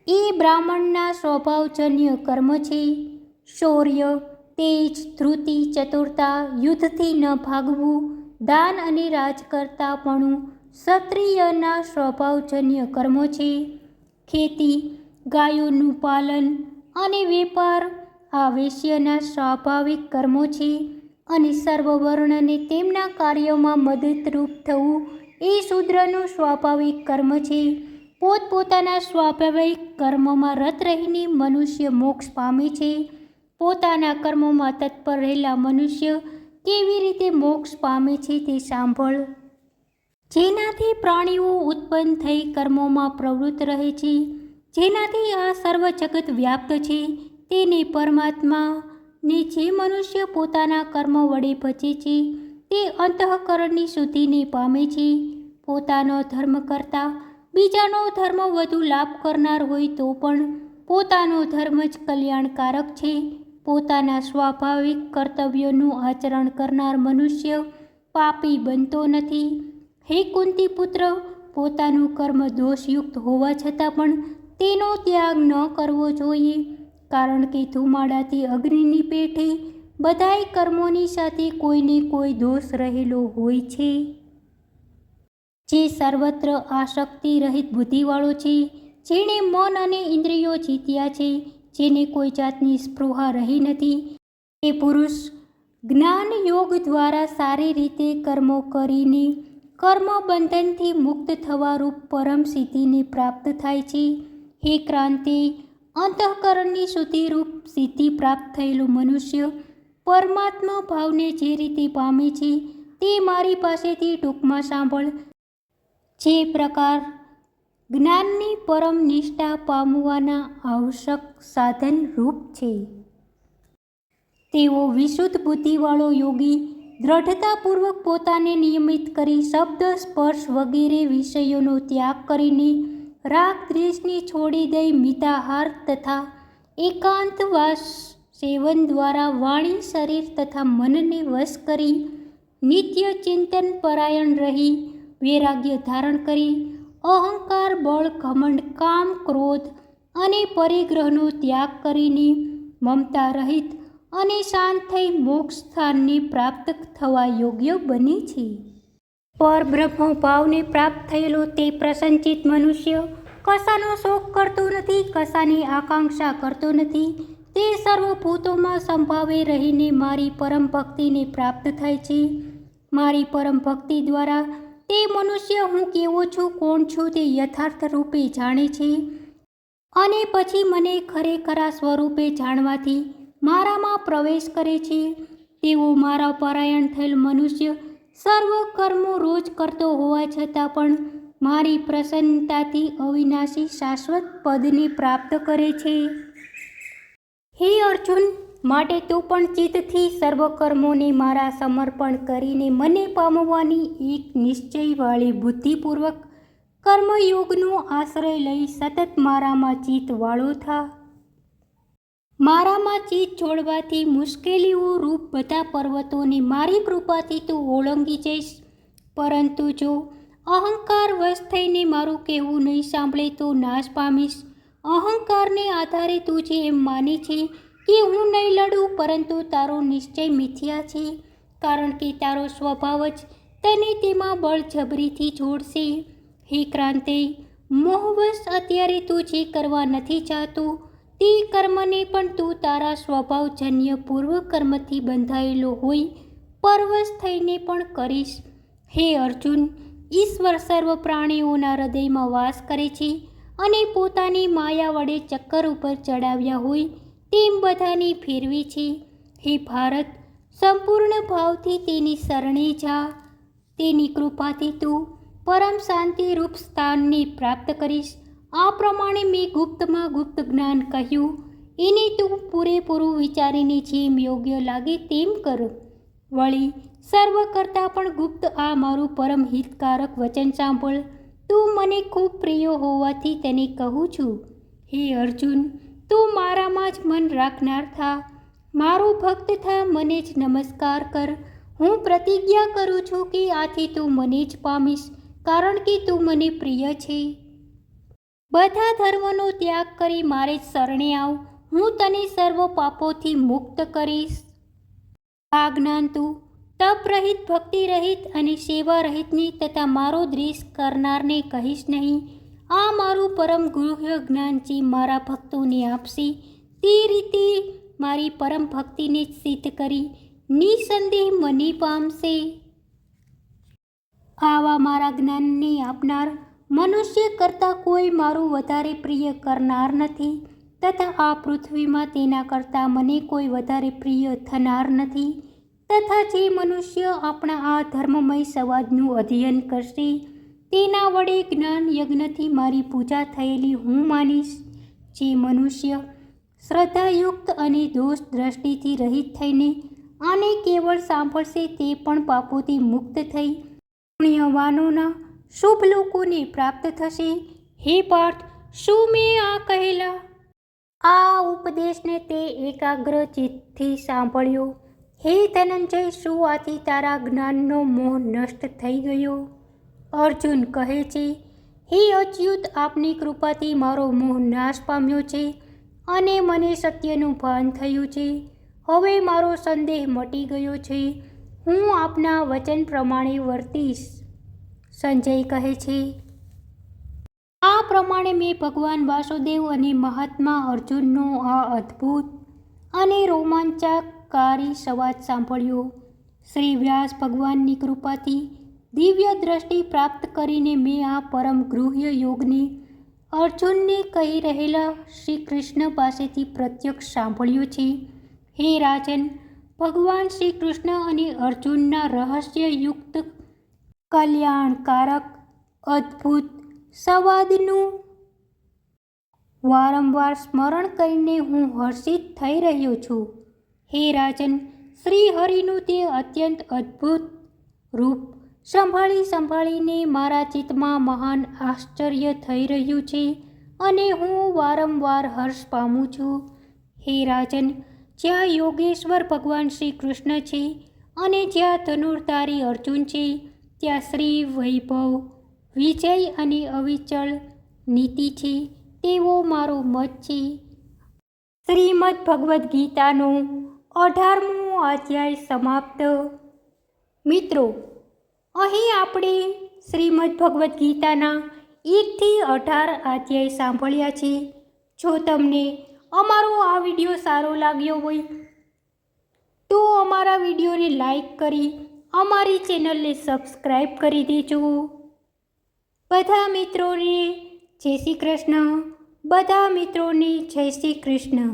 એ બ્રાહ્મણના સ્વભાવજન્ય કર્મ છે. શૌર્ય, તેજ, ધૃતિ, ચતુરતા, યુદ્ધથી ન ભાગવું, દાન અને રાજકર્તાપણું ક્ષત્રિયના સ્વભાવજન્ય કર્મો છે. ખેતી, ગાયોનું પાલન અને વેપાર આ વૈશ્યના સ્વાભાવિક કર્મો છે. અને સર્વવર્ણને તેમના કાર્યોમાં મદદરૂપ થવું એ શૂદ્રનું સ્વાભાવિક કર્મ છે. પોતપોતાના સ્વાભાવિક કર્મમાં રત રહીને મનુષ્ય મોક્ષ પામે છે. પોતાના કર્મોમાં તત્પર રહેલા મનુષ્ય કેવી રીતે મોક્ષ પામે છે તે સાંભળ. જેનાથી પ્રાણીઓ ઉત્પન્ન થઈ કર્મોમાં પ્રવૃત્ત રહે છે, જેનાથી આ સર્વ જગત વ્યાપ્ત છે, તેને પરમાત્માને જે મનુષ્ય પોતાના કર્મ વડે ભજે છે તે અંતઃકરણની શુદ્ધિને પામે છે. પોતાનો ધર્મ કરતાં બીજાનો ધર્મ વધુ લાભ કરનાર હોય તો પણ પોતાનો ધર્મ જ કલ્યાણકારક છે. પોતાના સ્વાભાવિક કર્તવ્યોનું આચરણ કરનાર મનુષ્ય પાપી બનતો નથી. હે કુંતી પુત્ર, પોતાનું કર્મ દોષયુક્ત હોવા છતાં પણ તેનો ત્યાગ ન કરવો જોઈએ, કારણ કે ધુમાડાથી અગ્નિની પેઠે બધાય કર્મોની સાથે કોઈને કોઈ દોષ રહેલો હોય છે. જે સર્વત્ર આસક્તિ રહિત બુદ્ધિવાળો છે, જેણે મન અને ઇન્દ્રિયો જીત્યા છે, જેને કોઈ જાતની સ્પૃહા રહી નથી, એ પુરુષ જ્ઞાન યોગ દ્વારા સારી રીતે કર્મો કરીને કર્મ બંધનથી મુક્ત થવા રૂપ પરમ સિદ્ધિને પ્રાપ્ત થાય છે. હે ક્રાંતિ, અંતઃકરણની શુદ્ધિરૂપ સિદ્ધિ પ્રાપ્ત થયેલો મનુષ્ય પરમાત્મા ભાવને જે રીતે પામે છે તે મારી પાસેથી ટૂંકમાં સાંભળ. જે પ્રકાર જ્ઞાનની પરમ નિષ્ઠા પામવાના આવશ્યક સાધન રૂપ છે, તેવો વિશુદ્ધ બુદ્ધિવાળો યોગી દ્રઢતાપૂર્વક પોતાને નિયમિત કરી શબ્દ, સ્પર્શ વગેરે વિષયોનો ત્યાગ કરીને રાગ દ્વેષને છોડી દઈ મિતાહાર તથા એકાંતવાસ સેવન દ્વારા વાણી, શરીર તથા મનને વશ કરી નિત્ય ચિંતન પરાયણ રહી વૈરાગ્ય ધારણ કરી અહંકાર, બળ, ઘમંડ, કામ, ક્રોધ અને પરિગ્રહનો ત્યાગ કરીને મમતા રહિત અને શાંત થઈ મોક્ષ સ્થાનને પ્રાપ્ત થવા યોગ્ય બને છે. પરબ્રહ્મ ભાવને પ્રાપ્ત થયેલો તે પ્રસન્નચિત્ત મનુષ્ય કશાનો શોક કરતો નથી, કશાની આકાંક્ષા કરતો નથી. તે સર્વભૂતોમાં સંભાવે રહીને મારી પરમ ભક્તિને પ્રાપ્ત થાય છે. મારી પરમ ભક્તિ દ્વારા તે મનુષ્ય હું કેવો છું, કોણ છું તે યથાર્થ રૂપે જાણે છે અને પછી મને ખરેખરા સ્વરૂપે જાણવાથી મારામાં પ્રવેશ કરે છે. તેવો મારા પરાયણ થયેલ મનુષ્ય સર્વ કર્મો રોજ કરતો હોવા છતાં પણ મારી પ્રસન્નતાથી અવિનાશી શાશ્વત પદને પ્રાપ્ત કરે છે. હે અર્જુન, માટે તું પણ ચિત્તથી સર્વ કર્મોને મારા સમર્પણ કરીને મને પામવાની એક નિશ્ચયવાળી બુદ્ધિપૂર્વક કર્મયોગનો આશ્રય લઈ સતત મારામાં ચિત્ત વાળો થા. મારામાં ચિત્ત જોડવાથી મુશ્કેલીઓ રૂપ બધા પર્વતોને મારી કૃપાથી તું ઓળંગી જઈશ. પરંતુ જો અહંકાર વશ થઈને મારું કહેવું નહીં સાંભળે તો નાશ પામીશ. અહંકારને આધારે તું જે એમ માને છે કે હું નહીં લડું, પરંતુ તારો નિશ્ચય મિથ્યા છે, કારણ કે તારો સ્વભાવ જ તને તેમાં બળજબરીથી જોડશે. હે ક્રાંતિ, મોહવશ અત્યારે તું જે કરવા નથી ચાહતો તે કર્મને પણ તું તારા સ્વભાવજન્ય પૂર્વ કર્મથી બંધાયેલો હોય પરવશ થઈને પણ કરીશ. હે અર્જુન, ઈશ્વર સર્વ પ્રાણીઓના હૃદયમાં વાસ કરે છે અને પોતાની માયા વડે ચક્કર ઉપર ચડાવ્યા હોય તેમ બધાને ફેરવે છે. હે ભારત, સંપૂર્ણ ભાવથી તેની શરણે જા. તેની કૃપાથી તું પરમ શાંતિરૂપ સ્થાનને પ્રાપ્ત કરીશ. આ પ્રમાણે મેં ગુપ્તમાં ગુપ્ત જ્ઞાન કહ્યું. એને તું પૂરેપૂરું વિચારીને જેમ યોગ્ય લાગે તેમ કર. વળી સર્વ કરતાં પણ ગુપ્ત આ મારું પરમ હિતકારક વચન સાંભળ. તું મને ખૂબ પ્રિય હોવાથી તેને કહું છું. હે અર્જુન, તું મારામાં જ મન રાખનાર થા. મારો ભક્ત થા, મને જ નમસ્કાર કર. હું પ્રતિજ્ઞા કરું છું કે આથી તું મને જ પામીશ, કારણ કે તું મને પ્રિય છે. બધા ધર્મનો ત્યાગ કરી મારે જ શરણે આવ. હું તને સર્વ પાપોથી મુક્ત કરીશ. આ જ્ઞાન તું તપ રહિત, ભક્તિ રહિત અને સેવા રહિતને તથા મારો દ્વેષ કરનારને કહીશ નહીં. આ મારું પરમ ગુહ્ય જ્ઞાન જે મારા ભક્તોને આપશે તે રીતે મારી પરમ ભક્તિને સિદ્ધ કરી નિસંદેહ મને પામશે. આવા મારા જ્ઞાનને આપનાર મનુષ્ય કરતાં કોઈ મારું વધારે પ્રિય કરનાર નથી, તથા આ પૃથ્વીમાં તેના કરતાં મને કોઈ વધારે પ્રિય થનાર નથી. તથા જે મનુષ્ય આપણા આ ધર્મમય સંવાદનું અધ્યયન કરશે તેના વડે જ્ઞાન યજ્ઞથી મારી પૂજા થયેલી હું માનીશ. જે મનુષ્ય શ્રદ્ધાયુક્ત અને દોષ દ્રષ્ટિથી રહિત થઈને આને કેવળ સાંભળશે તે પણ પાપોથી મુક્ત થઈ પુણ્યવાનોના શુભ લોકોને પ્રાપ્ત થશે. હે પાર્થ, શું મેં આ કહેલા આ ઉપદેશને તે એકાગ્ર ચિત્તથી સાંભળ્યો? હે ધનંજય, શું આથી તારા જ્ઞાનનો મોહ નષ્ટ થઈ ગયો? અર્જુન કહે છે, હે અચ્યુત, આપની કૃપાથી મારો મોહ નાશ પામ્યો છે અને મને સત્યનું ભાન થયું છે. હવે મારો સંદેહ મટી ગયો છે. હું આપના વચન પ્રમાણે વર્તીશ. સંજય કહે છે, આ પ્રમાણે મેં ભગવાન વાસુદેવ અને મહાત્મા અર્જુનનો આ અદ્ભુત અને રોમાંચકારી સંવાદ સાંભળ્યો. શ્રી વ્યાસ ભગવાનની કૃપાથી દિવ્ય દ્રષ્ટિ પ્રાપ્ત કરીને મેં આ પરમ ગૃહ્ય યોગને અર્જુનને કહી રહેલા શ્રી કૃષ્ણ પાસેથી પ્રત્યક્ષ સાંભળ્યો છે. હે રાજન, ભગવાન શ્રી કૃષ્ણ અને અર્જુનના રહસ્યયુક્ત કલ્યાણકારક અદ્ભુત સંવાદનું વારંવાર સ્મરણ કરીને હું હર્ષિત થઈ રહ્યો છું. હે રાજન, શ્રી હરિનું તે અત્યંત અદ્ભુત રૂપ સંભાળીને મારા ચિત્તમાં મહાન આશ્ચર્ય થઈ રહ્યું છે અને હું વારંવાર હર્ષ પામું છું. હે રાજન, જ્યાં યોગેશ્વર ભગવાન શ્રી કૃષ્ણ છે અને જ્યાં ધનુર્ધારી અર્જુન છે ત્યાં શ્રી વૈભવ, વિજય અને અવિચળ નીતિ છે તેવો મારો મત છે. શ્રીમદ્ ભગવદ્ ગીતાનો 18મો અધ્યાય સમાપ્ત. મિત્રો, અહીં આપણે શ્રીમદ્ ભગવદ્ ગીતાના 1 થી 18 અધ્યાય સાંભળ્યા છે. જો તમને અમારો આ વિડીયો સારો લાગ્યો હોય તો અમારા વિડીયોને લાઈક કરી અમારી ચેનલને સબસ્ક્રાઈબ કરી દેજો. બધા મિત્રોને જય શ્રી કૃષ્ણ. બધા મિત્રોને જય શ્રી કૃષ્ણ.